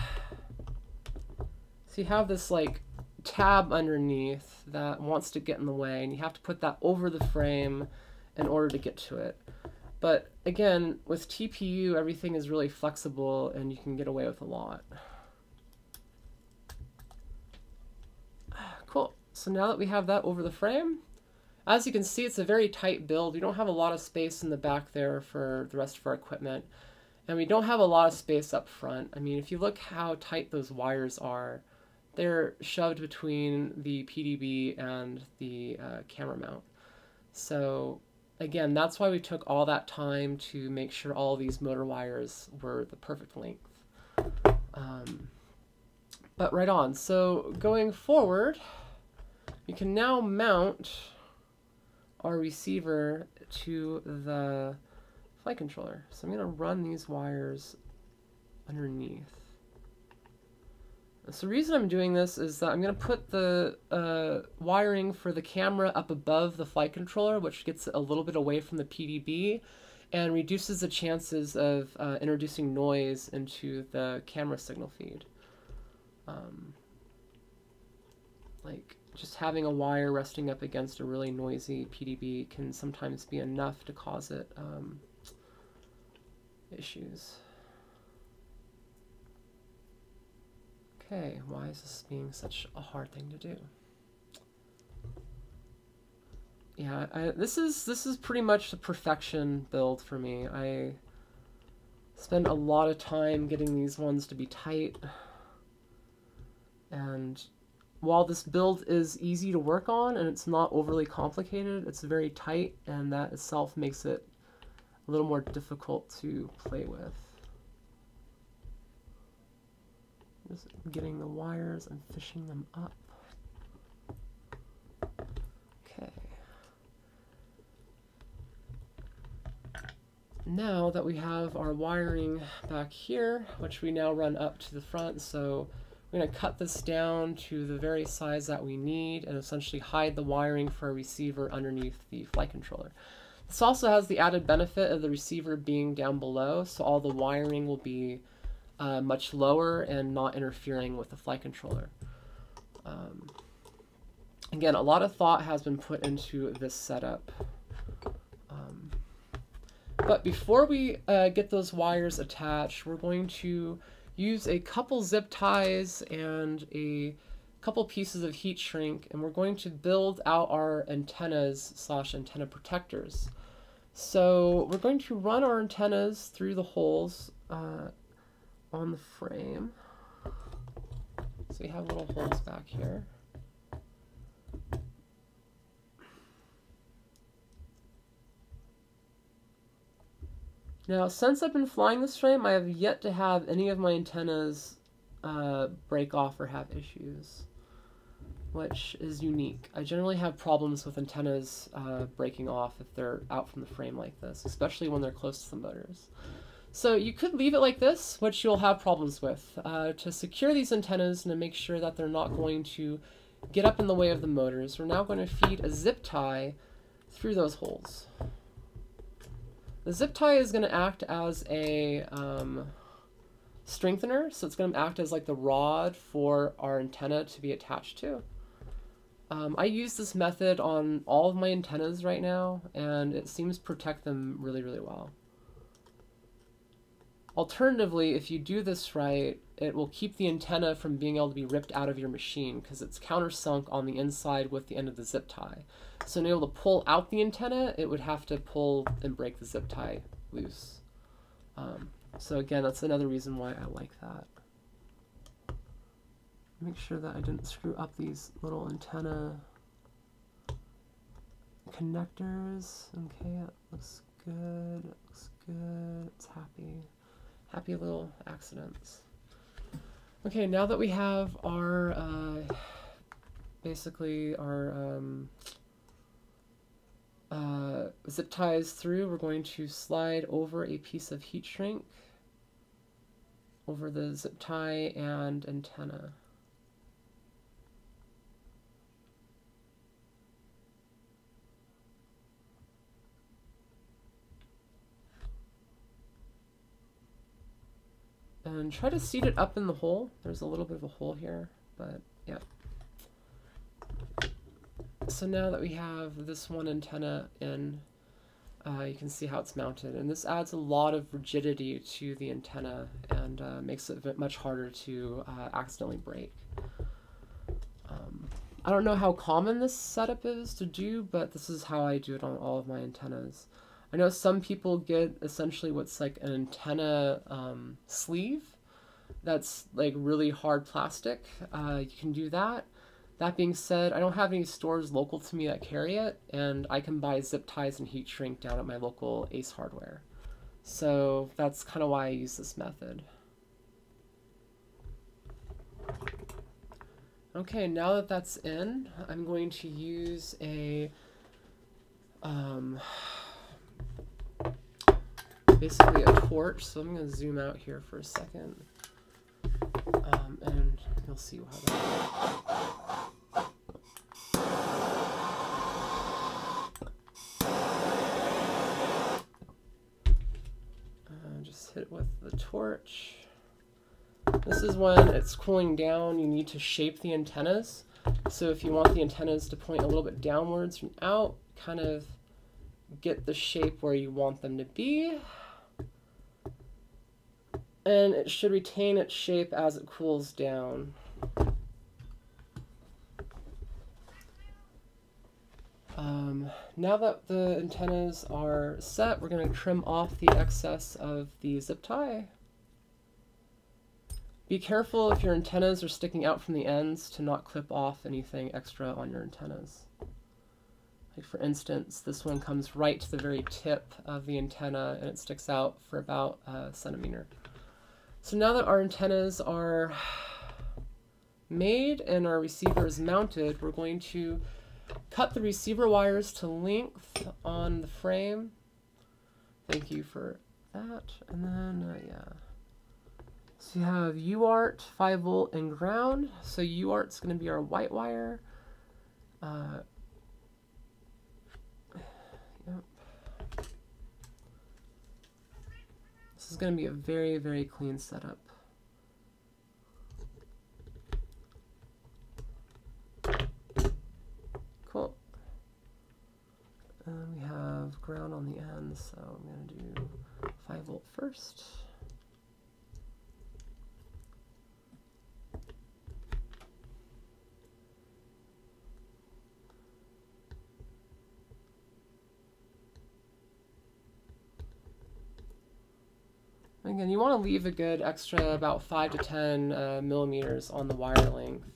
you have this like tab underneath that wants to get in the way, and you have to put that over the frame in order to get to it. But again, with TPU, everything is really flexible and you can get away with a lot. Cool. So now that we have that over the frame, as you can see, it's a very tight build. We don't have a lot of space in the back there for the rest of our equipment. And we don't have a lot of space up front. I mean, if you look how tight those wires are, they're shoved between the PDB and the camera mount. So again, that's why we took all that time to make sure all these motor wires were the perfect length. But right on. So going forward, you can now mount our receiver to the flight controller. So I'm going to run these wires underneath. So the reason I'm doing this is that I'm going to put the wiring for the camera up above the flight controller, which gets a little bit away from the PDB and reduces the chances of introducing noise into the camera signal feed. Like just having a wire resting up against a really noisy PDB can sometimes be enough to cause it issues. Okay, why is this being such a hard thing to do? Yeah, this is pretty much the perfection build for me. I spend a lot of time getting these ones to be tight, and while this build is easy to work on and it's not overly complicated, it's very tight, and that itself makes it a little more difficult to play with. Just getting the wires and fishing them up. Okay. Now that we have our wiring back here, which we now run up to the front, so we're going to cut this down to the very size that we need and essentially hide the wiring for a receiver underneath the flight controller. This also has the added benefit of the receiver being down below, so all the wiring will be much lower and not interfering with the flight controller. Again, a lot of thought has been put into this setup. But before we get those wires attached, we're going to use a couple zip ties and a couple pieces of heat shrink, and we're going to build out our antennas / antenna protectors. So we're going to run our antennas through the holes on the frame. So we have little holes back here. Now, since I've been flying this frame, I have yet to have any of my antennas break off or have issues, which is unique. I generally have problems with antennas breaking off if they're out from the frame like this, especially when they're close to the motors. So you could leave it like this, which you'll have problems with. To secure these antennas and to make sure that they're not going to get up in the way of the motors, we're now going to feed a zip tie through those holes. The zip tie is going to act as a strengthener, so it's going to act as like the rod for our antenna to be attached to. I use this method on all of my antennas right now, and it seems to protect them really, really well. Alternatively, if you do this right, it will keep the antenna from being able to be ripped out of your machine because it's countersunk on the inside with the end of the zip tie. So to be able to pull out the antenna, it would have to pull and break the zip tie loose. So again, that's another reason why I like that. Make sure that I didn't screw up these little antenna connectors. Okay, that looks good. It looks good. It's happy. Happy little accidents. Okay, now that we have our basically our zip ties through, we're going to slide over a piece of heat shrink over the zip tie and antenna. And try to seat it up in the hole. There's a little bit of a hole here, but yeah. So now that we have this one antenna in, you can see how it's mounted. And this adds a lot of rigidity to the antenna and makes it much harder to accidentally break. I don't know how common this setup is to do, but this is how I do it on all of my antennas. I know some people get essentially what's like an antenna sleeve that's like really hard plastic. You can do that. That being said, I don't have any stores local to me that carry it, and I can buy zip ties and heat shrink down at my local Ace Hardware. So that's kind of why I use this method. Okay, now that that's in, I'm going to use a basically a torch, so I'm going to zoom out here for a second, and you'll see how that just hit it with the torch. This is when it's cooling down, you need to shape the antennas. So if you want the antennas to point a little bit downwards from out, kind of get the shape where you want them to be. And it should retain its shape as it cools down. Now that the antennas are set, we're going to trim off the excess of the zip tie. Be careful if your antennas are sticking out from the ends to not clip off anything extra on your antennas. Like for instance, this one comes right to the very tip of the antenna and it sticks out for about a centimeter. So now that our antennas are made and our receiver is mounted, we're going to cut the receiver wires to length on the frame. Thank you for that. And then, yeah. So you have UART, 5 volt, and ground. So UART's going to be our white wire. Yep. This is going to be a very, very clean setup. Cool. And we have ground on the end, so I'm going to do 5-volt first. Again, you want to leave a good extra about 5 to 10 millimeters on the wire length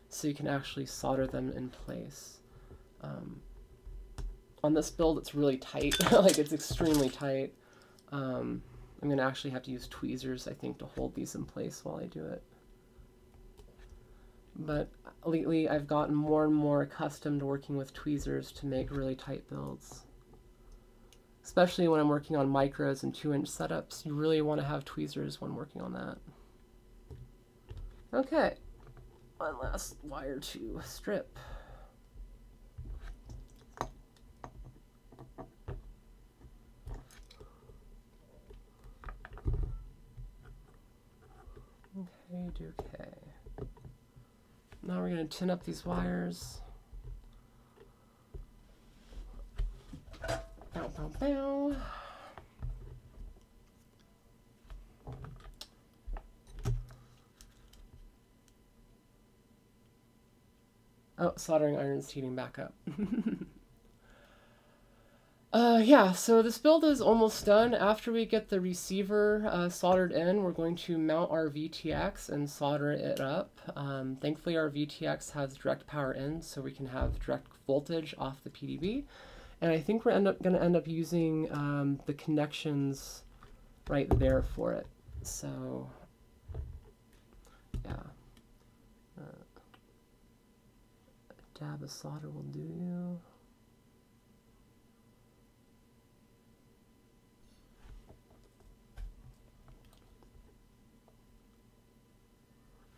so you can actually solder them in place. On this build, it's really tight. Like, it's extremely tight. I'm going to actually have to use tweezers, I think, to hold these in place while I do it. But lately, I've gotten more and more accustomed to working with tweezers to make really tight builds. Especially when I'm working on micros and 2-inch setups, you really want to have tweezers when working on that. Okay, one last wire to strip. Okay. Now we're going to tin up these wires. Bow, bow, bow. Oh, soldering iron's heating back up. Yeah, so this build is almost done. After we get the receiver soldered in, we're going to mount our VTX and solder it up. Thankfully, our VTX has direct power in, so we can have direct voltage off the PDB. And I think we're going to end up using the connections right there for it. So, yeah. A dab of solder will do you.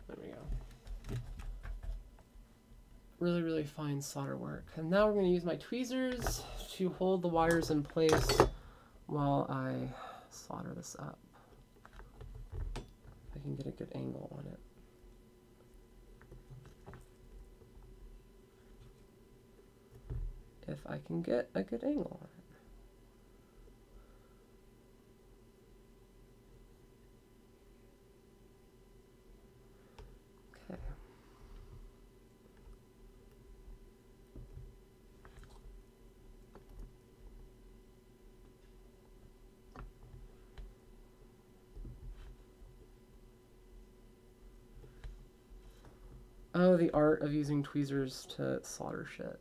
There we go. Really, really fine solder work. And now we're going to use my tweezers to hold the wires in place while I solder this up. I can get a good angle on it. If I can get a good angle on it. Oh, the art of using tweezers to solder shit.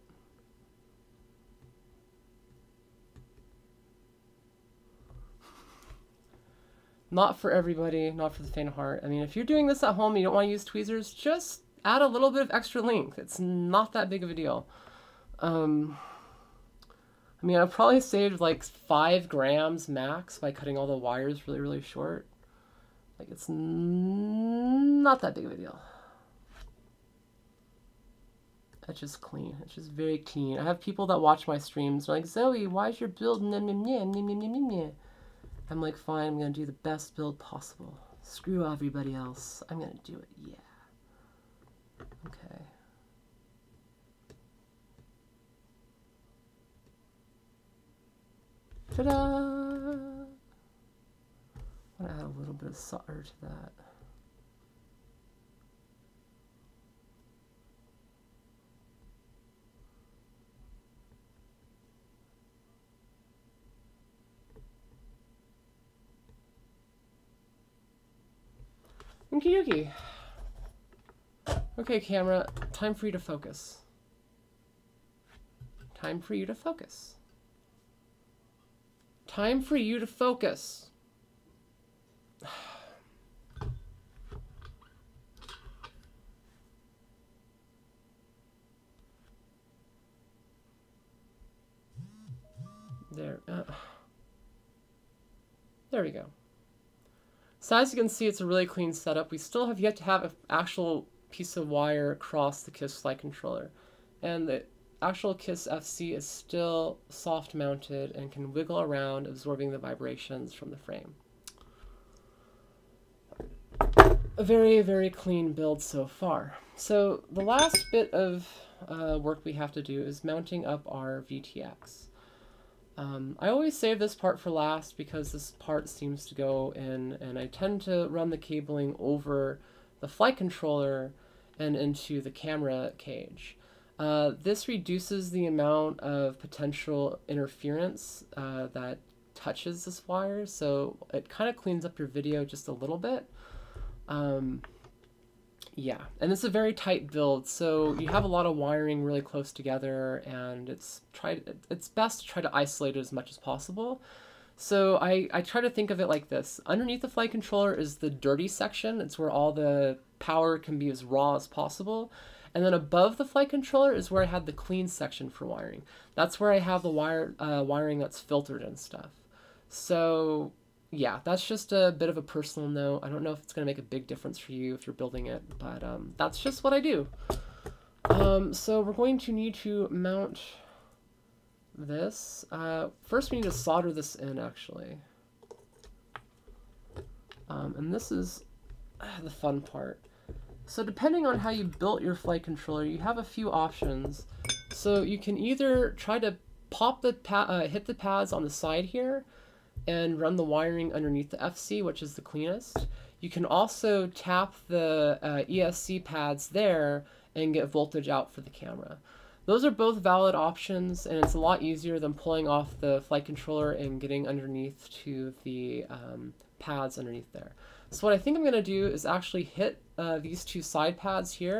Not for everybody, not for the faint of heart. I mean, if you're doing this at home and you don't want to use tweezers, just add a little bit of extra length. It's not that big of a deal. I mean, I've probably saved like 5 grams max by cutting all the wires really, really short. Like, it's not that big of a deal. It's just clean. It's just very clean. I have people that watch my streams. They're like, Zoe, why is your build meh, meh, meh, meh, meh, meh, meh? I'm like, fine, I'm going to do the best build possible. Screw everybody else. I'm going to do it, yeah. Okay. Ta-da! I want to add a little bit of solder to that. Okie dokie. Okay, camera, time for you to focus. Time for you to focus. Time for you to focus. There. There we go. So as you can see, it's a really clean setup. We still have yet to have an actual piece of wire across the KISS flight controller. And the actual KISS FC is still soft mounted and can wiggle around, absorbing the vibrations from the frame. A very, very clean build so far. So the last bit of work we have to do is mounting up our VTX. I always save this part for last because this part seems to go in, and I tend to run the cabling over the flight controller and into the camera cage. This reduces the amount of potential interference that touches this wire, so it kind of cleans up your video just a little bit. Yeah, and it's a very tight build, so you have a lot of wiring really close together, and it's best to try to isolate it as much as possible. So I try to think of it like this. Underneath the flight controller is the dirty section. It's where all the power can be as raw as possible. And then above the flight controller is where I have the clean section for wiring. That's where I have the wiring that's filtered and stuff. So yeah, that's just a bit of a personal note. I don't know if it's going to make a big difference for you if you're building it, but that's just what I do. So we're going to need to mount this. First we need to solder this in, actually. And this is the fun part. So depending on how you built your flight controller, you have a few options. So you can either try to pop the hit the pads on the side here, and run the wiring underneath the FC, which is the cleanest. You can also tap the ESC pads there and get voltage out for the camera. Those are both valid options, and it's a lot easier than pulling off the flight controller and getting underneath to the pads underneath there. So what I think I'm going to do is actually hit these two side pads here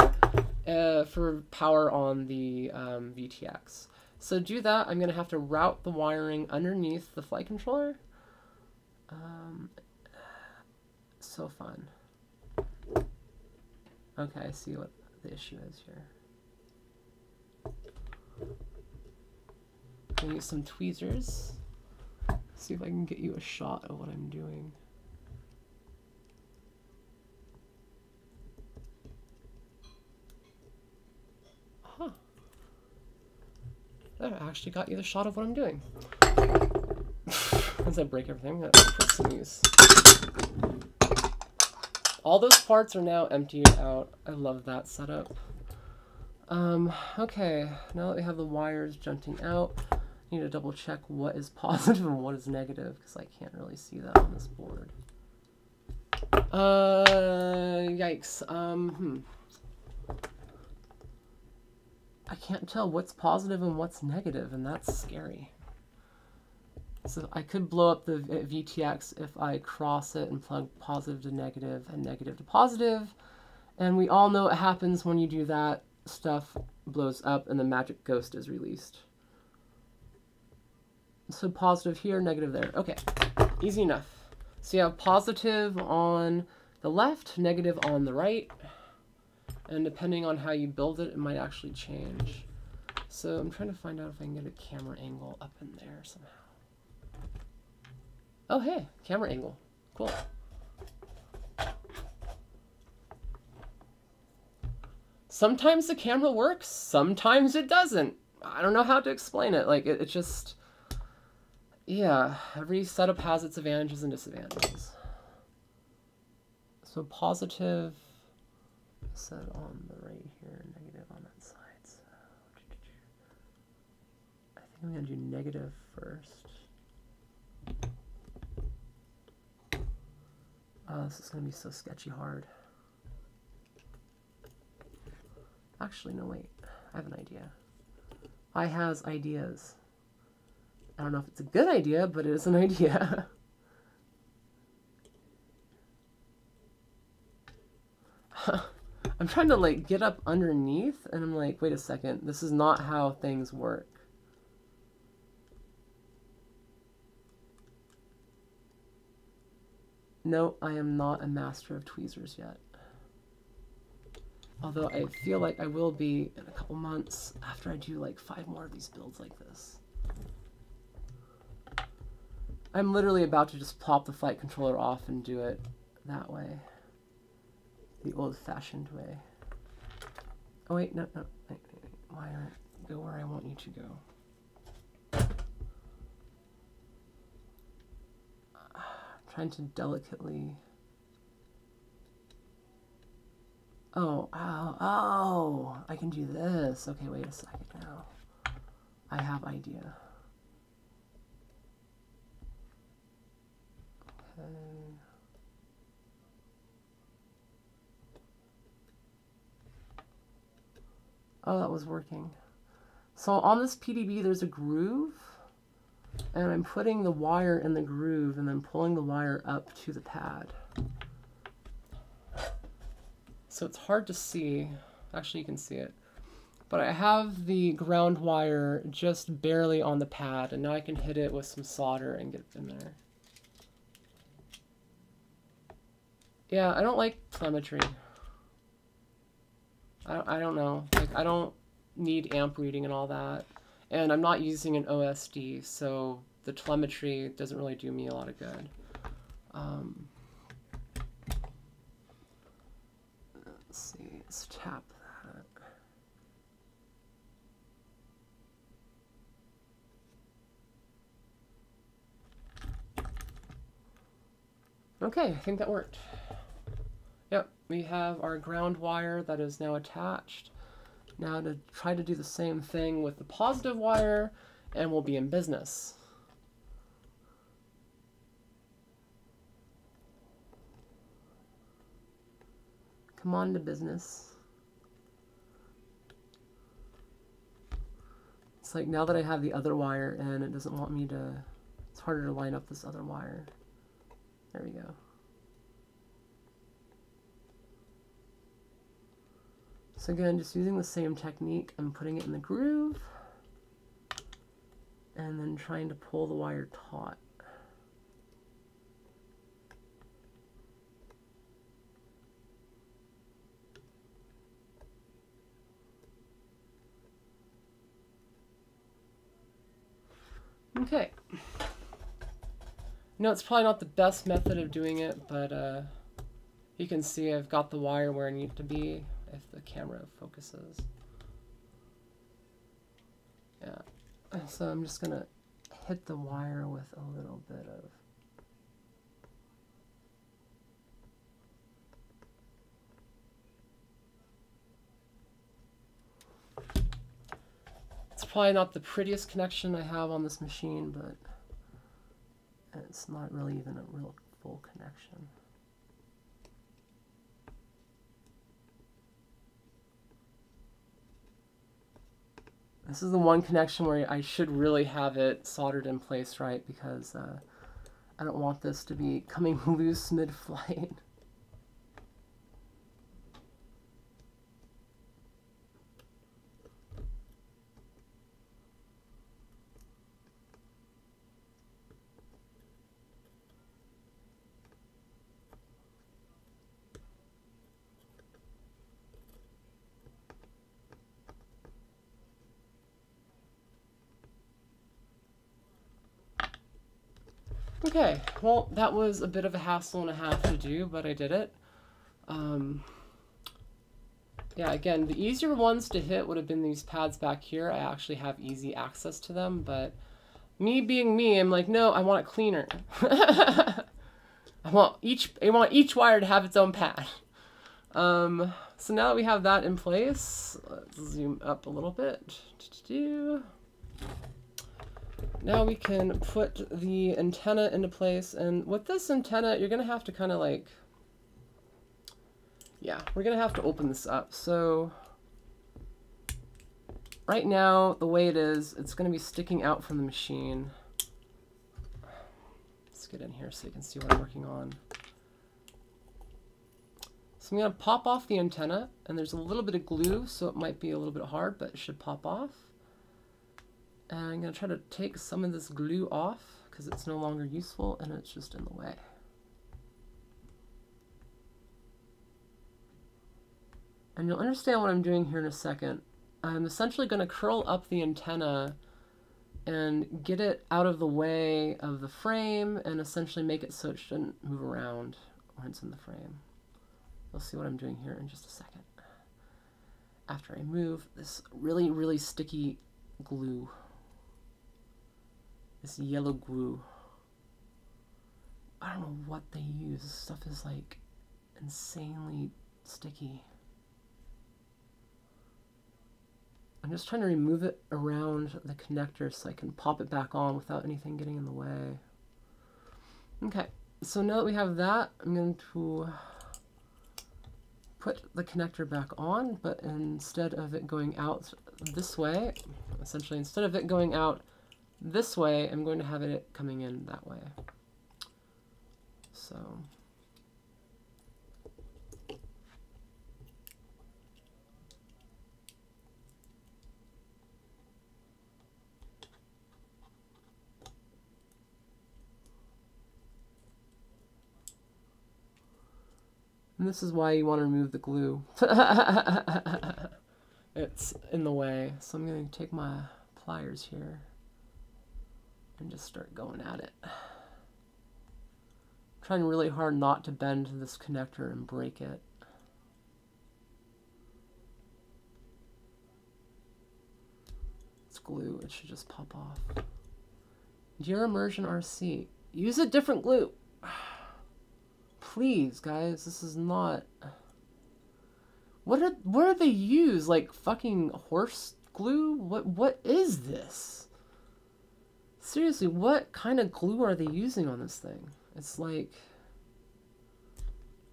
for power on the VTX. So to do that, I'm going to have to route the wiring underneath the flight controller. So fun. Okay, I see what the issue is here. I'm gonna use some tweezers. See if I can get you a shot of what I'm doing. Huh. There, I actually got you the shot of what I'm doing. As I break everything, I'm gonna put some use. All those parts are now emptied out. I love that setup. Okay, now that we have the wires jutting out, I need to double check what is positive and what is negative, because I can't really see that on this board. Yikes. I can't tell what's positive and what's negative, and that's scary. So I could blow up the VTX if I cross it and plug positive to negative and negative to positive. And we all know what happens when you do that. Stuff blows up and the magic ghost is released. So positive here, negative there. Okay, easy enough. So you have positive on the left, negative on the right. And depending on how you build it, it might actually change. So I'm trying to find out if I can get a camera angle up in there somehow. Oh, hey, camera angle. Cool. Sometimes the camera works, sometimes it doesn't. I don't know how to explain it. Like, it just... Yeah, every setup has its advantages and disadvantages. So positive set on the right here, negative on that side. So I think I'm going to do negative first. This is going to be so sketchy hard. Actually, no, wait. I have an idea. I has ideas. I don't know if it's a good idea, but it is an idea. I'm trying to, like, get up underneath, and I'm like, wait a second. This is not how things work. No, I am not a master of tweezers yet. Although I feel like I will be in a couple months after I do like 5 more of these builds like this. I'm literally about to just pop the flight controller off and do it that way. The old-fashioned way. Oh wait, no. Wait. Wire, go where I want you to go. Trying to delicately... Oh, I can do this. Okay, wait a second now. I have idea. Oh, that was working. So on this PDB, there's a groove, and I'm putting the wire in the groove and then pulling the wire up to the pad. So it's hard to see. Actually, you can see it. But I have the ground wire just barely on the pad, and now I can hit it with some solder and get it in there. Yeah, I don't like telemetry. I don't know. Like, I don't need amp reading and all that. And I'm not using an OSD, so the telemetry doesn't really do me a lot of good. Let's see, let's tap that. Okay, I think that worked. Yep, we have our ground wire that is now attached. Now to try to do the same thing with the positive wire, and we'll be in business. Come on to business. It's like now that I have the other wire in, it doesn't want me to, it's harder to line up this other wire. There we go. So again, just using the same technique, I'm putting it in the groove and then trying to pull the wire taut. Okay. No, it's probably not the best method of doing it, but you can see I've got the wire where I need it to be if the camera focuses. Yeah. So I'm just going to hit the wire with a little bit of it's probably not the prettiest connection I have on this machine, but it's not really even a real full connection. This is the one connection where I should really have it soldered in place right, because I don't want this to be coming loose mid-flight. Okay, well, that was a bit of a hassle and a half to do, but I did it. Yeah, again, the easier ones to hit would have been these pads back here. I actually have easy access to them, but me being me, I'm like, no, I want it cleaner. I want each wire to have its own pad. So now that we have that in place, let's zoom up a little bit. Now we can put the antenna into place, and with this antenna, you're going to have to kind of like, yeah, we're going to have to open this up. So right now, the way it is, it's going to be sticking out from the machine. Let's get in here so you can see what I'm working on. So I'm going to pop off the antenna, and there's a little bit of glue, so it might be a little bit hard, but it should pop off. And I'm going to try to take some of this glue off because it's no longer useful and it's just in the way. And you'll understand what I'm doing here in a second. I'm essentially going to curl up the antenna and get it out of the way of the frame and essentially make it so it shouldn't move around when it's in the frame. You'll see what I'm doing here in just a second. After I move this really, really sticky glue. This yellow glue. I don't know what they use. This stuff is like insanely sticky. I'm just trying to remove it around the connector so I can pop it back on without anything getting in the way. Okay, so now that we have that, I'm going to put the connector back on, but instead of it going out this way, essentially instead of it going out this way, I'm going to have it coming in that way. So and this is why you want to remove the glue. It's in the way. So I'm going to take my pliers here and just start going at it. Trying really hard not to bend this connector and break it. It's glue. It should just pop off. Gear Immersion RC. Use a different glue. Please, guys, this is not... What do they use? Like fucking horse glue? What is this? Seriously, what kind of glue are they using on this thing? It's like...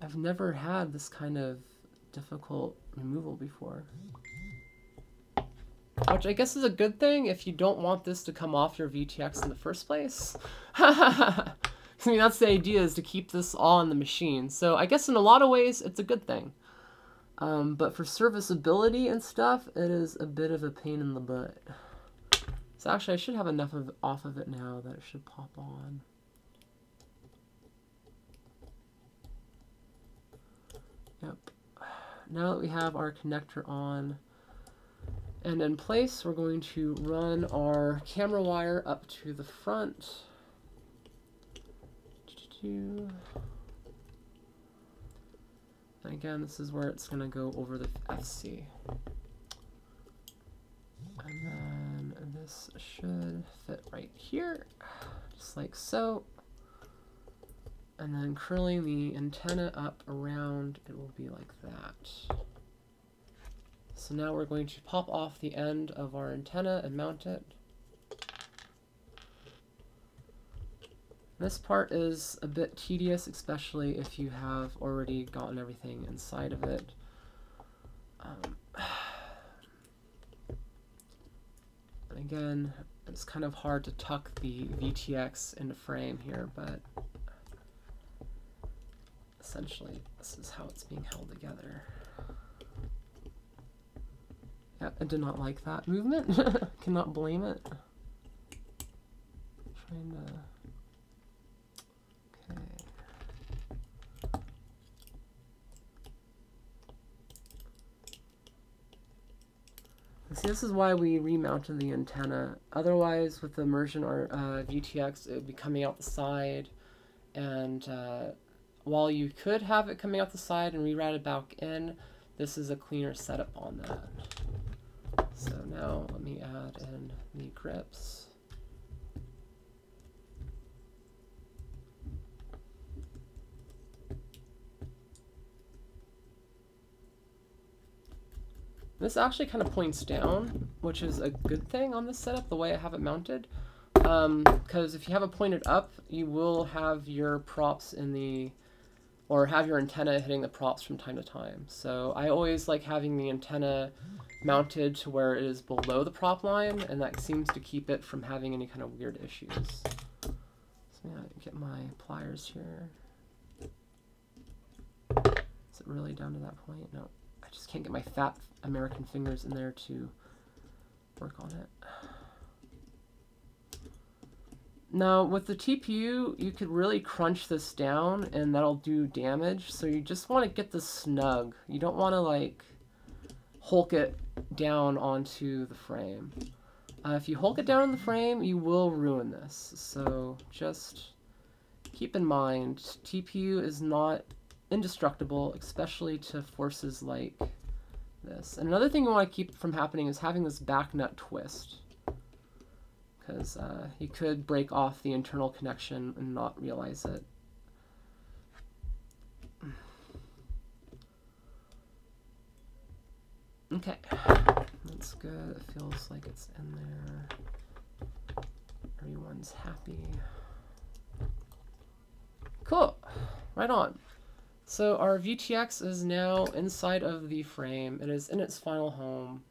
I've never had this kind of difficult removal before. Which I guess is a good thing if you don't want this to come off your VTX in the first place. I mean, that's the idea, is to keep this all in the machine. So I guess in a lot of ways, it's a good thing. But for serviceability and stuff, it is a bit of a pain in the butt. So actually, I should have enough off of it now that it should pop on. Yep. Now that we have our connector on and in place, we're going to run our camera wire up to the front. And again, this is where it's going to go over the FC. And then this should fit right here, just like so. And then curling the antenna up around, it will be like that. So now we're going to pop off the end of our antenna and mount it. This part is a bit tedious, especially if you have already gotten everything inside of it. Again, it's kind of hard to tuck the VTX into frame here, but essentially this is how it's being held together. Yeah, I did not like that movement. Cannot blame it. Trying to... See, this is why we remounted the antenna. Otherwise, with the immersion or VTX, it would be coming out the side. And while you could have it coming out the side and reroute it back in, this is a cleaner setup on that. So now let me add in the grips. This actually kind of points down, which is a good thing on this setup, the way I have it mounted. Because if you have it pointed up, you will have your props in the, or have your antenna hitting the props from time to time. So I always like having the antenna mounted to where it is below the prop line, and that seems to keep it from having any kind of weird issues. So yeah, get my pliers here. Is it really down to that point? No. I just can't get my fat American fingers in there to work on it. Now, with the TPU, you could really crunch this down and that'll do damage. So you just want to get this snug. You don't want to like hulk it down onto the frame. If you hulk it down on the frame, you will ruin this. So just keep in mind, TPU is not indestructible, especially to forces like this. And another thing you want to keep from happening is having this back nut twist, because you could break off the internal connection and not realize it. Okay, that's good. It feels like it's in there. Everyone's happy. Cool. Right on. So our VTX is now inside of the frame. It is in its final home.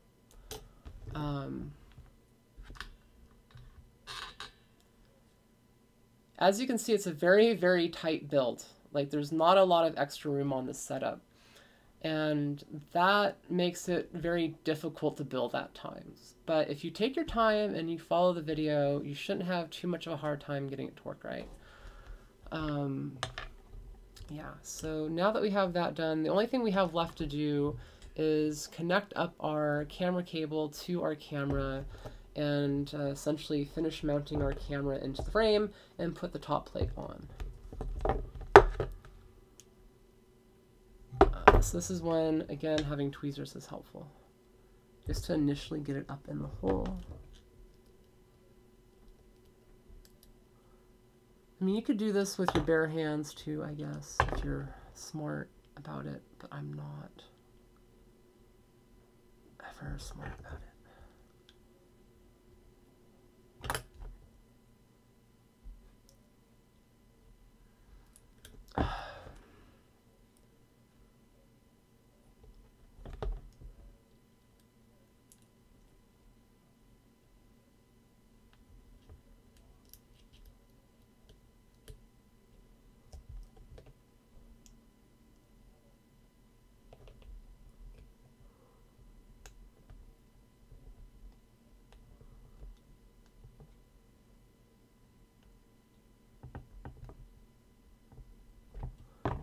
As you can see, it's a very, very tight build. Like, there's not a lot of extra room on this setup. And that makes it very difficult to build at times. But if you take your time and you follow the video, you shouldn't have too much of a hard time getting it to work right. Yeah, so now that we have that done, the only thing we have left to do is connect up our camera cable to our camera and essentially finish mounting our camera into the frame and put the top plate on. So this is when, again, having tweezers is helpful, just to initially get it up in the hole. I mean, you could do this with your bare hands too, I guess, if you're smart about it, but I'm not ever smart about it.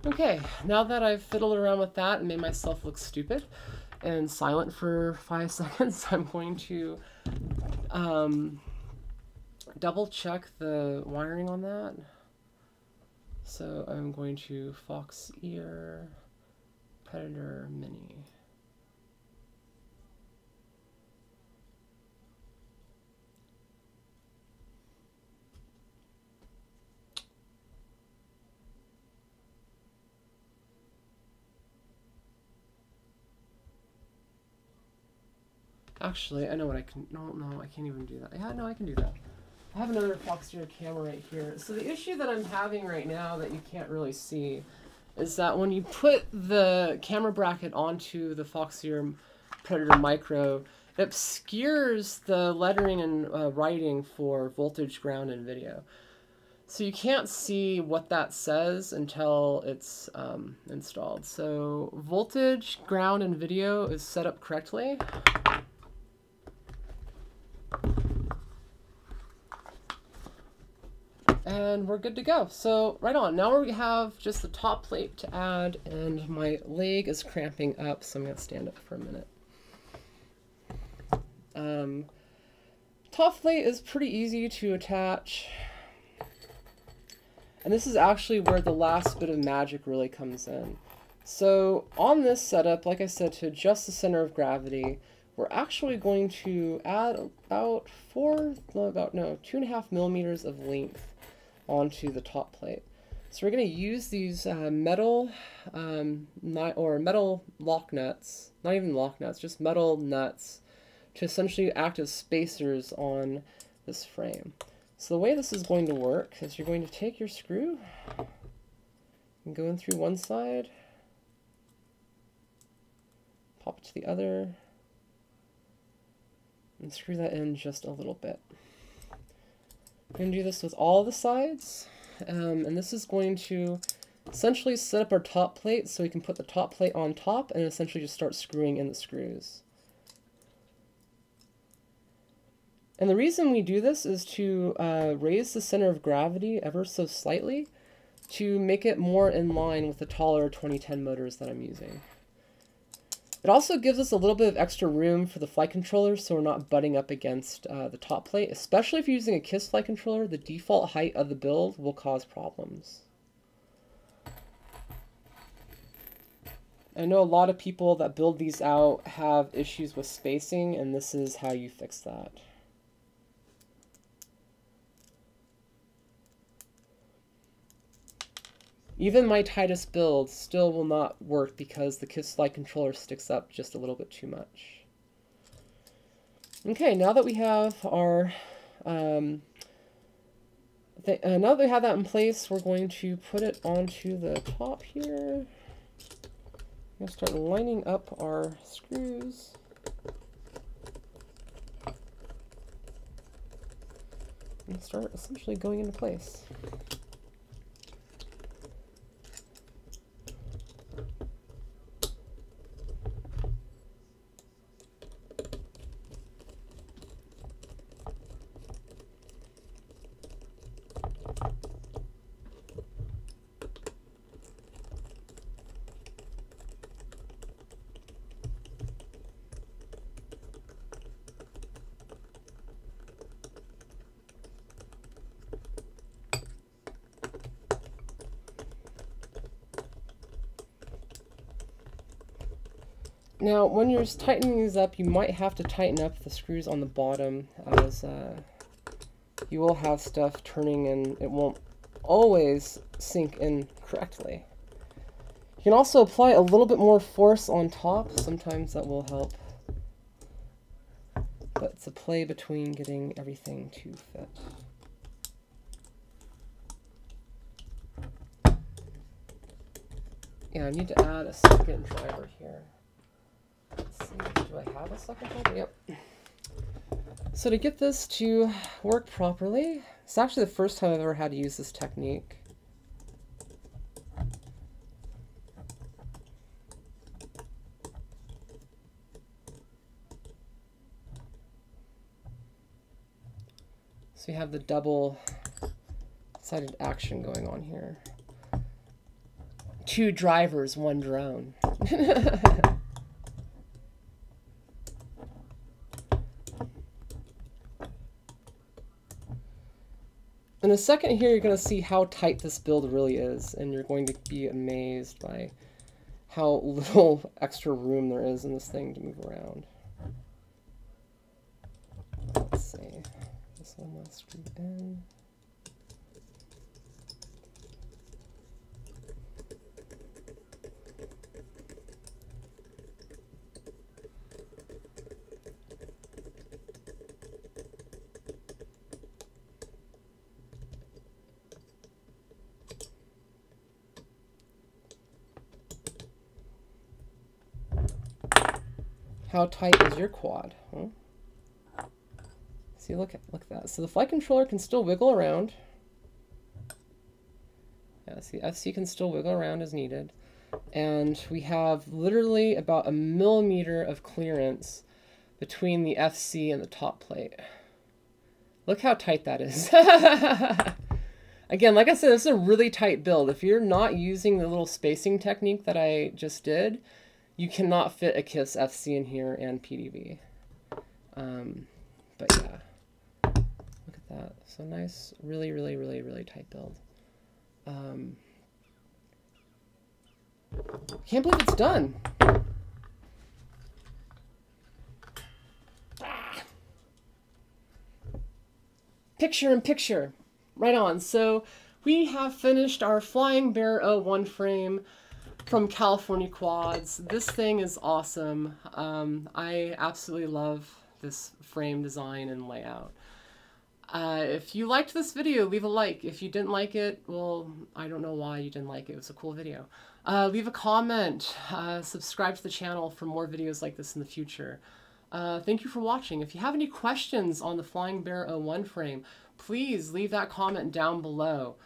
Okay, now that I've fiddled around with that and made myself look stupid and silent for 5 seconds, I'm going to double check the wiring on that. So I'm going to Fox Ear, Predator Mini. Actually, I know what I can. No, I can't even do that. Yeah, no, I can do that. I have another Fox Ear camera right here. So the issue that I'm having right now that you can't really see is that when you put the camera bracket onto the Fox Ear Predator Micro, it obscures the lettering and writing for voltage, ground, and video. So you can't see what that says until it's installed. So voltage, ground, and video is set up correctly. And we're good to go. So right on. Now we have just the top plate to add, and my leg is cramping up, so I'm going to stand up for a minute. Top plate is pretty easy to attach. And this is actually where the last bit of magic really comes in. So on this setup, like I said, to adjust the center of gravity, we're actually going to add about 2.5 millimeters of length onto the top plate. So we're going to use these metal lock nuts, not even lock nuts, just metal nuts, to essentially act as spacers on this frame. So the way this is going to work is you're going to take your screw and go in through one side, pop it to the other, and screw that in just a little bit. We're going to do this with all the sides, and this is going to essentially set up our top plate so we can put the top plate on top and essentially just start screwing in the screws. And the reason we do this is to raise the center of gravity ever so slightly to make it more in line with the taller 2010 motors that I'm using. It also gives us a little bit of extra room for the flight controller so we're not butting up against the top plate. Especially if you're using a KISS flight controller, the default height of the build will cause problems. I know a lot of people that build these out have issues with spacing, and this is how you fix that. Even my tightest build still will not work because the KISS flight controller sticks up just a little bit too much. Okay, now that we have our now that we have that in place, we're going to put it onto the top here. We're going to start lining up our screws. And start essentially going into place. Now, when you're tightening these up, you might have to tighten up the screws on the bottom, as you will have stuff turning and it won't always sink in correctly. You can also apply a little bit more force on top. Sometimes that will help. But it's a play between getting everything to fit. Yeah, I need to add a second driver here. Let's see, do I have a second driver? Yep. So to get this to work properly, it's actually the first time I've ever had to use this technique. So you have the double-sided action going on here. 2 drivers, 1 drone. In a second here, you're going to see how tight this build really is, and you're going to be amazed by how little extra room there is in this thing to move around. Let's see. This one let's screw in. How tight is your quad? Huh? See, look at that. So the flight controller can still wiggle around. Yeah, see, FC can still wiggle around as needed. And we have literally about 1 millimeter of clearance between the FC and the top plate. Look how tight that is. Again, like I said, this is a really tight build. If you're not using the little spacing technique that I just did, you cannot fit a KISS FC in here and PDB. But yeah, look at that. So nice, really, really, really, really tight build. Can't believe it's done. Picture in picture. Right on. So we have finished our Flying Bear 01 frame from California Quads. This thing is awesome. I absolutely love this frame design and layout. If you liked this video, leave a like. If you didn't like it, well, I don't know why you didn't like it. It was a cool video. Leave a comment. Subscribe to the channel for more videos like this in the future. Thank you for watching. If you have any questions on the Flying Bear 01 frame, please leave that comment down below.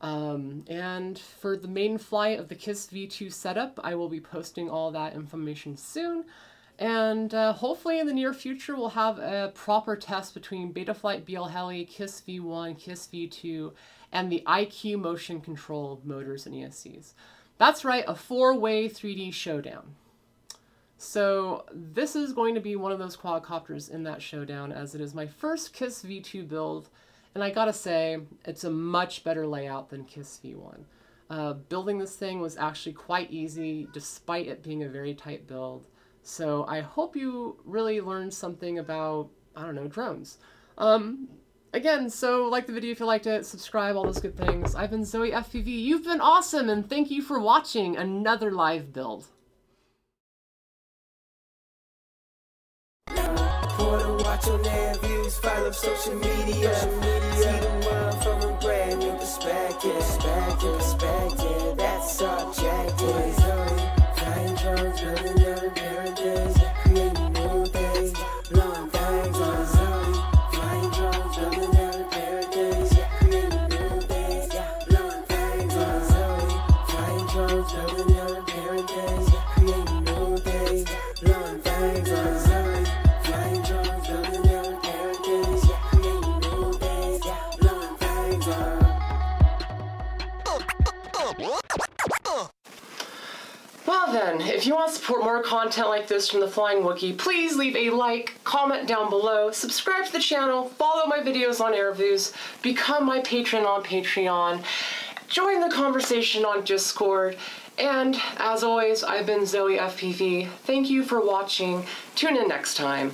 And for the maiden flight of the KISS V2 setup, I will be posting all that information soon. And hopefully in the near future, we'll have a proper test between Betaflight BL Heli, KISS V1, KISS V2, and the IQ motion control motors and ESCs. That's right, a 4-way 3D showdown. So this is going to be one of those quadcopters in that showdown, as it is my first KISS V2 build. And I gotta say, it's a much better layout than KISS V1. Building this thing was actually quite easy, despite it being a very tight build. So I hope you really learned something about, I don't know, drones. Again, so like the video if you liked it, subscribe, all those good things. I've been Zoe FPV. You've been awesome, and thank you for watching another live build. Watch on their views, follow social media. See the world from a brand new perspective. That's subjective. then, if you want to support more content like this from the Flying Wookiee, please leave a like, comment down below, subscribe to the channel, follow my videos on Airviews, become my patron on Patreon, join the conversation on Discord, and as always, I've been Zoe FPV. Thank you for watching. Tune in next time.